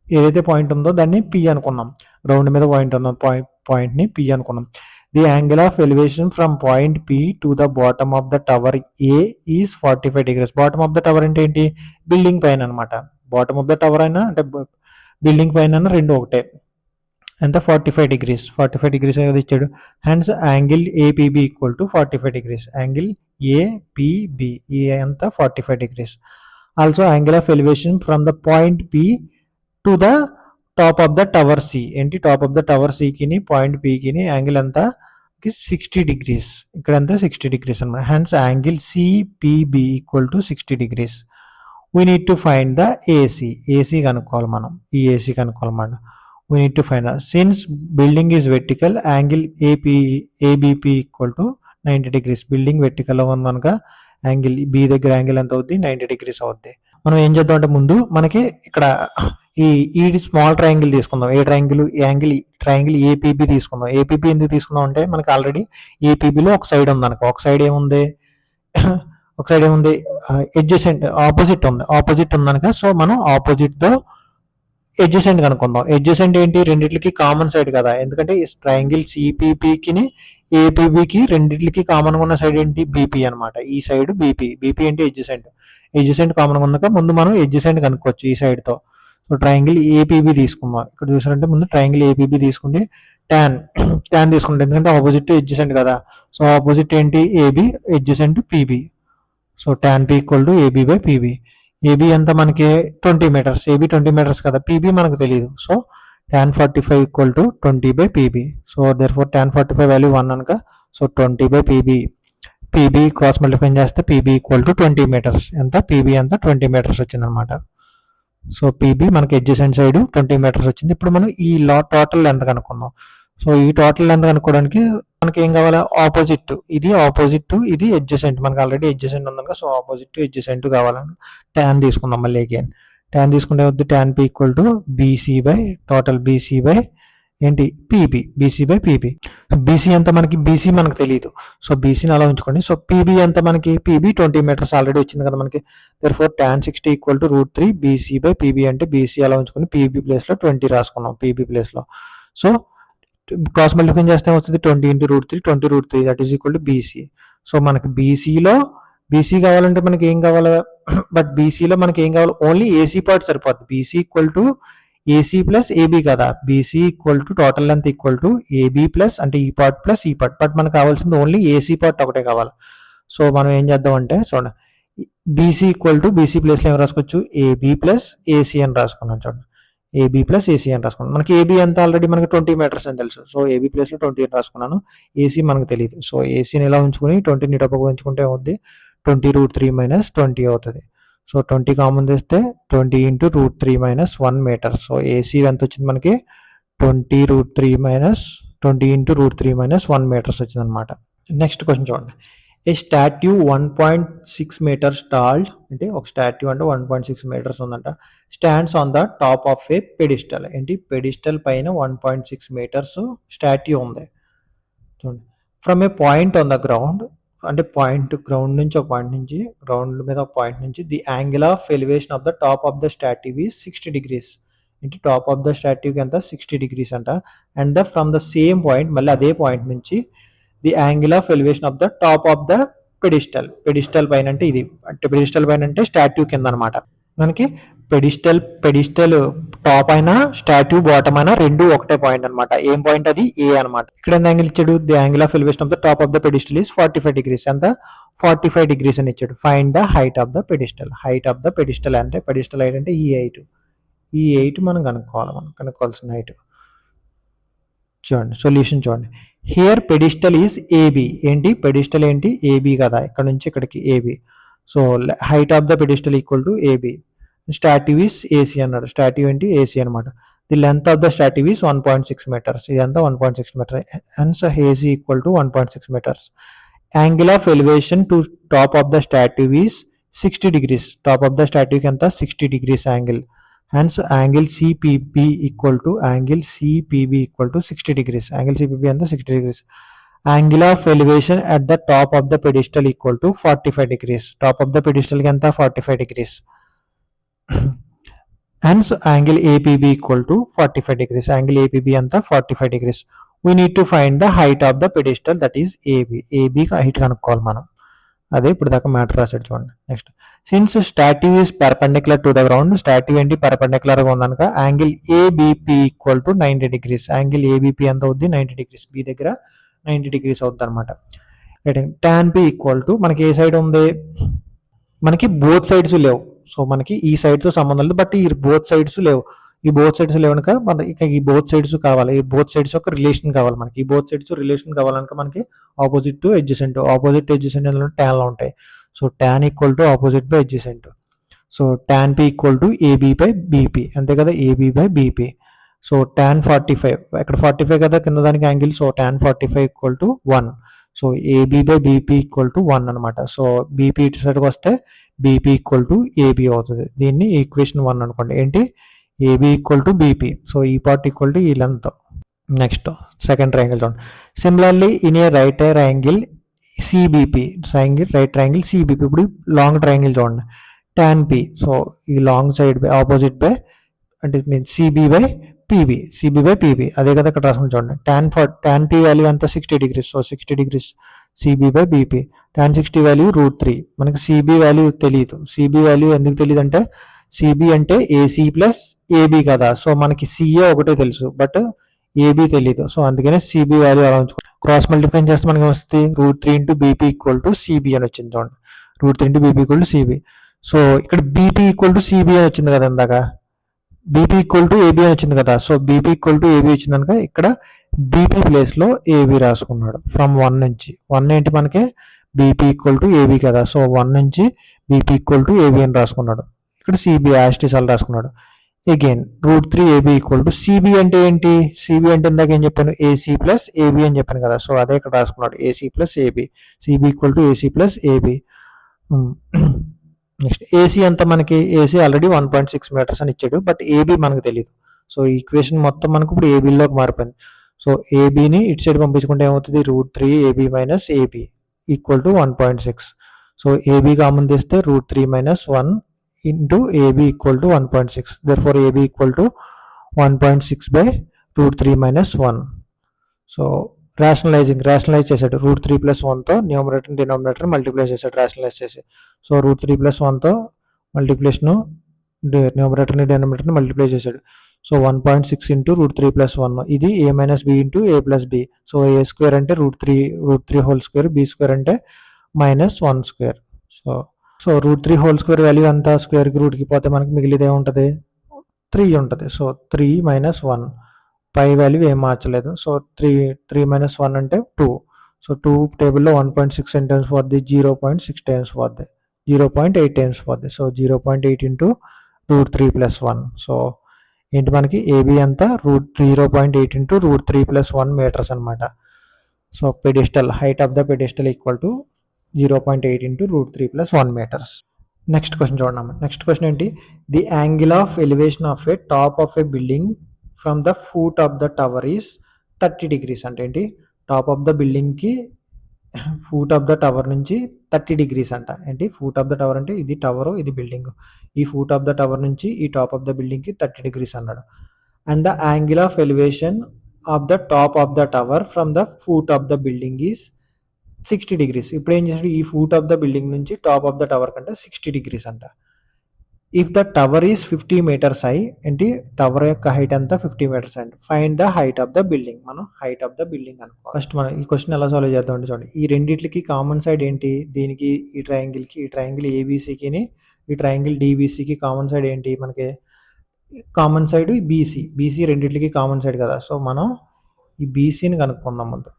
ఏదైతే point ఉందో దాన్ని పి అనుకున్నాం. గ్రౌండ్ మీద పాయింట్ ఉన్న పాయింట్ని పి అనుకున్నాం. The angle of elevation from point P to the bottom of the tower A is 45 degrees. Bottom of the tower అంటే ఏంటి బిల్డింగ్ పైన అనమాట. బాటమ్ ఆఫ్ ద టవర్ అయినా అంటే బిల్డింగ్ పైన రెండు ఒకటే. ఎంత 45 degrees. 45 degrees అనేది ఇచ్చాడు. Hence angle APB equal to 45 degrees. Angle APB ఎంత 45 degrees. Also angle of elevation from the point P to the top of the tower C. ఏంటి టాప్ ఆఫ్ ద టవర్ సికిని point పికిని angle ఎంత 60 degrees. ఇక్కడ ఎంత 60 degrees అనమాట. Hence angle CPB equal to 60 degrees. We need to find the AC. AC కనుక్కోవాలి మనం. ఈ ఏసీ కనుక్కోవాలన్నమాట. we need to find out since building is vertical angle ABP equal to 90 degrees. Building vertical ఉంది కనుక angle B దగ్గర angle ఎంత అవుద్ది 90 degrees అవుద్ది. మనం ఏం చేద్దాం అంటే ముందు మనకి ఇక్కడ ఈ స్మాల్ ట్రయాంగిల్ తీసుకుందాం. ఏ ట్రయాంగిల్ ఏపీబీ తీసుకుందాం. ఏపీబీ ఎందుకు తీసుకుందాం అంటే మనకి ఆల్రెడీ ఏపీబీలో ఒక సైడ్ ఉంది అనుకో. ఒక సైడ్ ఏముంది ఎడ్జసెంట్ ఆపోజిట్ ఉంది కనుక సో మనం ఆపోజిట్తో ఎడ్జసెంట్ కనుక్కుందాం. ఎడ్జసెంట్ ఏంటి రెండిట్లకి కామన్ సైడ్ కదా. ఎందుకంటే ట్రయాంగిల్ సిపిపికి ఏపీబీకి రెండిట్లకి కామన్ ఉన్న సైడ్ ఏంటి బీపీ అనమాట. ఈ సైడ్ బీపీ అంటే ఎడ్జసెంట్ కామన్ ఉన్నాక ముందు మనం ఎడ్జసెంట్ కనుక్కోవచ్చు ఈ సైడ్తో. సో ట్రయాంగిల్ ఏపీబీ తీసుకుందాం. ఇక్కడ చూసారంటే ముందు ట్రయాంగిల్ ఏపీబీ తీసుకుంటే ట్యాన్ తీసుకుంటే ఎందుకంటే ఆపోజిట్ ఎడ్జసెంట్ కదా. సో ఆపోజిట్ ఏంటి AB, adjacent PB. So tan P equal to AB by PB. AB ఎంత మనకి 20 meters. ఏబీ 20 meters కదా. పీబీ మనకు తెలియదు. So tan 45 equal to 20 by PB. So therefore tan 45 value 1 అనక so 20 by PB. PB cross multiply చేస్తే PB equal to 20 meters. ఎంత PB ఎంత 20 meters వచ్చింది అనమాట. సో పీబీ మనకి ఎడ్జసెంట్ సైడ్ 20 meters వచ్చింది. ఇప్పుడు మనం ఈ టోటల్ లెంత్ కనుక్కుందాం. సో ఈ టోటల్ లెంత్ కనుక్కోవడానికి మనకి ఏం కావాలి ఆపోజిట్. ఇది ఎడ్జసెంట్. మనకి ఆల్రెడీ ఎడ్జసెంట్ ఉంది కనుక సో ఆపోజిట్ ఎడ్జసెంట్ కావాలని ట్యాన్ తీసుకుందాం. మళ్ళీ అగైన్ ట్యాన్ తీసుకుంటే వద్దు tan P equal to BC by total BC by ఏంటి PB, BC by PB. BC ఎంత మనకి, బీసీ మనకు తెలియదు, సో బీసీని అలా ఉంచుకోండి. సో పీబీ ఎంత మనకి, పీబీ 20 మీటర్స్ ఆల్రెడీ వచ్చింది కదా మనకి. Therefore tan 60 equal to √3 BC by PB అంటే బీసీ అలా ఉంచుకొని పీబీ ప్లేస్లో 20 రాసుకున్నాం పీబీ ప్లేస్లో. సో క్రాస్ మల్టిప్లికేషన్ చేస్తే వస్తుంది 20 × √3, 20 √3 that is equal to BC. So మనకి బీసీలో బీసీ కావాలంటే మనకి ఏం కావాలి, బట్ బీసీలో మనకి ఏం కావాలి, ఓన్లీ ఏసీ పార్ట్ సరిపోతుంది. BC equal to AC plus AB కదా, BC equal to total length equal to AB plus అంటే ఈ పార్ట్ ప్లస్ ఈ పార్ట్, బట్ మనకు కావాల్సింది ఓన్లీ ఏసీ పార్ట్ ఒకటే కావాలి. సో మనం ఏం చేద్దాం అంటే చూడండి, బీసీ ఈక్వల్ టు బీసీ ప్లేస్లో ఏం రాసుకోవచ్చు, ఏబీ ప్లస్ ఏసీ అని రాసుకున్నాం. చూడండి ఏబీ ప్లస్ ఏసీ అని రాసుకున్నాను. మనకి ఏబీ ఎంత ఆల్రెడీ మనకి 20 మీటర్స్ అని తెలుసు, సో ఏబీ ప్లేస్లో 20 అని రాసుకున్నాను. ఏసీ మనకు తెలియదు, సో ఏసీని ఎలా ఉంచుకుని 20ని ఇటుపక్క ఉంచుకుంటే అవుద్ది 20 √3 - 20 అవుతుంది. సో 20 కామన్ చేస్తే 20 × √3 - 1 మీటర్. సో ఏసీ ఎంత వచ్చింది మనకి 20 √3 - 20 × √3 - 1 మీటర్స్ వచ్చింది అనమాట. నెక్స్ట్ క్వశ్చన్ చూడండి, ఏ స్టాట్యూ 1.6 మీటర్స్ టాల్, అంటే ఒక స్టాట్యూ అంటే 1.6 మీటర్స్ ఉందంట, stands on the top of a pedestal. ఏంటి పెడిస్టల్ పైన 1.6 మీటర్స్ స్టాట్యూ ఉంది చూడండి. From a point on the ground, అంటే పాయింట్ గ్రౌండ్ నుంచి ఒక పాయింట్ నుంచి, గ్రౌండ్ మీద ఒక పాయింట్ నుంచి, the angle of elevation of the top of the statue is 60 degrees. ఏంటి టాప్ ఆఫ్ ద స్టాట్యూకి ఎంత 60 degrees అంట. And the from the same point, మళ్ళీ అదే పాయింట్ నుంచి the angle of elevation of the top of the pedestal. Pedestal పైన అంటే ఇది, అంటే పెడిస్టల్ పైన అంటే స్టాట్యూ కింద అనమాట. మనకి పెడిస్టల్ టాప్ అయినా స్టాట్యూ బాటమ్ అయినా రెండు ఒకటే పాయింట్ అనమాట. ఏం పాయింట్ అది, ఏ అనమాట. ఇక్కడ ఎంత యాంగిల్ ఇచ్చాడు, the angle of elevation of the top of the pedestal is 45 degrees. ఎంత 45 degrees అని ఇచ్చాడు. Find the height of the pedestal. Height of the pedestal అంటే పెడిస్టల్ హైట్ అంటే ఈ హైట్ మనం కనుక్కోవాల్సిన హైట్. చూడండి సొల్యూషన్ చూడండి, హియర్ పెడిస్టల్ ఈజ్ ఏబి. ఏంటి పెడిస్టల్ ఏంటి, ఏబి కదా, ఇక్కడ నుంచి ఇక్కడికి AB. So height of the pedestal equal to AB. Statue is AC అన్నాడు, స్టాట్యూ ఏంటి ఏసీ అనమాట. The length of the statue is 1.6 meters. ఇదంతా 1.6 meter. Hence AC equal to 1.6 meters. Angle of elevation to top of the statue is 60 degrees. Top of the స్టాట్యూకి ఎంత 60 degrees angle. Hence angle CPB equal to 60 degrees. Angle CPB and 60 degrees. Angle of elevation at the top of the pedestal equal to 45 degrees. Top of the pedestal anta 45 degrees. Hence angle APB equal to 45 degrees. Angle APB anta 45 degrees. We need to find the height of the pedestal, that is AB. AB height kanukkoli manam. అదే ఇప్పుడు దాకా matter రాసాడు చూడండి. Next, since statue is perpendicular to the ground, statue ఏంటి perpendicular గా ఉందనుక angle ABP equal to 90 degrees. Angle ABP ఎంత అవుద్ది 90 degrees. బి దగ్గర 90 degrees అవుద్ది అనమాట. టాన్ పి ఈక్వల్ టు మనకి ఏ సైడ్ ఉంది, మనకి బోత్ సైడ్స్ లేవు. సో మనకి ఈ సైడ్స్ సంబంధం లేదు, బట్ ఈ బోత్ సైడ్స్ లేవు. ఈ బోత్ సైడ్స్ లేవనుక మన ఇక ఈ బోత్ సైడ్స్ కావాలి, ఈ బోత్ సైడ్స్ ఒక రిలేషన్ కావాలి మనకి. ఈ బోత్ సైడ్స్ రిలేషన్ కావాలనుక మనకి ఆపోజిట్ టు ఎడ్జసెంట్ అందులో ట్యాన్లో ఉంటాయి. So tan equal to opposite by adjacent. So tan P equal to AB by BP, అంతే కదా, AB by BP. So tan 45, ఇక్కడ 45 కదా కింద దానికి angle. So tan 45 equal to 1. So AB by BP equal to 1 అనమాట. So BP ఇటు సైడ్కి వస్తే బీపీ ఈక్వల్ టు ఏబి అవుతుంది. దీన్ని ఈక్వేషన్ 1 అనుకోండి. ఏంటి AB equal to BP. So ఈ పార్ట్ ఈక్వల్ టు ఈ లెంత్. నెక్స్ట్ సెకండ్ ట్రయాంగిల్ చూడండి. Similarly in a right triangle CBP, right triangle CBP. ఇప్పుడు లాంగ్ ట్రయాంగిల్ చూడండి, టాన్ పి. సో ఈ long side by opposite by అంటే mean CB by PB. అదే కదా ఇక్కడ రాసుకుని చూడండి. టాన్ పి వాల్యూ ఎంత 60 degrees. So 60 degrees CB by BP. Tan 60 value √3. మనకి సిబి వాల్యూ తెలియదు. సిబి వాల్యూ ఎందుకు తెలియదు అంటే సిబి అంటే ఏసీ ప్లస్ ఏబి కదా. సో మనకి సిఏ ఒకటే తెలుసు, బట్ ఏబి తెలియదు. సో అందుకనే సిబి వాల్యూ అలా ఉంచుకో. క్రాస్ మల్టిప్లై చేస్తే మనకి వస్తుంది √3 × బీపీ ఈక్వల్ టు సిబి అని వచ్చింది చూడండి. √3 × BP equal to CB. So ఇక్కడ బీపీ ఈక్వల్ టు సిబి అని వచ్చింది కదా ఇందాక, బీపీ ఈక్వల్ టు ఏబి అని వచ్చింది కదా. So BP equal to AB వచ్చింది కనుక ఇక్కడ బీపీ ప్లేస్ లో ఏబి రాసుకున్నాడు. ఫ్రమ్ 1 నుంచి 1 ఏంటి మనకి బీపీ ఈక్వల్ టు ఏబి కదా. సో 1 నుంచి బీపీ ఈక్వల్ టు ఏబి అని రాసుకున్నాడు. ఇక్కడ సిబి యాస్టిస్ అలా రాసుకున్నాడు. Again √3 AB equal to CB అంటే ఏంటి, సిబి అంటే ఇందాక ఏం చెప్పాను ఏసీ ప్లస్ ఏబి అని చెప్పాను కదా. సో అదే ఇక్కడ రాసుకున్నాడు AC plus AB. CB equal to AC plus AB. Next AC అంతా మనకి ఏసీ ఆల్రెడీ 1.6 meters అని ఇచ్చాడు, బట్ ఏబి మనకు తెలియదు. సో ఈక్వేషన్ మొత్తం మనకు ఇప్పుడు ఏబీలోకి మారిపోయింది. సో ఏబీని ఇటు సైడ్ పంపించుకుంటే ఏమవుతుంది, √3 AB minus AB equal to 1.6. So AB common తీస్తే √3 minus 1 into AB equal to 1.6. Therefore AB equal to 1.6 by √3 minus 1. So rationalise చేశాడు. √3 ప్లస్ 1తో న్యూమరేటర్ డినామినేటర్ మల్టిప్లై చేశాడు రేషనలైజ్ చేసి. సో √3 ప్లస్ 1తో మల్టిప్లేషన్ న్యూమరేటర్ని డినామినేటర్ని మల్టిప్లై చేశాడు. సో 1.6 ఇంటూ √3 ప్లస్ 1 ఇది a minus B into a plus B. So a square అంటే √3 హోల్ స్క్వేర్, బి స్క్వేర్ అంటే minus 1 square. So √3 whole square value అంతా స్క్వేర్కి రూట్కి పోతే మనకి మిగిలిదే ఉంటుంది, 3 ఉంటుంది. సో 3 మైనస్ 1 పై వాల్యూ ఏం మార్చలేదు. సో 3 మైనస్ 1 అంటే 2. సో 2 టేబుల్లో 1.6 ఎన్ని టైమ్స్ పోద్ది, 0.6 టైమ్స్ పోద్ది, 0.8 టైమ్స్ పోద్ది. So 0.8 into √3 plus 1. సో ఏంటి మనకి ఏబీ అంతా 0.8 ఇంటూ √3 ప్లస్ 1 మీటర్స్ అనమాట. So pedestal height of the pedestal equal to 0.8 into √3 plus 1 meters. Next question చూడండి. నెక్స్ట్ క్వశ్చన్ ఏంటి, the angle of elevation of a top of a building from the foot of the tower is 30 degrees. అంటే ఏంటి, top of the బిల్డింగ్కి foot of the tower నుంచి 30 degrees అంట. ఏంటి foot of the tower అంటే ఇది tower, ఇది building. ఈ ఫూట్ ఆఫ్ ద టవర్ నుంచి ఈ టాప్ ఆఫ్ ద బిల్డింగ్కి 30 degrees అన్నాడు. And the angle of elevation of the top of the tower from the foot of the building is 60 degrees. ఇప్పుడు ఏం చేసాడు, ఈ ఫూట్ ఆఫ్ ద బిల్డింగ్ నుంచి top of the tower కంటే 60 degrees అంట. If the tower is 50 meters high, ఏంటి tower యొక్క height అంతా 50 meters అండి. Find the height of the building. మనం హైట్ ఆఫ్ ద బిల్డింగ్ అనుకో. ఫస్ట్ మనం ఈ క్వశ్చన్ ఎలా సాల్వ్ చేద్దాం అంటే చూడండి, ఈ రెండిట్లకి కామన్ సైడ్ ఏంటి, దీనికి ఈ ట్రయాంగిల్ ఏబీసీకి ఈ ట్రయాంగిల్ డిబిసికి కామన్ సైడ్ ఏంటి, మనకి కామన్ సైడ్ బీసీ రెండిట్లకి కామన్ సైడ్ కదా. సో మనం ఈ బీసీని కనుక్కుందాం. ముందు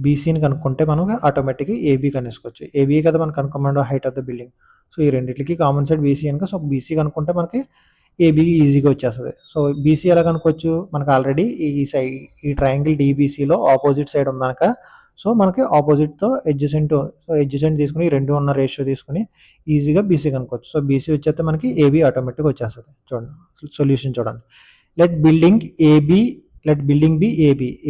బీసీని కనుక్కుంటే మనం ఆటోమేటిక్గా ఏబీ కనుక్కోవచ్చు. ఏబీ కదా మనం కనుక్కోమన్నాడు height of the building. So ఈ రెండింటికి కామన్ సైడ్ బీసీ కనుక, సో బీసీ కనుక్కుంటే మనకి ఏబీ ఈజీగా వచ్చేస్తుంది. సో బీసీ ఎలా కనుక్కోవచ్చు, మనకు ఆల్రెడీ ఈ ట్రయాంగిల్ డిబిసిలో ఆపోజిట్ సైడ్ ఉందనక, సో మనకి ఆపోజిట్తో ఎడ్జసెంట్ తీసుకుని ఈ రెండు ఉన్న రేషియో తీసుకుని ఈజీగా బీసీ కనుక్కోవచ్చు. సో బీసీ వచ్చేస్తే మనకి ఏబీ ఆటోమేటిక్గా వచ్చేస్తుంది. చూడండి సొల్యూషన్ చూడండి. లెట్ బిల్డింగ్ బి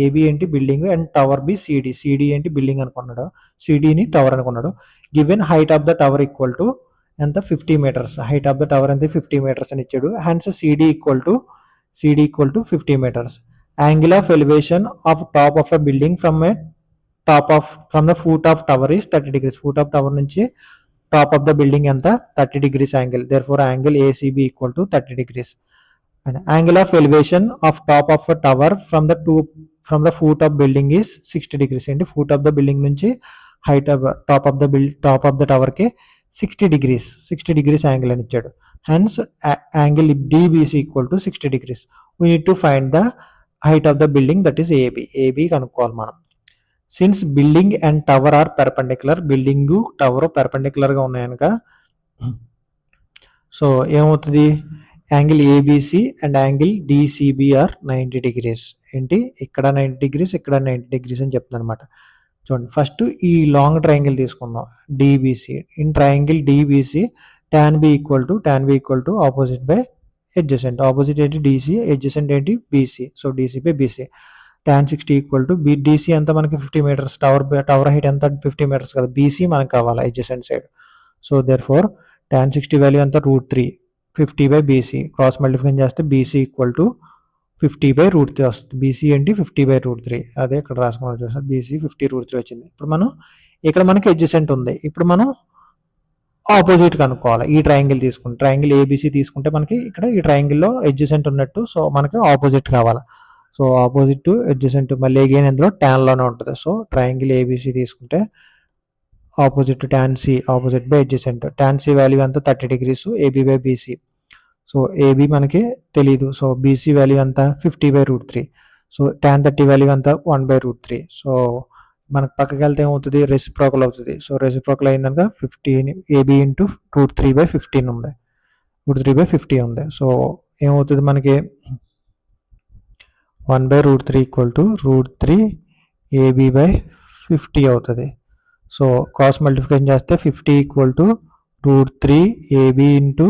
ఏబీ ఏంటి building and tower be CD ఏంటి బిల్డింగ్ అనుకున్నాడు, సిడిని టవర్ అనుకున్నాడు. Given height of the tower equal to ఎంత 50 meters. Height of the tower ఎంత 50 meters అని ఇచ్చాడు. Hence CD equal to 50 meters. Angle of elevation of top of a building from the foot of tower is 30 degrees. Foot of tower నుంచి top of the building ఎంత 30 degrees angle. Therefore angle ACB equal to 30 degrees. And angle of elevation of top of a tower from the foot of building is 60 degrees. ఏంటి foot of the building నుంచి height of top of the tower కి 60 degrees angle అని ఇచ్చాడు. Hence angle DBC equal to 60 degrees. We need to find the height of the building, that is AB కనుక్కోవాలి మనం. Since building and tower are perpendicular, building tower perpendicular గా ఉన్నాయి కనుక so ఏమవుతుంది, angle ABC and angle DCB are 90 degrees. ఏంటి ఇక్కడ 90 degrees, ఇక్కడ 90 degrees అని చెప్తుంది అనమాట. చూడండి ఫస్ట్ ఈ లాంగ్ ట్రయాంగిల్ తీసుకుందాం DBC. In triangle DBC tan B equal to opposite by adjacent. Opposite ఏంటి డిసి, అడ్జసెంట్ ఏంటి BC. So DC by BC. tan 60 equal to DC అంతా మనకి 50 meters, టవర్ హైట్ ఎంత 50 meters కదా, బీసీ మనకు కావాలి adjacent side. So therefore tan 60 value అంతా √3 50 by BC. Cross multiplication చేస్తే బీసీ ఈక్వల్ టు 50 బై √3 వస్తుంది. బీసీ ఏంటి 50 బై √3. అదే ఇక్కడ రాసుకోవాలి చూసారు, బీసీ 50 √3 వచ్చింది. ఇప్పుడు మనం ఇక్కడ మనకి అడ్జసెంట్ ఉంది. ఇప్పుడు మనం ఆపోజిట్ కనుక్కోవాలి. ఈ ట్రయాంగిల్ తీసుకుంటే, ట్రయాంగిల్ ఏబీసీ తీసుకుంటే మనకి ఇక్కడ ఈ ట్రయాంగిల్లో అడ్జసెంట్ ఉన్నట్టు, సో మనకి ఆపోజిట్ కావాలి. సో ఆపోజిట్ టు అడ్జసెంట్ మళ్ళీ అగైన్ ఇందులో ట్యాన్లోనే ఉంటుంది. సో ట్రయాంగిల్ ఏబీసీ తీసుకుంటే opposite to tan C, opposite by adjacent. tan C value అంతా 30 degrees, AB by BC. So AB మనకి తెలీదు. సో బీసీ వాల్యూ అంతా 50 బై √3. సో tan 30 వాల్యూ అంతా 1 by √3. So మనకు పక్కకి వెళ్తే ఏమవుతుంది, రెసిప్రోకల్ అవుతుంది. సో రెసిప్రోకల్ అయిందనుక 15 ఏబీ ఇంటూ √3 బై 15 ఉంది, √3 బై 50 ఉంది. సో ఏమవుతుంది మనకి 1 by √3 equal to √3 AB by 50 అవుతుంది. సో క్రాస్ మల్టిప్లికేషన్ చేస్తే 50 ఈక్వల్ టు √3 ఏబీ ఇంటూ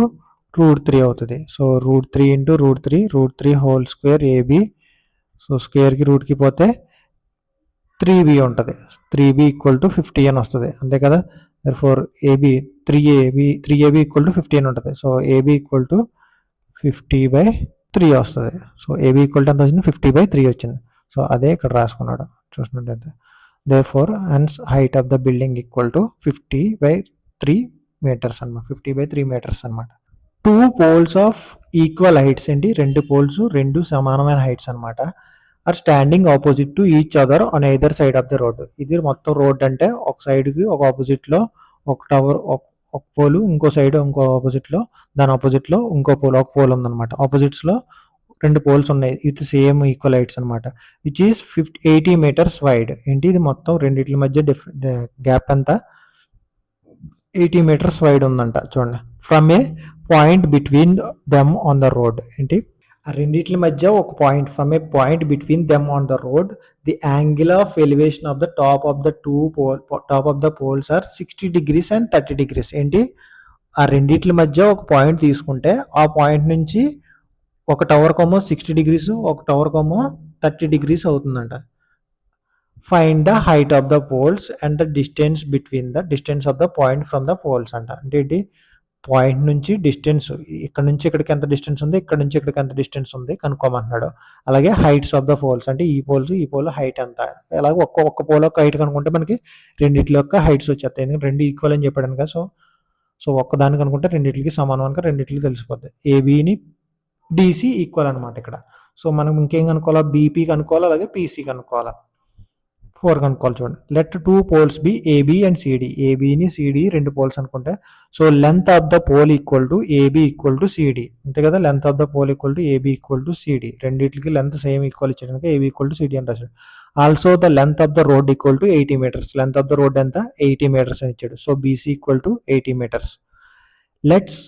√3 అవుతది. So, √3 into √3 whole square AB. So, స్క్వేర్‌కి రూట్‌కి పోతే 3b ఉంటది. 3b = 50 అని వస్తది. అంతే కదా! దేర్‌ఫోర్ ఏబీ 3ab = 50 అని ఉంటది. సో, ఏబీ = 50/3 వస్తది. సో, ఏబీ ఈక్వల్ టు ఎంత వచ్చింది? 50/3 వచ్చింది. సో, అదే ఇక్కడ రాసుకున్నాడు చూసినట్టయితే. Therefore height of the building equal to 50/3 metres అన్నమాట. 50/3 మీటర్స్ అన్నమాట. 2 పోల్స్ ఆఫ్ ఈక్వల్ హైట్స్ ఏంటి? 2 పోల్స్ 2 సమానమైన హైట్స్ అన్నమాట. Are standing opposite to each other on either side of the road. ఇది మొత్తం రోడ్ అంటే ఒక సైడ్‌కి ఒక ఆపోజిట్‌లో ఒక టవర్ ఒక పోల్, ఇంకో సైడ్ ఇంకో ఆపోజిట్‌లో, దాని ఆపోజిట్‌లో ఇంకో పోల్, ఒక పోల్ ఉందన్నమాట. ఆపోజిట్స్‌లో 2 పోల్స్ ఉన్నాయి. విత్ సేమ్ ఈక్వల్ హైట్స్ అన్నమాట. Which is 80 metres wide. ఏంటి ఇది మొత్తం రెండిట్ల మధ్య గ్యాప్ ఎంత? 80 మీటర్స్ వైడ్ ఉందంట చూడండి. From a point between them on the road. ఏంటి ఆ రెండిట్ల మధ్య ఒక point, from a point between them on the road the angle of elevation of the top of the top of the poles are 60 degrees and 30 degrees. ఏంటి ఆ రెండిట్ల మధ్య ఒక పాయింట్ తీసుకుంటే ఆ పాయింట్ నుంచి ఒక టవర్ కోమో 60 degrees, ఒక టవర్ కోమో 30 degrees అవుతుందంట. Find the height of the poles and the distance between the distance of the point from the poles అంట. అంటే ఏంటి? పాయింట్ నుంచి డిస్టెన్స్, ఇక్కడ నుంచి ఇక్కడికి ఎంత డిస్టెన్స్ ఉంది, ఇక్కడ నుంచి ఇక్కడికి ఎంత డిస్టెన్స్ ఉంది కనుక్కోమంటున్నాడు. అలాగే హైట్స్ ఆఫ్ ద పోల్స్ అంటే ఈ పోల్ హైట్ ఎంత. అలాగే ఒక్క పోల్ యొక్క హైట్ కనుక్కుంటే మనకి రెండిట్ల యొక్క హైట్స్ వచ్చేస్తాయి. ఎందుకంటే రెండు ఈక్వల్ అని చెప్పాడు కనుక. సో ఒక్కదాన్ని కనుక్కుంటే రెండిట్లకి సమానం కనుక రెండిట్లకి తెలిసిపోద్ది. ఏబీని డీసీ ఈక్వల్ అనమాట ఇక్కడ. సో మనం ఇంకేం కనుక్కోవాలా? బీపీ కనుక్కోవాలి, అలాగే పీసీ కనుక్కోవాలా. 4 కనుక్కోవాలి చూడండి. Let 2 poles be AB and CD. ఏబిని సిడి 2 పోల్స్ అనుకుంటే, so length of the pole equal to AB equal to CD. అంతే కదా! Length of the pole equal to AB equal to CD. రెండింటికి length same equal ఇచ్చాడు AB equal to CD అని రాశాడు. Also the length of the road equal to 80 meters. Length of the road ఎంత? 80 meters అని ఇచ్చాడు. So BC equal to 80 metres. Let's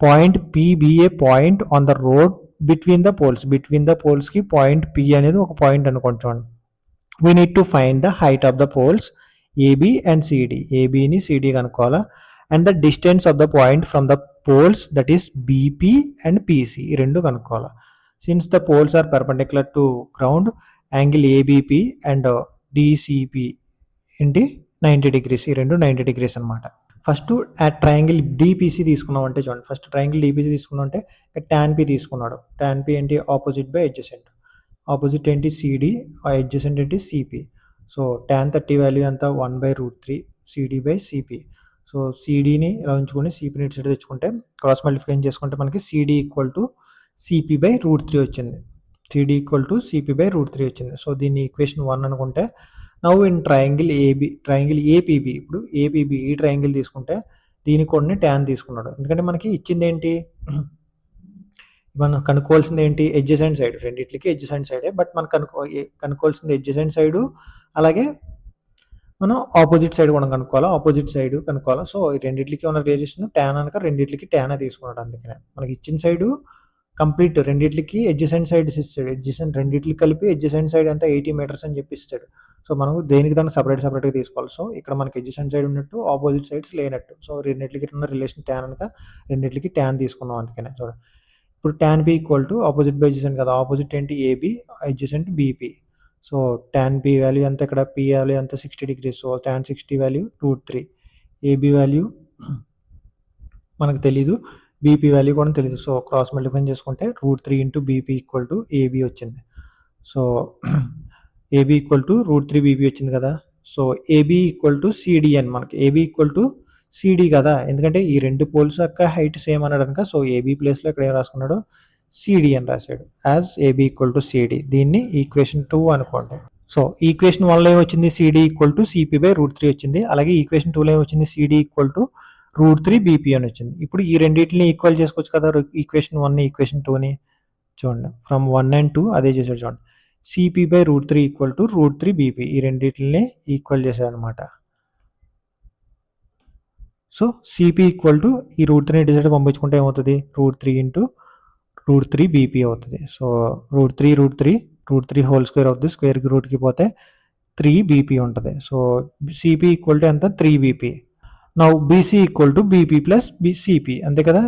point P be a point on the road between the poles. Between the poles కి point P అనేది ఒక point అనుకోండి చూడండి. We need to find the height of the poles AB and CD. ABని CD కనుక్కోవాలా. And the distance of the point from the poles, that is BP and PC. ఈ రెండు కనుక్కోవాలా. Since the poles are perpendicular to ground, angle ABP and DCP ఏంటి 90 degrees. ఈ రెండు 90 degrees అనమాట. First triangle DPC తీసుకున్నాం అంటే చూడండి. First triangle DPC తీసుకున్నాం అంటే tan P తీసుకున్నాడు. tan P ఏంటి? Opposite by adjacent. ఆపోజిట్ ఏంటి? సిడి, అడ్జసెంట్ ఏంటి? సిపి. సో tan 30 వాల్యూ ఎంత? 1/√3 సిడి/సిపి. సో సిడిని ఇలా ఉంచుకొని సిపిని ఇటు సైడ్ తెచ్చుకుంటే క్రాస్ మల్టిప్లికేషన్ చేసుకుంటే మనకి సిడి ఈక్వల్ టు సిపి/√3 వచ్చింది. సిడి ఈక్వల్ టు సిపి/√3 వచ్చింది. సో దీన్ని ఈక్వేషన్ 1 అనుకుంటే, నౌ ఇన్ ట్రయాంగిల్ ఏపీబి. ఇప్పుడు ఏపీబి ఈ ట్రయాంగిల్ తీసుకుంటే దీనికి కొన్ని tan తీసుకున్నాడు. ఎందుకంటే మనకి ఇచ్చింది ఏంటి? మనం కనుక్కోవాల్సింది ఏంటి? Adjacent side. రెండిట్లకి అడ్జసెంట్ సైడే. బట్ మనం కనుక్కోవాల్సింది అడ్జసెంట్ సైడు, అలాగే మనం ఆపోజిట్ సైడ్ కూడా కనుక్కోవాలా. ఆపోజిట్ సైడ్ కనుక్కోవాలా. సో ఈ రెండిట్లకి ఉన్న రిలేషన్ tan అనక రెండిట్లకి tan తీసుకున్నాడు. అందుకనే మనకి ఇచ్చిన సైడు కంప్లీట్ రెండిట్లకి అడ్జసెంట్ సైడ్స్ ఇస్తాడు. అడ్జసెంట్ రెండిట్లకి కలిపి అడ్జసెంట్ సైడ్ అంతా 80 మీటర్స్ అని చెప్పి ఇస్తాడు. సో మనం దేనికి దాన్ని సపరేట్గా తీసుకోవాలి. సో ఇక్కడ మనకి అడ్జసెంట్ సైడ్ ఉన్నట్టు, ఆపోజిట్ సైడ్స్ లేనట్టు. సో రెండిట్లకి ఉన్న రిలేషన్ tan అనక రెండిట్లకి tan తీసుకున్నాం. అందుకనే చూడండి. ఇప్పుడు tan B equal to opposite by adjacent కదా. ఆపోజిట్ ఏంటి? AB, adjacent BP. So tan B value ఎంత? ఇక్కడ P వాల్యూ ఎంత? 60 degrees. So tan 60 value √3. AB value మనకు తెలీదు, బీపీ వాల్యూ కూడా తెలియదు. సో క్రాస్ మల్టిప్లికేషన్ చేసుకుంటే √3 into BP equal to AB వచ్చింది. So AB equal to √3 BP వచ్చింది కదా. So AB equal to CD అని మనకి. ఏబి ఈక్వల్ టు సిడి కదా, ఎందుకంటే ఈ రెండు పోల్స్ యొక్క హైట్ సేమ్ అన్నాడు కనుక. సో ఏబి ప్లేస్లో ఇక్కడ ఏం రాసుకున్నాడు? సిడి అని రాశాడు. As AB equal to CD. దీన్ని ఈక్వేషన్ 2 అనుకోండి. సో ఈక్వేషన్ 1లో ఏమొచ్చింది? సిడి ఈక్వల్ టు సిపి/√3 వచ్చింది. అలాగే ఈక్వేషన్ 2లో ఏమొచ్చింది? సిడి ఈక్వల్ టు √3 బీపీ అని వచ్చింది. ఇప్పుడు ఈ రెండింటిని ఈక్వల్ చేసుకోవచ్చు కదా. ఈక్వేషన్ 1 ఈక్వేషన్ 2ని చూడండి. ఫ్రమ్ 1 and 2 అదే చేశాడు చూడండి. సిపి/√3 ఈక్వల్ టు √3 బీపీ. ఈ రెండింటిని ఈక్వల్ చేశాడు అనమాట. సో సిపి ఈక్వల్ టు ఈ √3ని ఇటు సైడ్ పంపించుకుంటే ఏమవుతుంది? √3 ఇంటూ √3 బీపీ అవుతుంది. సో √3 హోల్ స్క్వేర్ అవుతుంది. స్క్వేర్కి రూట్కి పోతే 3 బీపీ ఉంటుంది. సో సిపి ఈక్వల్ టు ఎంత? 3 BP. Now BC equal to BP plus CP అంతే కదా.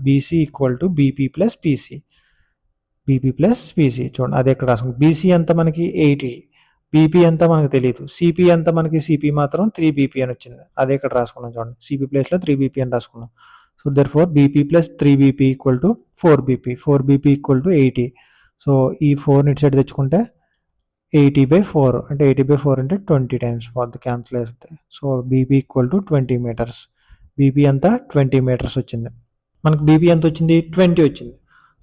BC equal to BP plus PC, BP plus PC. చూడండి అది ఎక్కడ రాసుకుంది. బీసీ అంతా మనకి 80, బీపీ అంతా మనకు తెలియదు, సిపి అంతా మనకి సిపి మాత్రం 3 బీపీ అని వచ్చింది. అదే ఇక్కడ రాసుకున్నాం చూడండి, సిపి ప్లేస్లో 3 బీపీ అని రాసుకున్నాం. So there four BP plus 3 BP equal to 4 BP, 4 BP equal to 80. So ఈ 4 ఇటు సైడ్ తెచ్చుకుంటే 80/4 అంటే 80/4 అంటే 20 టైమ్స్ పోద్ది, క్యాన్సిల్ అవుతుంది. So BP equal to 20 metres, BP అంతా 20 మీటర్స్ వచ్చింది. మనకు బీపీ ఎంత వచ్చింది, 20 వచ్చింది.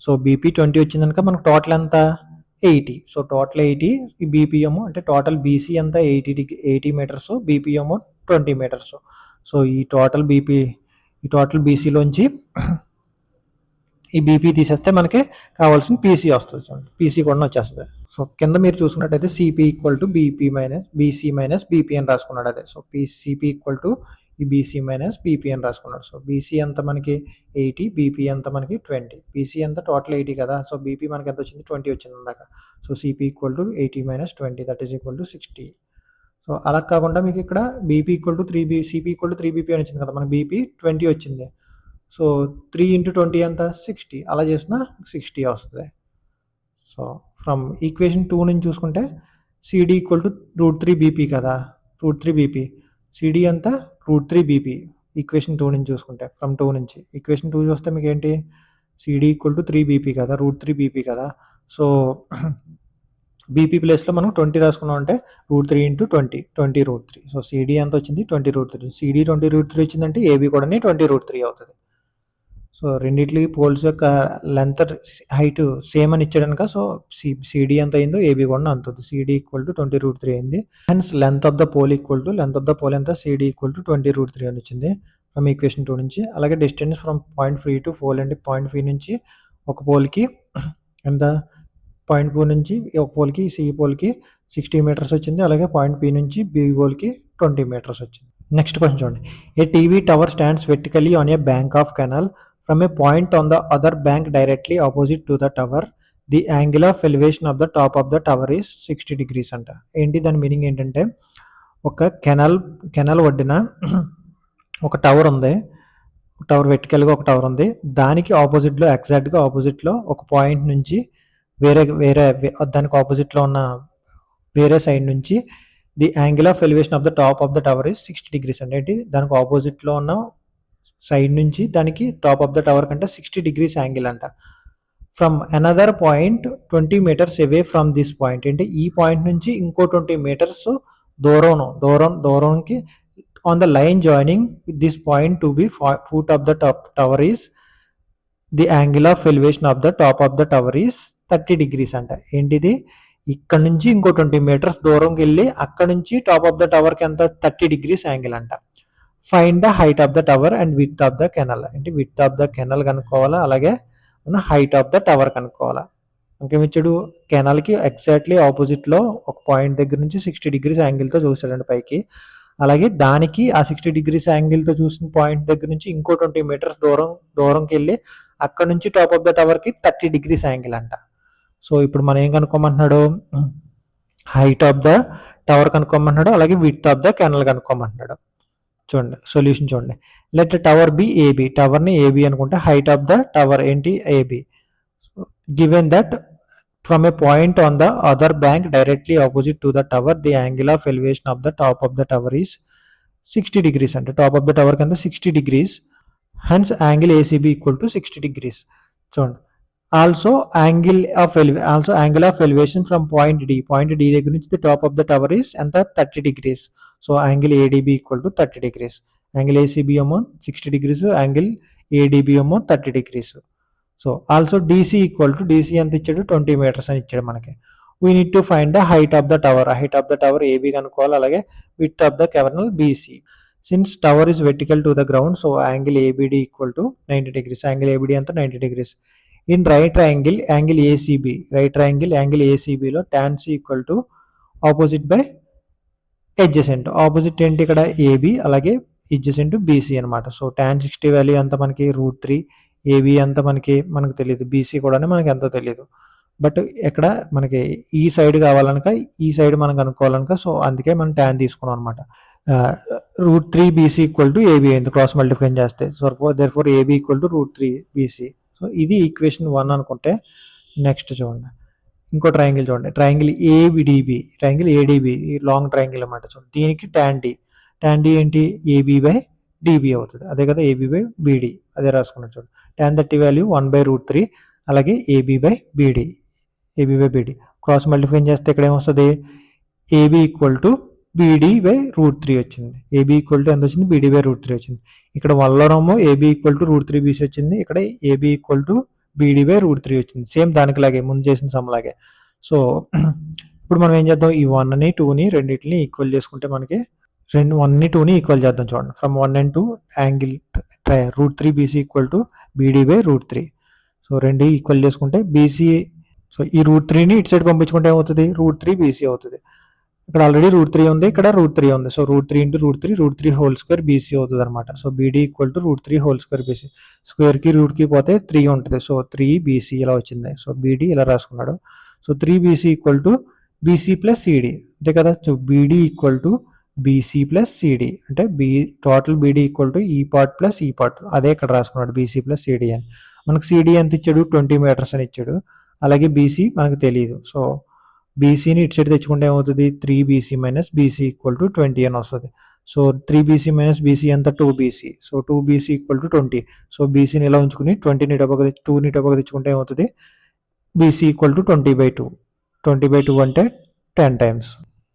సో బీపీ 20 వచ్చింది కనుక మనకు టోటల్ ఎంత 80. సో టోటల్ 80, ఈ బీపీ ఏమో అంటే టోటల్ బీసీ అంతా 80 మీటర్స్, బీపీ ఏమో 20 మీటర్స్. సో ఈ టోటల్ బీసీలోంచి ఈ బీపీ తీసేస్తే మనకి కావాల్సిన పీసీ వస్తుంది. చూడండి పీసీ కూడా వచ్చేస్తుంది. సో కింద మీరు చూసుకున్నట్టయితే CP equal to BC minus BP అని రాసుకున్నాడు. అదే సో సిపి ఈక్వల్ టు ఈ బీసీ మైనస్ బీపీ అని రాసుకున్నాడు. సో బీసీ అంతా మనకి 80, బీపీ అంతా మనకి 20. బీసీ అంతా టోటల్ 80 కదా, సో బీపీ మనకి ఎంత వచ్చింది, 20 వచ్చింది అందాక. So CP equal to 80 minus 20 that is equal to 60. So అలా కాకుండా మీకు ఇక్కడ BP equal to CP equal to 3 BP అని వచ్చింది కదా, మనకి బీపీ 20 వచ్చింది. సో 3 × 20 ఎంత 60, అలా చేసిన 60 వస్తుంది. సో ఫ్రమ్ ఈక్వేషన్ 2 నుంచి చూసుకుంటే సిడి ఈక్వల్ టు √3 బీపీ కదా, √3 బీపీ, సిడి అంతా √3 బీపీ ఈక్వేషన్ 2 నుంచి చూసుకుంటే. ఫ్రమ్ 2 నుంచి ఈక్వేషన్ 2 చూస్తే మీకు ఏంటి, సిడి ఈక్వల్ టు 3 బీపీ కదా, √3 బీపీ కదా. సో బీపీ ప్లేస్లో మనం 20 రాసుకున్నాం అంటే √3 × 20, 20√3. సో సిడి ఎంత వచ్చింది, 20√3. సిడి 20√3 వచ్చిందంటే ఏబీ కూడా 20√3 అవుతుంది. సో రెండిట్లకి పోల్స్ యొక్క లెంత్ హైట్ సేమ్ అని ఇచ్చాడు కనుక సో సిడి ఎంత అయిందో ఏబీ కూడా అంత అవుతుంది. సిడి ఈక్వల్ టు 20√3 అయింది. Hence length of the pole equal to length of the pole ఎంత, సిడి ఈక్వల్ టు 20√3 అని వచ్చింది ఫ్రమ్ ఈక్వేషన్ 2 నుంచి. అలాగే distance from point P to pole అంటే పాయింట్ పి నుంచి ఒక పోల్కి ఎంత, పాయింట్ పి నుంచి ఒక పోల్కి సి పోల్కి 60 మీటర్స్ వచ్చింది. అలాగే పాయింట్ పి నుంచి బి పోల్కి 20 మీటర్స్ వచ్చింది. నెక్స్ట్ క్వశ్చన్ చూడండి. A TV tower stands vertically on a bank of canal from a point on the other bank directly opposite to the tower. The angle of elevation of the top of the tower is 60 degrees అంట. ఏంటి దాని meaning ఏంటంటే, ఒక canal ఒడ్డున ఒక tower ఉంది, tower వెర్టికల్గా ఒక tower ఉంది, దానికి ఆపోజిట్లో ఎగ్జాక్ట్గా ఆపోజిట్లో ఒక పాయింట్ నుంచి వేరే దానికి ఆపోజిట్లో ఉన్న వేరే సైడ్ నుంచి the angle of elevation of the top of the tower is 60 degrees అంటే ఏంటి, దానికి ఆపోజిట్లో ఉన్న సైడ్ నుంచి దానికి టాప్ ఆఫ్ ద టవర్ కంటే 60 degrees యాంగిల్ అంట. From another point 20 meters away from this point అంటే ఈ పాయింట్ నుంచి ఇంకో 20 meters దూరంకి on the line joining this point to B foot of the tower is the angle of elevation of the top of the tower is 30 degrees అంట. ఏంటిది, ఇక్కడ నుంచి ఇంకో 20 meters దూరంకి వెళ్ళి అక్కడ నుంచి టాప్ ఆఫ్ ద టవర్కి ఎంత 30 degrees యాంగిల్ అంట. Find the height of the tower and width of the canal అంటే విడ్త్ ఆఫ్ ద కెనాల్ కనుక్కోవాలా, అలాగే హైట్ ఆఫ్ ద టవర్ కనుక్కోవాలా. ఇంకేమిచ్చాడు, కెనాల్కి ఎగ్జాక్ట్లీ ఆపోజిట్లో ఒక పాయింట్ దగ్గర నుంచి 60 degrees యాంగిల్తో చూసాడండి పైకి. అలాగే దానికి ఆ 60 degrees యాంగిల్తో చూసిన పాయింట్ దగ్గర నుంచి ఇంకో 20 meters దూరంకి వెళ్ళి అక్కడ నుంచి టాప్ ఆఫ్ ద టవర్కి 30 degrees యాంగిల్ అంట. సో ఇప్పుడు మనం ఏం కనుక్కోమంటున్నాడు, హైట్ ఆఫ్ ద టవర్ కనుక్కోమంటున్నాడు, అలాగే విడ్త్ ఆఫ్ ద కెనాల్ కనుక్కోమంటున్నాడు. చూడండి సొల్యూషన్ చూడండి. లెట్ టవర్ బి ఏబి, టవర్ని ఏబి అనుకుంటే హైట్ ఆఫ్ ద టవర్ ఏంటి AB. Given that from a point on the other bank directly opposite to the tower the angle of elevation of the top of the tower is 60 degrees అంటే top of the tower కింద 60 degrees. Hence angle ACB equal to 60 degrees. చూడండి also angle of elevation from point D దగ్గర నుంచి the top of the tower is ఎంత 30 degrees. So angle ADB equal to 30 degrees. Angle ACB ఏమో 60 degrees, angle ADB ఏమో 30 degrees. So also DC equal to DC ఎంత ఇచ్చాడు 20 meters అని ఇచ్చాడు మనకి. We need to find the height of the tower, height of the tower AB కనుక్కోవాలి, అలాగే width of the canal BC. Since tower is vertical to the ground so angle ABD equal to 90 degrees. Angle ABD అంతా 90 degrees. In right triangle angle ACB, angle ఏసీబీలో tan C equal to opposite by adjacent. Opposite ఏంటి ఇక్కడ AB, అలాగే adjacent BC అనమాట. So tan 60 value అంతా మనకి √3, AB అంతా మనకు తెలియదు, బీసీ కూడా మనకి ఎంతో తెలియదు. బట్ ఇక్కడ మనకి ఈ సైడ్ కావాలనుక ఈ సైడ్ మనం కనుక్కోవాలనుక సో అందుకే మనం tan తీసుకున్నాం అనమాట. Root 3 BC equal to AB అయింది క్రాస్ మల్టిప్లై చేస్తే. So therefore AB equal to root 3 BC. So ఇది ఈక్వేషన్ 1 అనుకుంటే నెక్స్ట్ చూడండి ఇంకో ట్రయాంగిల్ చూడండి. Triangle ABDB, triangle ADB, long triangle అన్నమాట. చూడండి దీనికి ట్యాన్ డి, ట్యాన్ డి ఏంటి ఏబి బై డిబి అవుతుంది. అదే కదా ఏబి బై బిడి, అదే రాసుకున్నాం చూడండి. ట్యాన్ 30 వాల్యూ 1/√3, అలాగే AB by BD, AB by BD cross multiply చేస్తే ఇక్కడ ఏమొస్తుంది AB equal to BD by √3 వచ్చింది. ఏబీ ఈక్వల్ టు ఎంత వచ్చింది బీడీ బై √3 వచ్చింది. ఇక్కడ వన్లోనేమో ఏబీ ఈక్వల్ టు √3 బీసీ వచ్చింది. ఇక్కడ AB equal to BD by √3 వచ్చింది. సేమ్ దానికిలాగే ముందు చేసిన సమ్లాగే. సో ఇప్పుడు మనం ఏం చేద్దాం, ఈ 1ని 2ని రెండింటిని ఈక్వల్ చేసుకుంటే మనకి 1ని 2ని ఈక్వల్ చేద్దాం చూడండి. From 1 and 2 angle √3 BC equal to BD by √3. So రెండు ఈక్వల్ చేసుకుంటే బీసీ, సో ఈ √3ని ఇటు సైడ్ పంపించుకుంటే ఏమవుతుంది √3 బీసీ అవుతుంది. ఇక్కడ ఆల్రెడీ √3 ఉంది, ఇక్కడ √3 ఉంది. So √3 into √3 whole square BC అవుతుంది అనమాట. So BD equal to √3 whole square BC. స్క్వేర్కి రూట్కి పోతే 3 ఉంటుంది. సో 3 బీసీ ఇలా వచ్చింది. సో బీడీ ఇలా రాసుకున్నాడు. So 3 BC equal to BC plus CD, అంతే కదా. So BD equal to BC plus CD అంటే టోటల్ బీడీ ఈక్వల్ టు ఈ పార్ట్ ప్లస్ ఈ పార్ట్, అదే ఇక్కడ రాసుకున్నాడు బీసీ ప్లస్ సిడి అని. మనకు సిడి ఎంత ఇచ్చాడు 20 మీటర్స్ అని ఇచ్చాడు. అలాగే బీసీ మనకు తెలియదు. సో బీసీని ఇటు సైడ్ తెచ్చుకుంటే ఏమవుతుంది 3 BC minus BC equal to 20 అని వస్తుంది. సో 3 బీసీ మైనస్ బీసీ ఎంత 2 BC. So 2 BC equal to 20. So బీసీని ఇలా ఉంచుకుని 20ని 2ని తెచ్చుకుంటే ఏమవుతుంది బీసీ ఈక్వల్ టు 20/2. 20/2 అంటే 10 టైమ్స్.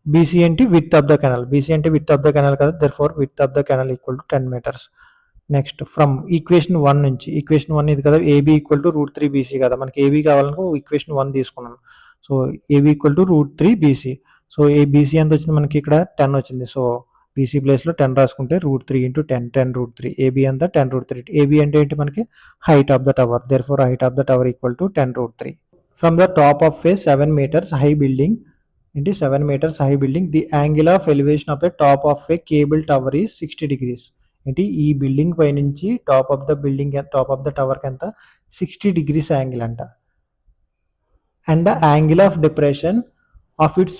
బీసీ ఏంటి width of the canal, BC అంటే విత్ ఆఫ్ ద కెనాల్ కదా, therefore width of the canal equal to 10 metres. Next from equation 1 నుంచి, ఈక్వేషన్ 1 ఇది కదా ఏబీ ఈక్వల్ టు √3 బీసీ కదా, మనకి ఏబీ కావాలనుకో ఈక్వేషన్ 1 తీసుకున్నాను. So AB equal to √3 BC. So BC ఎంత వచ్చింది మనకి ఇక్కడ 10 వచ్చింది. సో బీసీ ప్లేస్లో 10 రాసుకుంటే √3 × 10, 10√3. ఏబీ అంతా 10√3. ఏబీ అంటే ఏంటి మనకి height of the tower, therefore height of the tower equal to 10√3. From the top of a 7 meters high building, ఏంటి 7 meters high building, the angle of elevation of the top of a cable tower is 60 degrees. ఏంటి ఈ building పై నుంచి top of the building, top of the టవర్కి ఎంత 60 degrees angle అంట. And the angle of depression of its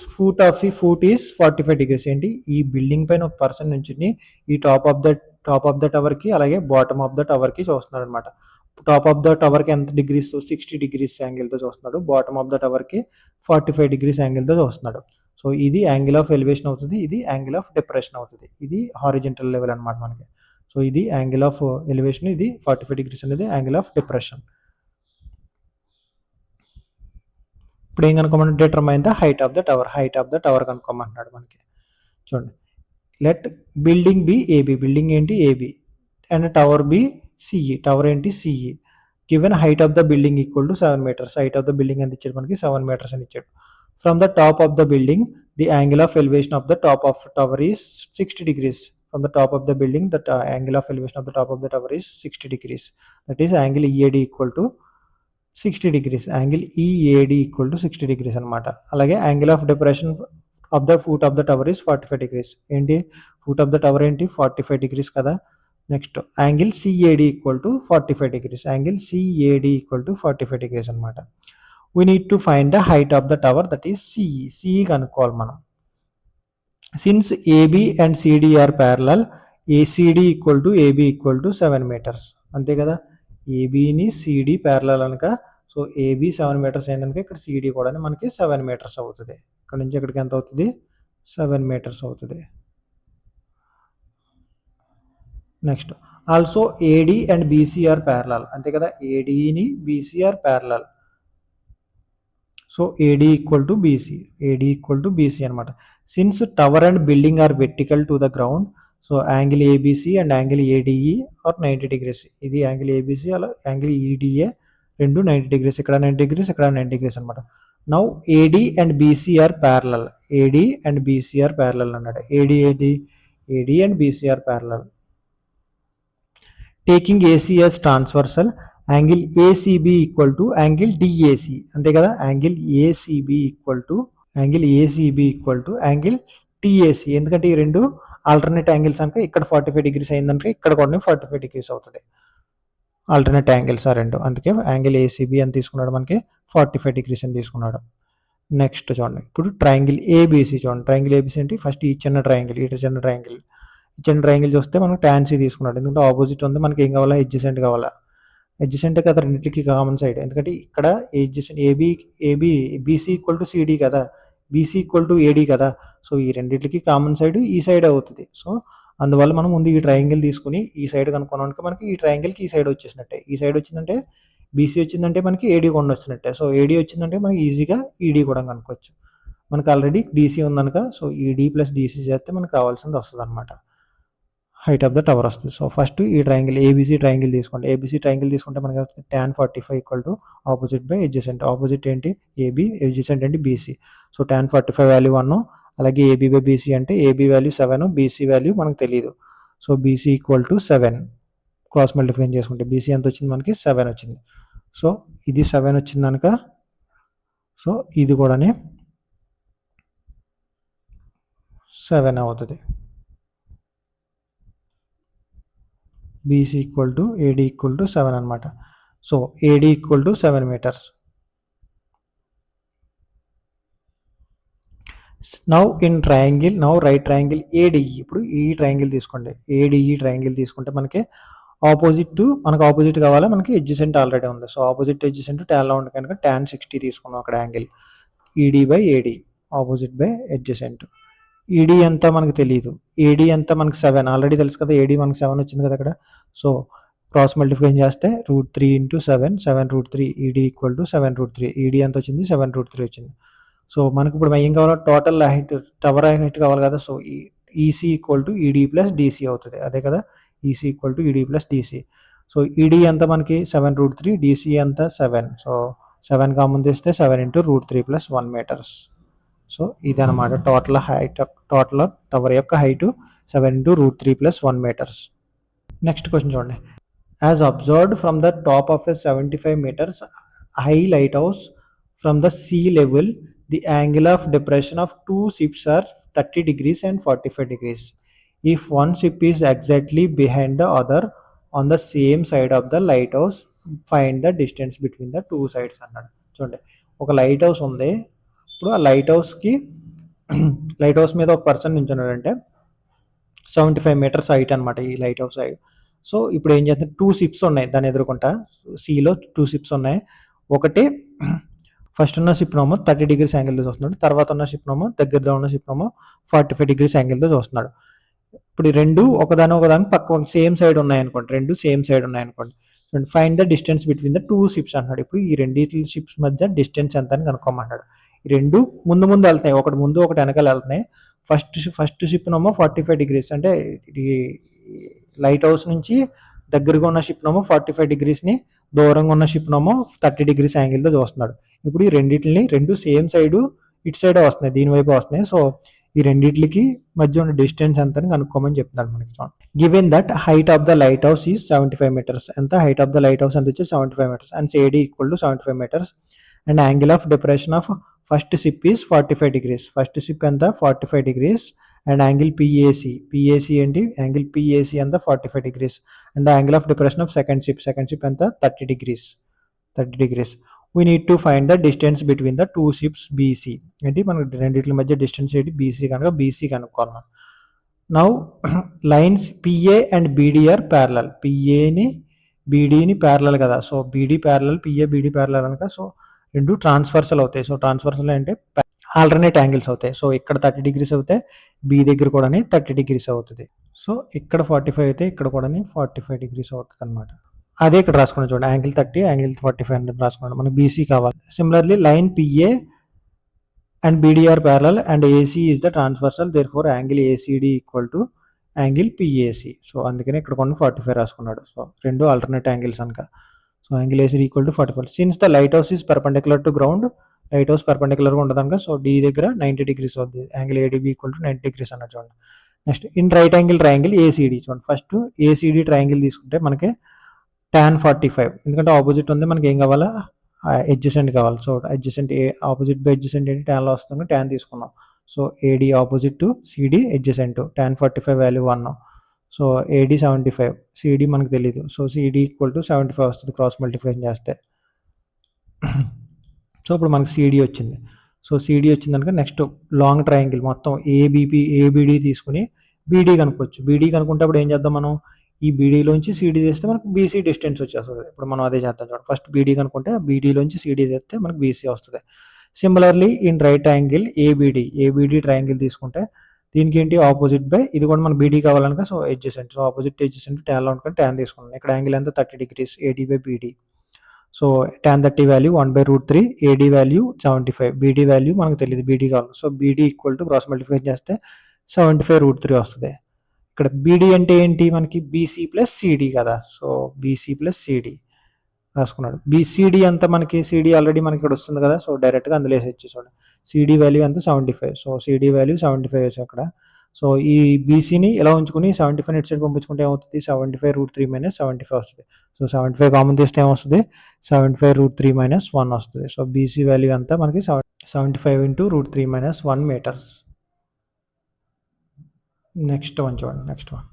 foot is 45 degrees. ఏంటి ఈ building పైన ఒక పర్సన్ నుంచి ఈ టాప్ ఆఫ్ ద టవర్కి అలాగే బాటమ్ ఆఫ్ ద టవర్కి చూస్తున్నాడు అనమాట. టాప్ ఆఫ్ ద టవర్కి ఎంత డిగ్రీస్ 60 degrees యాంగిల్తో చూస్తున్నాడు, బాటమ్ ఆఫ్ ద టవర్కి 45 degrees యాంగిల్తో చూస్తున్నాడు. సో ఇది యాంగిల్ ఆఫ్ ఎలివేషన్ అవుతుంది, ఇది యాంగిల్ ఆఫ్ డిప్రెషన్ అవుతుంది. ఇది హారిజెంటల్ లెవెల్ అనమాట మనకి. సో ఇది యాంగిల్ ఆఫ్ ఎలివేషన్, ఇది 45 degrees అనేది యాంగిల్ ఆఫ్ డిప్రెషన్. ఇప్పుడు ఏం కనుక్కోమని determine the height of the tower, height of the tower కనుక్కోమంటున్నాడు మనకి. చూడండి, let building be AB, building ఏంటి AB, and tower be CE, tower ఏంటి CE. Given height of the building equal to 7 meters. Height of the building ఎంత ఇచ్చాడు మనకి 7 meters అని ఇచ్చాడు. From the top of the building the angle of elevation of the top of tower is 60 degrees. From the top of the building, the angle of elevation of the top of the tower is 60 degrees. That is angle EAD equal to 60 degrees. Angle EAD equal to 60 degrees అనమాట. అలాగే angle of depression of the foot of the tower is 45 degrees. ఏంటి foot of the tower ఏంటి 45 degrees కదా. Next angle CAD equal to 45 degrees. Angle CAD equal to 45 degrees అనమాట. We need to find the height of the tower, that is CE. CE కనుక్కోవాలి మనం. Since AB and CD are parallel, ACD equal to AB equal to 7 meters. అంతే కదా, ఏబిని CD parallel అనక, so AB 7 meters అయిందనుక ఇక్కడ CD కూడా మనకి 7 meters అవుతుంది. ఇక్కడ నుంచి ఇక్కడికి ఎంత అవుతుంది 7 meters అవుతుంది. Next also AD and BC are parallel, అంతే కదా, ఏడిని BC are parallel. So AD equal to BC, AD equal to BC అనమాట. Since tower and building are vertical to the ground, so angle ABC and angle ADE are 90 degrees. ఇది angle ABC అలా angle EDA రెండు 90 degrees. ఇక్కడ 90 degrees, ఇక్కడ 90 degrees అనమాట. Now AD and BC are parallel, AD and BC are parallel అన్నాడు. AD and BC are parallel. Taking AC as transversal, angle ACB equal to angle DAC, అంతే కదా. Angle ACB equal to angle DAC. ఎందుకంటే ఈ రెండు alternate angles అనుక, ఇక్కడ 45 degrees అయిందంటే ఇక్కడ కూడా 45 degrees అవుతుంది. ఆల్టర్నేట్ యాంగిల్స్ ఆ రెండు, అందుకే యాంగిల్ ఏసీబీ అని తీసుకున్నాడు మనకి 45 degrees అని తీసుకున్నాడు. నెక్స్ట్ చూడండి, ఇప్పుడు ట్రయాంగిల్ ఏబీసీ చూడండి. ట్రయాంగిల్ ఏబీసీ అంటే ఫస్ట్ ఈ చిన్న ట్రయాంగిల్ చూస్తే మనం tan c తీసుకున్నాడు. ఎందుకంటే ఆపోజిట్ ఉంది, మనకి ఏం కావాలా, ఎడ్జసెంట్ కావాలా. ఎడ్జసెంట్ కదా రెండింటికి కామన్ సైడ్, ఎందుకంటే ఇక్కడ adjacent AB BC equal to CD కదా, బీసీ ఈక్వల్ టు ఏడి కదా. సో ఈ రెండింటికి కామన్ సైడ్ ఈ సైడ్ అవుతుంది. సో అందువల్ల మనం ముందు ఈ ట్రయాంగిల్ తీసుకుని ఈ సైడ్ కనుక్కున్నాక మనకి ఈ ట్రయాంగిల్కి ఈ సైడ్ వచ్చేసినట్టే. ఈ సైడ్ వచ్చిందంటే బీసీ వచ్చిందంటే మనకి ఏడీ కూడా వచ్చినట్టే. సో ఏడీ వచ్చిందంటే మనకి ఈజీగా ఈడీ కూడా కనుక్కోవచ్చు. మనకు ఆల్రెడీ డీసీ ఉందనుక, సో ఈడీ ప్లస్ డీసీ చేస్తే మనకు కావాల్సింది వస్తుంది అనమాట, హైట్ ఆఫ్ ద టవర్ వస్తుంది. సో ఫస్ట్ ఈ ట్రయాంగిల్ ఏబీసీ ట్రయాంగిల్ తీసుకోండి. ఏబీసీ ట్రయాంగిల్ తీసుకుంటే మనకి వస్తుంది tan 45 equal to opposite by adjacent. Opposite ఏంటి ఏబీ, ఎడ్జసెంట్ ఏంటి బీసీ. సో tan 45 వాల్యూ 1, అలాగే ఏబీ బై బీసీ అంటే ఏబీ వాల్యూ 7, బీసీ వాల్యూ మనకు తెలియదు. So BC equal to 7 cross multiply చేసుకుంటే బీసీ ఎంత వచ్చింది, మనకి 7 వచ్చింది. సో ఇది 7 వచ్చింది కనుక, సో ఇది కూడా 7 అవుతుంది. BC equal to AD equal to 7 అనమాట. So AD equal to 7 metres. Now in triangle, now right triangle ADE. ఇప్పుడు ఈ ట్రయాంగిల్ తీసుకోండి, ఏడిఈ ట్రయాంగిల్ తీసుకుంటే మనకి మనకు ఆపోజిట్ కావాలా, మనకి ఎడ్జసెంట్ ఆల్రెడీ ఉంది. సో ఆపోజిట్ ఎడ్జసెంట్ ట్యాన్లో ఉంది కనుక tan 60 తీసుకున్నాం అక్కడ angle. ED by AD, opposite by adjacent. ED ఎంత మనకు తెలియదు, ఏడీ ఎంత మనకి 7 ఆల్రెడీ తెలుసు కదా, ఏడీ మనకి 7 వచ్చింది కదా అక్కడ. సో క్రాస్ మల్టిప్లై చేస్తే √3 into 7, 7√3, ED equal to 7√3. ED ఎంత వచ్చింది, 7√3 వచ్చింది. సో మనకి ఇప్పుడు ఏం కావాలో, టోటల్ హైట్, టవర్ హైట్ కావాలి కదా. So EC equal to ED plus DC అవుతుంది, అదే కదా, EC equal to ED plus DC. So ED ఎంత మనకి 7√3, డీసీ ఎంత 7. సో 7 కామన్ తీస్తే 7 ఇంటూ √3 ప్లస్ 1 మీటర్స్. సో ఇదనమాట టోటల్ హైట్, టోటల్ టవర్ యొక్క height 7 into √3 plus 1 meters. Next question చూడండి. As observed from the top of a 75 meters high lighthouse from the sea level, the angle of depression of two ships are 30 degrees and 45 degrees. If one ship is exactly behind the other on the same side of the lighthouse, find the distance between the two sides అన్నాడు. చూడండి, ఒక light house ఉంది. ఇప్పుడు ఆ light house మీద ఒక person నించున్నాడంటే 75 meters height అనమాట ఈ లైట్ హౌస్ హైట్. సో ఇప్పుడు ఏం చేస్తే 2 ships ఉన్నాయి దాన్ని ఎదుర్కొంటా, సీలో 2 ships ఉన్నాయి. ఒకటి ఫస్ట్ ఉన్న షిప్ నోమో 30 degrees యాంగిల్తో చూస్తున్నాడు, తర్వాత ఉన్న షిప్ నోమో దగ్గరలో ఉన్న షిప్ నోమో 45 degrees యాంగిల్తో చూస్తున్నాడు. ఇప్పుడు ఈ రెండు ఒకదాని పక్క సేమ్ సైడ్ ఉన్నాయనుకోండి, రెండు సేమ్ సైడ్ ఉన్నాయనుకోండి. Find the distance between the 2 ships అన్నాడు. ఇప్పుడు ఈ రెండింటి షిప్స్ మధ్య డిస్టెన్స్ ఎంత అని కనుక్కోమన్నాడు. ఈ రెండు ముందు వెళ్తున్నాయి, ఒకటి ముందు ఒకటి వెనకాల వెళ్తున్నాయి. ఫస్ట్ షిప్ నోమో 45 degrees అంటే లైట్ హౌస్ నుంచి దగ్గరగా ఉన్న షిప్ నోమో 45 degrees ని, దూరంగా ఉన్న షిప్ నోమో 30 degrees యాంగిల్తో చూస్తున్నాడు. ఇప్పుడు ఈ రెండు సేమ్ సైడ్ ఇటు సైడ్ వస్తున్నాయి, దీని వైపు వస్తున్నాయి. సో ఈ రెండింటికి మధ్య ఉన్న డిస్టెన్స్ ఎంత అని కనుక్కోమని చెప్తున్నాడు మనకి. Given that height of the lighthouse is 75 meters. ఎంత height of the light house ఎంత వచ్చి 75 meters and AD equal to 75 meters and angle of depression of first ship is 45 degrees. First ship ఎంత 45 degrees and angle PAC ఏంటి, angle PAC ఎంత 45 degrees and angle of depression of second ship ఎంత 30 degrees. We need to find the distance between the 2 ships BC. ఏంటి మనకి రెండింటి మధ్య distance ఏంటి, BC కనుక బీసీ కనుక్కోవాలి. Now lines PA and BD are parallel. పిఏని బీడీని ప్యారలల్ కదా, so BD parallel, PA BD parallel కనుక సో రెండు ట్రాన్స్ఫర్సల్ అవుతాయి. సో ట్రాన్స్ఫర్సల్ అంటే ఆల్టర్నేట్ యాంగిల్స్ అవుతాయి. సో ఇక్కడ 30 degrees అవుతాయి, బి దగ్గర కూడా 30 degrees అవుతుంది. సో ఇక్కడ 45 అయితే ఇక్కడ కూడా 45 degrees అవుతుంది అనమాట. అదే ఇక్కడ రాసుకున్నాం చూడండి, యాంగిల్ 30, యాంగిల్ 45 అని రాసుకున్నాం. మనకి బీసీ కావాలి. Similarly line PA and BD are parallel and AC is the transversal, therefore angle ACD equal to angle PAC. So అందుకని ఇక్కడ కొన్ని 45 రాసుకున్నాడు. సో రెండు ఆల్టర్నేట్ యాంగిల్స్ అనక. So angle ACD equal to 45. Since the lighthouse is perpendicular to ground, lighthouse పర్పెండిక్యులర్గా ఉంటుంది కనుక so D దగ్గర 90 degrees అవుతుంది. Angle ADB equal to 90 degrees అన్నట్టు చూడండి. Next in right angle triangle ACD చూడండి. First ACD triangle తీసుకుంటే మనకి tan 45, ఎందుకంటే ఆపోజిట్ ఉంది, మనకి ఏం కావాలా ఎడ్జసెంట్ కావాలి. So adjacent opposite by adjacent ఏంటి tan లో వస్తుంది, tan తీసుకున్నాం. So AD opposite to CD adjacent, tan 45 value 1. So AD 75, CD మనకు తెలియదు. సో సిడి ఈక్వల్ టు 75 వస్తుంది క్రాస్ మల్టిప్లికేషన్ చేస్తే. సో ఇప్పుడు మనకి సిడి వచ్చింది. సో సిడి వచ్చిందనుక నెక్స్ట్ లాంగ్ ట్రయాంగిల్ మొత్తం ఏబిడి తీసుకుని బీడీ కనుక్కోవచ్చు. బీడీ కనుక్కుంటే అప్పుడు ఏం చేద్దాం మనం, ఈ బీడీలోంచి సిడి చేస్తే మనకు బీసీ డిస్టెన్స్ వచ్చేస్తుంది. ఇప్పుడు మనం అదే చేద్దాం చూడండి. ఫస్ట్ బీడీ కనుక్కుంటే బీడీలోంచి సిడి చేస్తే మనకు బీసీ వస్తుంది. Similarly in right angle ABD triangle తీసుకుంటే దీనికి ఏంటి ఆపోజిట్ బై, ఇది కూడా మన బీడీ కావాలనుక సో ఎడ్జెస్ అంటే, సో ఆపోజిట్ ఎడ్జెస్ అంటే ట్యాన్లో అనుకుంటే ట్యాన్ తీసుకున్నాం. ఇక్కడ యాంగిల్ ఎంత 30 degrees AD by BD. So tan 30 value 1/√3, AD value 75, BD value మనకు తెలియదు, బీడీ కావాలి. So BD equal to cross multiplication చేస్తే 75/√3 వస్తుంది. ఇక్కడ బీడీ అంటే ఏంటి మనకి బీసీ ప్లస్ సిడి కదా, సో బీసీ ప్లస్ సిడి రాసుకున్నాడు. బీసీడీ అంతా మనకి సిడి ఆల్రెడీ మనకి ఇక్కడ వస్తుంది కదా, సో డైరెక్ట్గా అందులో వేసేచ్చు. చూడండి సిడి వాల్యూ ఎంత 75, సో సిడి వాల్యూ 75 వేసాం అక్కడ. సో ఈ బీసీని ఇలా ఉంచుకుని 75 ఇటు సైడ్ పంపించుకుంటే ఏమవుతుంది, 75/√3 - 75 వస్తుంది. సో 75 కామన్ తీస్తే ఏమొస్తుంది, 75/√3 - 1 వస్తుంది. సో బీసీ వాల్యూ అంతా మనకి 75 × √3 - 1 మీటర్స్. నెక్స్ట్ వన్ చూడండి, next one.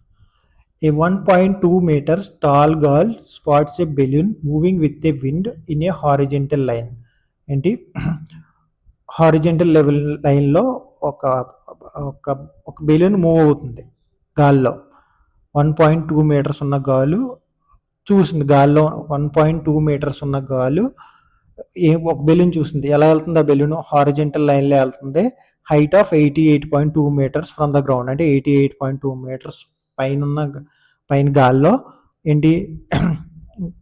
A 1.2 meters tall girl spots a balloon moving with a wind in a horizontal line. ఏంటి హారిజెంటల్ లెవెల్ లైన్లో ఒక ఒక ఒక బెలూన్ మూవ్ అవుతుంది గాల్లో. 1.2 మీటర్స్ ఉన్న గాలు చూసింది, గాల్లో 1.2 మీటర్స్ ఉన్న గాలు ఒక బెలూన్ చూసింది. ఎలా వెళ్తుంది ఆ బెలూన్, హారిజెంటల్ లైన్లో వెళ్తుంది. Height of 88.2 metres from the ground, అంటే 88.2 మీటర్స్ పైన గాల్లో ఏంటి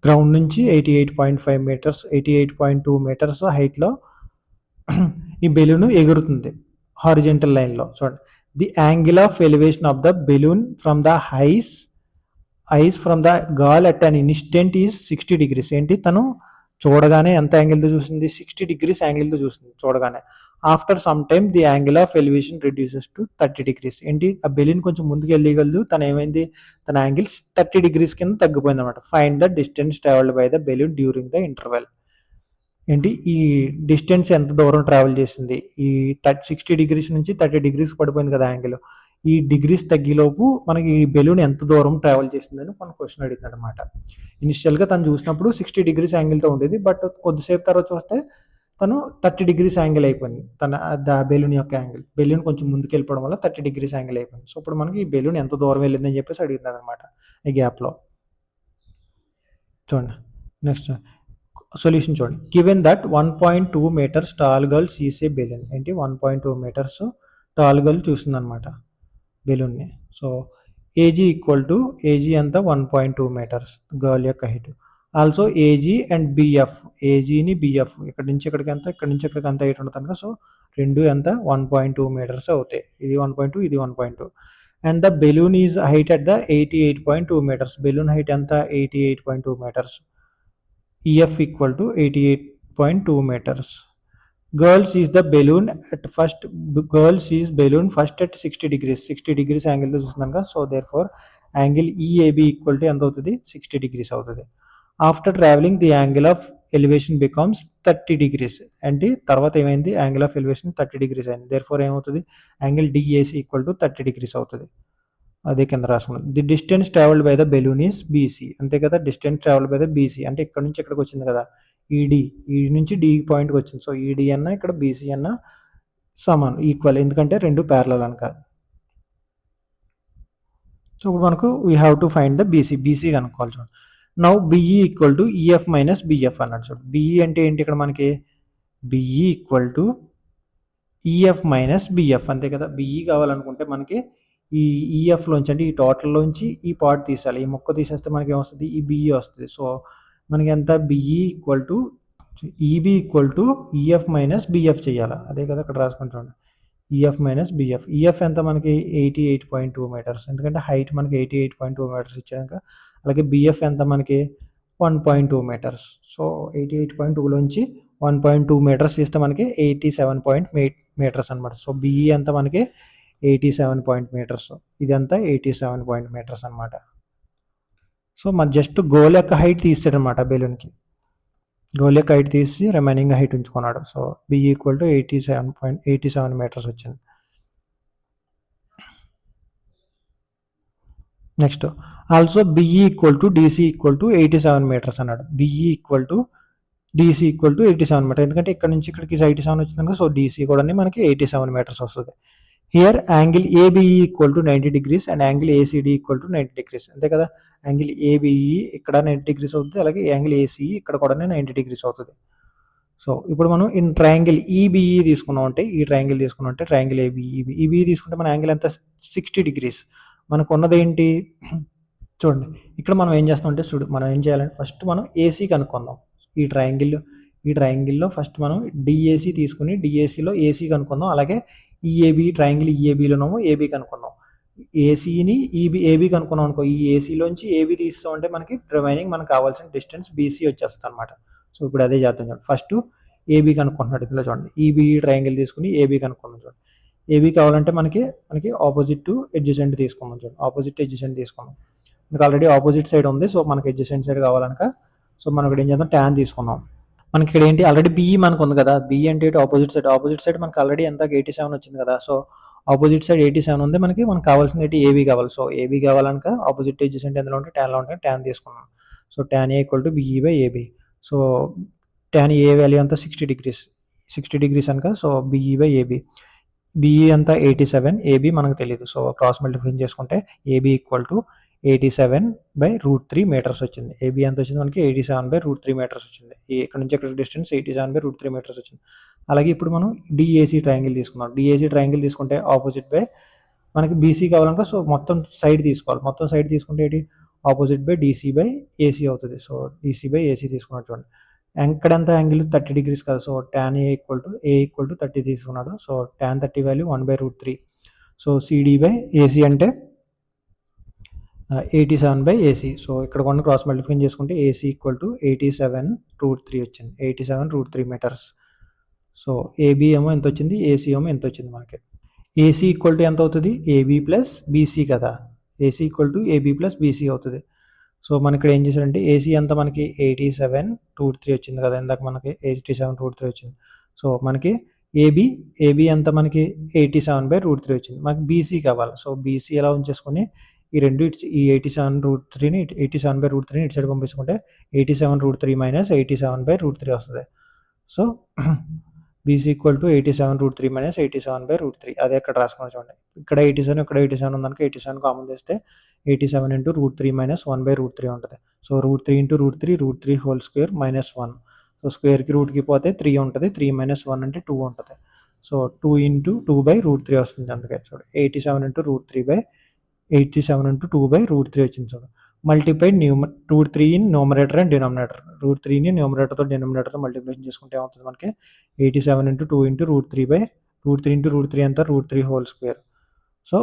గ్రౌండ్ నుంచి 88.5 మీటర్స్ 88.2 మీటర్స్ హైట్లో ఈ బెలూన్ ఎగురుతుంది హారిజెంటల్ లైన్లో. చూడండి, the angle of elevation of the balloon from the eyes from the girl at an instant is 60 degrees. ఏంటి తను చూడగానే ఎంత యాంగిల్తో చూసింది, 60 degrees యాంగిల్తో చూసింది చూడగానే. After some time the angle of elevation reduces to 30 degrees. ఏంటి ఆ బెలూన్ కొంచెం ముందుకు వెళ్ళగలదు, తను ఏమైంది, తన యాంగిల్స్ 30 degrees కింద తగ్గిపోయింది అనమాట. Find the distance travelled by the balloon during the interval. ఏంటి ఈ డిస్టెన్స్ ఎంత దూరం ట్రావెల్ చేసింది, ఈ 60 degrees నుంచి 30 degrees పడిపోయింది కదా యాంగిల్, ఈ డిగ్రీస్ తగ్గిలోపు మనకి ఈ బెలూన్ ఎంత దూరం ట్రావెల్ చేసిందని మన క్వశ్చన్ అడిగింది అనమాట. ఇనిషియల్గా తను చూసినప్పుడు 60 degrees యాంగిల్తో ఉండేది, బట్ కొద్దిసేపు తర్వాత చూస్తే తను 30 degrees యాంగిల్ అయిపోయింది. తన బెలూన్ యొక్క యాంగిల్, బెలూన్ కొంచెం ముందుకు వెళ్ళిపోవడం వల్ల 30 degrees యాంగిల్ అయిపోయింది. సో ఇప్పుడు మనకి ఈ బెలూన్ ఎంత దూరం వెళ్ళిందని చెప్పేసి అడిగింది అనమాట ఈ గ్యాప్లో. చూడండి నెక్స్ట్ సొల్యూషన్ చూడండి. Given that 1.2 meters tall girl sees a balloon. ఏంటి 1.2 meters టాల్ గర్ల్ చూసిందనమాట బెలూన్ని. So AG equal to, AG అంత 1.2 meters గర్ల్ యొక్క height. Also AG and BF, ఏజీని బిఎఫ్ ఇక్కడ నుంచి ఇక్కడికి ఎంత, ఇక్కడ నుంచి ఇక్కడికి ఎంత హైట్ ఉంటుంది. సో రెండు ఎంత 1.2 meters అవుతాయి. ఇది 1.2, ఇది 1.2. And the balloon is height at the 88.2 meters. Balloon height ఎంత 88.2 meters. EF equal to 88.2 meters. Girl sees the balloon at first. Girl sees balloon first at 60 degrees. 60 degrees angle తో చూస్తున్నాం. So therefore angle EAB equal to ఎంత అవుతుంది, 60 degrees అవుతుంది. After travelling the angle of elevation becomes 30 degrees. అంటే తర్వాత ఏమైంది, angle of elevation 30 degrees అయింది. therefore ఏమవుతుంది, angle DAC equal to 30 degrees అవుతుంది. అదే కింద రాసుకున్నాం. The distance travelled by the balloon is BC. అంతే కదా, distance travelled by the BC అంటే ఇక్కడ నుంచి ఇక్కడికి వచ్చింది కదా, ఈడి నుంచి డి పాయింట్కి వచ్చింది. సో ఈడి అన్న ఇక్కడ బీసీ అన్న సమానం, ఈక్వల్, ఎందుకంటే రెండు ప్యారలల్ అని కాదు. సో ఇప్పుడు మనకు we have to find the BC కనుక్కోవాలి. చూడండి, now BE equal to EF minus BF అన్నాడు. చూడండి బిఈ అంటే ఏంటి, ఇక్కడ మనకి BE equal to EF minus BF, అంతే కదా. బిఈ కావాలనుకుంటే మనకి ఈ ఈఎఫ్లోంచి అంటే ఈ టోటల్లోంచి ఈ పార్ట్ తీసేయాలి. ఈ మొక్క తీసేస్తే మనకి ఏమొస్తుంది, ఈ బిఈ వస్తుంది. సో మనకి ఎంత, BE equal to EB equal to EF minus BF చేయాలి. అదే కదా ఇక్కడ రాసుకుంటాను, ఈఎఫ్ మైనస్ బిఎఫ్. ఈఎఫ్ ఎంత మనకి 88.2 meters, ఎందుకంటే హైట్ మనకి 88.2 meters ఇచ్చాక. అలాగే బిఎఫ్ ఎంత మనకి 1.2 meters. సో 88.2లోంచి 1.2 meters తీస్తే మనకి 87.8 meters అనమాట. సో బిఈ ఎంత మనకి 87 meters. ఇదంతా 87 meters అనమాట. సో మన జస్ట్ గోల్ యొక్క హైట్ తీస్తాడనమాట బెలూన్కి, గోల్ యొక్క హైట్ తీసి రిమైనింగ్ హైట్ ఉంచుకున్నాడు. So BE equal to 87 meters వచ్చింది. Next also BE equal to DC equal to 87 meters అన్నాడు. BE equal to DC equal to 87 meter. ఎందుకంటే ఇక్కడ నుంచి ఇక్కడికి 87 వచ్చింది కనుక సో డీసీ కూడా మనకి 87 మీటర్స్ వస్తుంది. Here angle ABE equal to 90 degrees and angle ACD equal to 90 degrees. అంతే కదా, యాంగిల్ ఏబిఈ ఇక్కడ 90 డిగ్రీస్ అవుతుంది, అలాగే యాంగిల్ ఏసీఈ ఇక్కడ కూడా 90 డిగ్రీస్ అవుతుంది. సో ఇప్పుడు మనం ఇన్ ట్రయాంగిల్ ఈబిఈ తీసుకున్నాం అంటే, ఈ ట్రయాంగిల్ తీసుకున్నాం అంటే ట్రయాంగిల్ ఈబిఈ తీసుకుంటే మన యాంగిల్ ఎంత 60 డిగ్రీస్. మనకు ఉన్నది ఏంటి చూడండి, ఇక్కడ మనం ఏం చేస్తాం అంటే మనం ఏం చేయాలంటే ఫస్ట్ మనం ఏసీ కనుక్కుందాం. ఈ ట్రయాంగిల్లో ఫస్ట్ మనం డిఏసీ తీసుకుని డిఏసీలో ఏసీ కనుక్కుందాం. అలాగే ఈఏబి ట్రయాంగిల్ ఈఏబిలోనేమో ఏబీ కనుక్కుందాం. ఏసీని ఏబీ కనుక్కున్నాం అనుకో, ఈ ఏసీలోంచి ఏబీ తీస్తాం అంటే మనకి రిమైనింగ్ మనకు కావాల్సిన డిస్టెన్స్ బీసీ వచ్చేస్తుంది అనమాట. సో ఇప్పుడు అదే చేద్దాం చూడండి. ఫస్ట్ ఏబీ కనుక్కుంటున్నాడు ఇందులో చూడండి, ఈబీ ట్రయాంగిల్ తీసుకుని ఏబీ కనుక్కున్నాం చూడండి. ఏబీ కావాలంటే మనకి ఆపోజిట్ టు ఎడ్జసెంట్ తీసుకున్నాం చూడండి, ఆపోజిట్ ఎడ్జసెంట్ తీసుకున్నాం. మనకి ఆల్రెడీ ఆపోజిట్ సైడ్ ఉంది, సో మనకి ఎడ్జసెంట్ సైడ్ కావాలనుక సో మనం ఇక్కడ ఏం చేద్దాం, ట్యాన్ తీసుకున్నాం. మనకి ఇక్కడ ఏంటి ఆల్రెడీ బిఈ మనకు ఉంది కదా, బిఈ అంటే ఆపోజిట్ సైడ్ మనకి ఆల్రెడీ ఎంత 87 వచ్చింది కదా. సో ఆపోజిట్ సైడ్ 87 ఉంది, మనకి కావాల్సింది ఏంటి ఏబీ కావాలి. సో ఏబీ కావాలనుక ఆపోజిట్ ఎడ్జసెంట్ ఎందులో ఉంటే ట్యాన్లో ఉంటే ట్యాన్ తీసుకున్నాం. So tan A equal to BE by AB. So tan A value అంతా 60 డిగ్రీస్ అనక so BE by AB. BE అంతా 87, ఏబీ మనకు తెలియదు. సో క్రాస్ మల్టిప్లికేషన్ చేసుకుంటే ఏబీ ఈక్వల్ టు 87/√3 మీటర్స్ వచ్చింది. ఏబీ ఎంత వచ్చింది మనకి 87/√3 మీటర్స్ వచ్చింది. ఇక్కడ నుంచి ఇక్కడ డిస్టెన్స్ 87/√3 మీటర్స్ వచ్చింది. అలాగే ఇప్పుడు మనం డిఏసీ ట్రయాంగిల్ తీసుకున్నాం. డిఏసీ ట్రయాంగిల్ తీసుకుంటే ఆపోజిట్ బై మనకి బీసీ కావాలనుకో సో మొత్తం సైడ్ తీసుకోవాలి. మొత్తం సైడ్ తీసుకుంటే ఏంటి opposite by DC by AC అవుతుంది. సో డీసీ బై ఏసీ తీసుకున్నాడు చూడండి. ఇక్కడ ఎంత యాంగిల్ 30 డిగ్రీస్ కదా. So tan A equal to 30 తీసుకున్నాడు. So tan 30 value 1/√3. So CD by AC అంటే 87/AC. సో ఇక్కడ కొన్ని క్రాస్ మల్టిప్లికేషన్ చేసుకుంటే ఏసీ ఈక్వల్ టు 87/√3 వచ్చింది, 87/√3 మీటర్స్. సో ఏబీ ఏమో ఎంత వచ్చింది, ఏసీ ఏమో ఎంత వచ్చింది మనకి. ఏసీ ఈక్వల్ టు ఎంత అవుతుంది, ఏబీ ప్లస్ బీసీ కదా. AC equal to AB plus BC అవుతుంది. సో మన ఇక్కడ ఏం చేశారంటే ఏసీ అంతా మనకి 87/√3 వచ్చింది కదా, ఇందాక మనకి 87/√3 వచ్చింది. సో మనకి ఏబీ అంతా మనకి 87/√3 వచ్చింది. మనకి బీసీ కావాలి. సో బీసీ ఎలా ఉంచేసుకొని ఈ రెండు ఈ 87/√3ని 87/√3ని ఇటు సైడ్ పంపించుకుంటే 87/√3 మైనస్ 87/√3 వస్తుంది. So BC equal to 87/√3 minus 87/√3. అదే ఇక్కడ రాసుకున్నాం చూడండి. ఇక్కడ 87 ఇక్కడ 87 ఉందనుకో 87 కామన్ చేస్తే 87 × √3 మైనస్ 1/√3 ఉంటుంది. So √3 × √3 whole square minus 1. So స్క్వేర్కి రూట్కి పోతే 3 ఉంటుంది, 3 మైనస్ 1 అంటే 2 ఉంటుంది. సో 2 × 2/√3 వస్తుంది. అందుకే చూడు 87 × √3 వచ్చింది చూడు. Multiplied √3 in numerator and denominator. √3ని న్యూమరేటర్తో డినామినేటర్తో మల్టిప్లికేషన్ చేసుకుంటే ఏమవుతుంది మనకి 87 × 2 × √3 × √3 అంతా √3 హోల్ స్క్వేర్. సో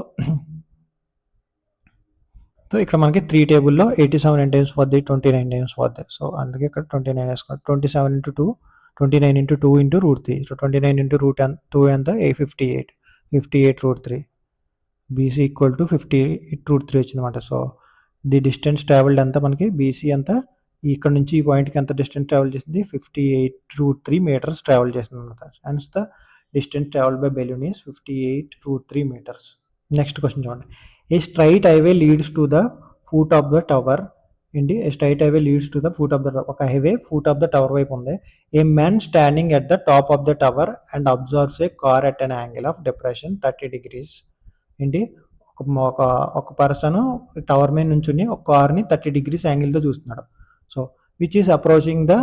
ఇక్కడ మనకి 3 టేబుల్లో 87 ఎన్ని టైమ్స్ పోద్ది, 29 టైమ్స్ పోద్ది. సో అందుకే ఇక్కడ 29 వేసుకోండి. 27 × 2 29 × 2 × √3. సో 29 × 2 ఎంత 58/√3. బీసీ ఈక్వల్ టు 58/√3 వచ్చిందన్నమాట. సో ది డిస్టెన్స్ ట్రావెల్డ్ అంతా మనకి బీసీ అంతా ఇక్కడ నుంచి ఈ పాయింట్కి ఎంత డిస్టెన్స్ ట్రావెల్ చేసింది 58/√3 మీటర్స్ ట్రావెల్ చేసింది అనమాట. And the distance travelled by balloon is 58/√3 meters. Next question చూడండి. A straight highway leads to the foot of the tower. ఏంటి a straight highway leads to the foot of the ఒక highway foot of the tower వైపు ఉంది. A man standing at the top of the tower and observes a car at an angle of depression 30 degrees. ఏంటి ఒక person tower మీద నుంచుని ఒక కార్ని 30 degrees యాంగిల్తో చూస్తున్నాడు. So which is approaching the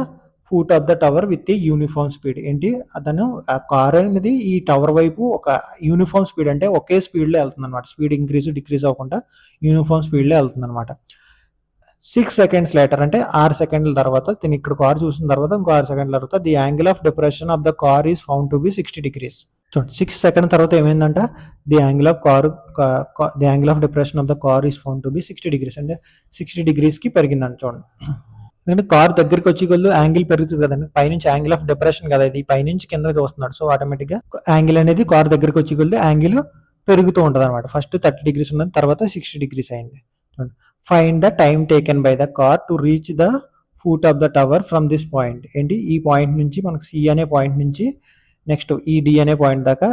foot of the tower with a uniform speed. ఏంటి అతను ఆ కార్ అనేది ఈ టవర్ వైపు ఒక యూనిఫామ్ స్పీడ్ అంటే ఒకే స్పీడ్లో వెళ్తుంది అనమాట. స్పీడ్ డిక్రీజ్ అవ్వకుండా యూనిఫామ్ స్పీడ్లో వెళ్తుంది అనమాట. 6 seconds లేటర్ అంటే 6 సెకండ్ల తర్వాత తిని ఇక్కడ కార్ చూసిన తర్వాత ఇంకో 6 సెకండ్ల తర్వాత the angle of depression of the car is found to be 60 degrees. చూడండి 6 seconds తర్వాత ఏమైందంట the angle of depression of the car is found to be 60 degrees అంటే 60 degreesకి పెరిగిందంట. చూడండి ఎందుకంటే కార్ దగ్గరికి వచ్చి కొద్ది యాంగిల్ పెరుగుతుంది కదండి. పైనుంచి యాంగిల్ ఆఫ్ డిప్రెషన్ కదా ఇది, పైనుంచి కింద చూస్తున్నాడు. సో ఆటోమేటిక్గా యాంగిల్ అనేది కార్ దగ్గరికి వచ్చి కొద్ది యాంగిల్ పెరుగుతూ ఉంటుంది అనమాట. ఫస్ట్ 30 degrees ఉన్నది, తర్వాత 60 degrees అయింది. Find the time taken by the car to reach the foot of the tower from this point. ఏంటి ఈ పాయింట్ నుంచి మనకు సి అనే పాయింట్ నుంచి నెక్స్ట్ ఈ డి అనే పాయింట్ దాకా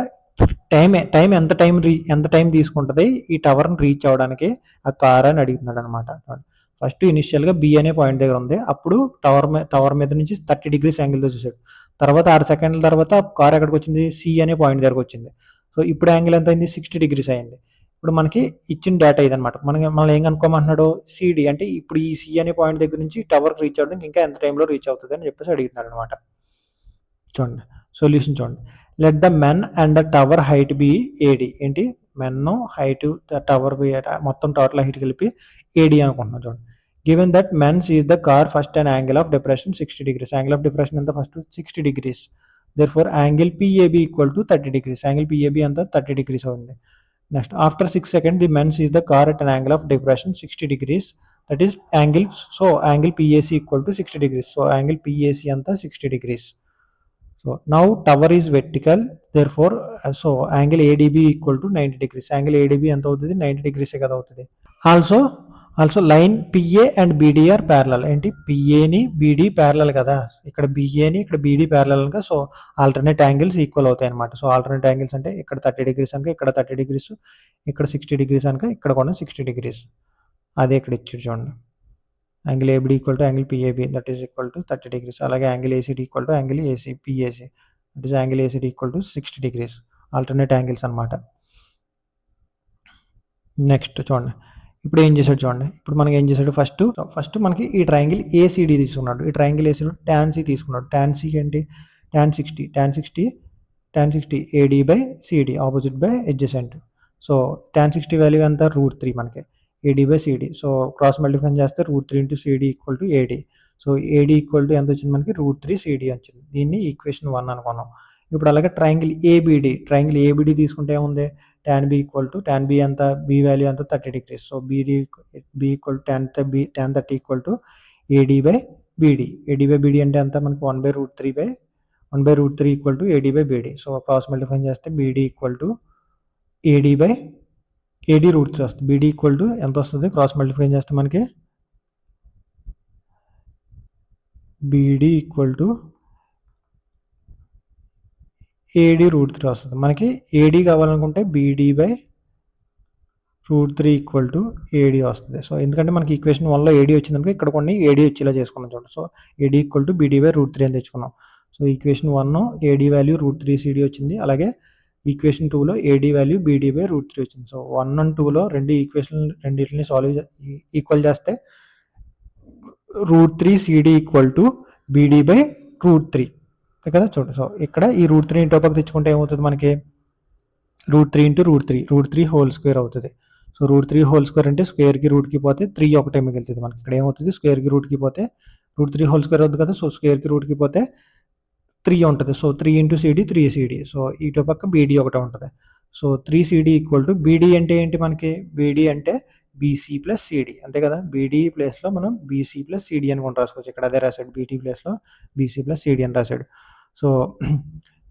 ఎంత టైం తీసుకుంటుంది ఈ టవర్ని రీచ్ అవ్వడానికి ఆ కార్ అని అడుగుతున్నాడు అనమాట. ఫస్ట్ ఇనిషియల్గా బి అనే పాయింట్ దగ్గర ఉంది, అప్పుడు టవర్ మీద నుంచి 30 degrees యాంగిల్తో చూసాడు. తర్వాత 6 సెకండ్ల తర్వాత కార్ ఎక్కడికి వచ్చింది, సి అనే పాయింట్ దగ్గరకు వచ్చింది. సో ఇప్పుడు యాంగిల్ ఎంత అయింది, 60 degrees అయింది. ఇప్పుడు మనకి ఇచ్చిన డేటా ఇదనమాట. మనం ఏం కనుక్కోమంటున్నాడు, సిడి అంటే ఇప్పుడు ఈ సి అనే పాయింట్ దగ్గర నుంచి టవర్కి రీచ్ అవ్వడానికి ఇంకా ఎంత టైంలో రీచ్ అవుతుంది అని చెప్పేసి అడుగుతున్నాడు అనమాట. చూడండి సొల్యూషన్ చూడండి. Let the men and the tower height be AD. ఏంటి, మెన్ హైట్, టవర్ బి, మొత్తం టోటల్ హైట్ కలిపి ఏడి అనుకుంటున్నాం. చూడండి, given that men sees the car first and angle of depression 60 degrees. Angle of depression ఎంత, first 60 degrees. therefore angle PAB equal to 30 degrees. Angle PAB అంతా 30 degrees అవుతుంది. Next after 6 seconds the men sees the car at an angle of depression 60 degrees. That is angle, so angle PAC equal to 60 degrees. So angle PAC అంతా 60 degrees. So now tower is vertical, therefore so angle ADB equal to 90 degrees. Angle ADB ఎంత అవుతుంది, 90 degrees కదా అవుతుంది. Also line PA and BD are parallel. ఏంటి, PAని BD parallel కదా, ఇక్కడ BAని ఇక్కడ BD ప్యారలల్ కదా. సో ఆల్టర్నేట్ యాంగిల్స్ ఈక్వల్ అవుతాయి అనమాట. సో ఆల్టర్నేట్ యాంగిల్స్ అంటే ఇక్కడ 30 degrees అనక ఇక్కడ 30 degrees, ఇక్కడ 60 degrees అనక ఇక్కడ కూడా 60 degrees. అదే ఇక్కడ ఇచ్చాడు చూడండి. Angle ABD equal to angle PAB, that is equal to 30 degrees. అలాగే angle ACD equal to angle PAC, that is angle ACD equal to 60 degrees. Alternate angles అనమాట. నెక్స్ట్ చూడండి, ఇప్పుడు ఏం చేశాడు చూడండి. ఇప్పుడు మనకి ఏం చేశాడు, ఫస్ట్ మనకి ఈ ట్రయాంగిల్ ఏసీడి తీసుకున్నాడు. ఈ ట్రయాంగిల్ ఏసీడి ట్యాన్ సి తీసుకున్నాడు. ట్యాన్ సి ఏంటి, tan 60 AD by CD, opposite by adjacent. So tan 60 value ఎంత, √3 మనకి, AD by CD. So cross multiplication చేస్తే √3 into CD equal to AD. So AD equal to ఎంత వచ్చింది మనకి, √3 CD వచ్చింది. దీన్ని ఈక్వేషన్ 1 అనుకున్నాం. ఇప్పుడు అలాగే ట్రయాంగిల్ ఏబిడి తీసుకుంటే ఏముంది, tan b equal to, tan b ఎంత, b వాల్యూ ఎంత, 30 degrees. So b equal to tan 30 equal to AD by BD. AD by BD అంటే ఎంత మనకి, 1/√3 equal to AD by BD. So cross multiplication చేస్తే BD equal to AD by AD √3 వస్తుంది. బీడి equal to ఎంత వస్తుంది, cross multiplication చేస్తే మనకి బీడి equal to AD √3 వస్తుంది. మనకి ఏడి కావాలనుకుంటే బీడి బై √3 ఈక్వల్ టు ఏడి వస్తుంది. సో ఎందుకంటే మనకి ఈక్వేషన్ 1లో ఏడి వచ్చిందనుకో, ఇక్కడ కొన్ని ఏడి వచ్చేలా చేసుకున్నాం చూడండి. So AD equal to BD by √3 అని తెచ్చుకున్నాం. So equation 1 AD value √3 CD వచ్చింది. అలాగే ఈక్వేషన్ 2లో ఏడి వాల్యూ బీడి బై √3 వచ్చింది. సో 1 and 2లో రెండింటిని సాల్వ్ ఈక్వల్ చేస్తే √3 CD equal to BD by √3 కదా. చూడండి, సో ఇక్కడ ఈ √3 ఇంటో పక్క తెచ్చుకుంటే ఏమవుతుంది మనకి, √3 ఇంటూ √3 హోల్ స్క్వేర్ అవుతుంది. సో √3 హోల్ స్క్వేర్ అంటే స్క్వేర్కి రూట్కి పోతే 3 ఒకటే మిగులుతుంది మనకి. ఇక్కడ ఏమవుతుంది, స్క్వేర్కి రూట్కి పోతే √3 హోల్ స్క్వేర్ అవుతుంది కదా. సో స్క్వేర్కి రూట్కి పోతే 3 ఉంటుంది. So 3 into CD 3 CD. So ఇటు పక్క బీడి ఒకటే ఉంటుంది. So 3 CD equal to BD అంటే ఏంటి మనకి, బీడి అంటే బీసీ ప్లస్ సిడి అంతే కదా. బీడి ప్లేస్లో మనం బీసీ ప్లస్ సిడి అనుకుంటూ రాసుకోవచ్చు. ఇక్కడ అదే రాశాడు, బీటీ ప్లేస్లో బీసీ ప్లస్ సిడి అని రాశాడు. సో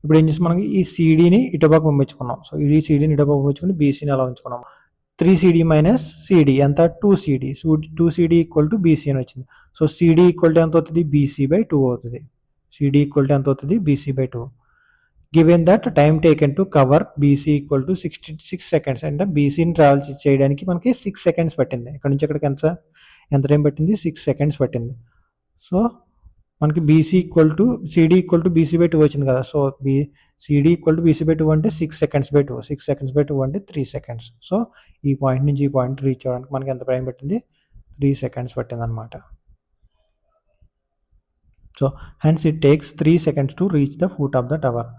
ఇప్పుడు ఏం చేసి మనకి ఈ సిడిని ఇటుపక్క పంపించుకున్నాం. సో ఈ సిడిని ఇటుపక్క పంపించుకుని బీసీని అలా ఉంచుకున్నాం. 3 సిడి మైనస్ సిడి ఎంత, 2 CD. So 2 CD equal to BC అని వచ్చింది. సో సిడి ఈక్వల్ టు ఎంత అవుతుంది, బీసీ బై 2 అవుతుంది. సిడి ఈక్వల్ టు ఎంత అవుతుంది, BC by 2. Given that time taken to cover BC equal to 6 seconds. అంటే బీసీని ట్రావెల్ చేయడానికి మనకి 6 seconds పట్టింది. ఇక్కడ నుంచి ఇక్కడికి ఎంత టైం పట్టింది, 6 seconds పట్టింది. సో మనకి BC equal to CD equal to BC by 2 వచ్చింది కదా. So CD equal to BC by 2 అంటే 6 seconds బై 2. 6 seconds బై 2 అంటే 3 seconds. సో ఈ పాయింట్ నుంచి ఈ పాయింట్ రీచ్ అవ్వడానికి మనకి ఎంత టైం పట్టింది, 3 seconds పట్టింది అనమాట. So hence it takes 3 seconds to reach the foot of the tower.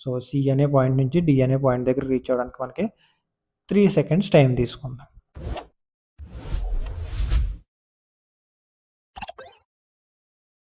So C అనే పాయింట్ నుంచి డి అనే పాయింట్ దగ్గర రీచ్ అవ్వడానికి మనకి 3 seconds టైం తీసుకుందాం.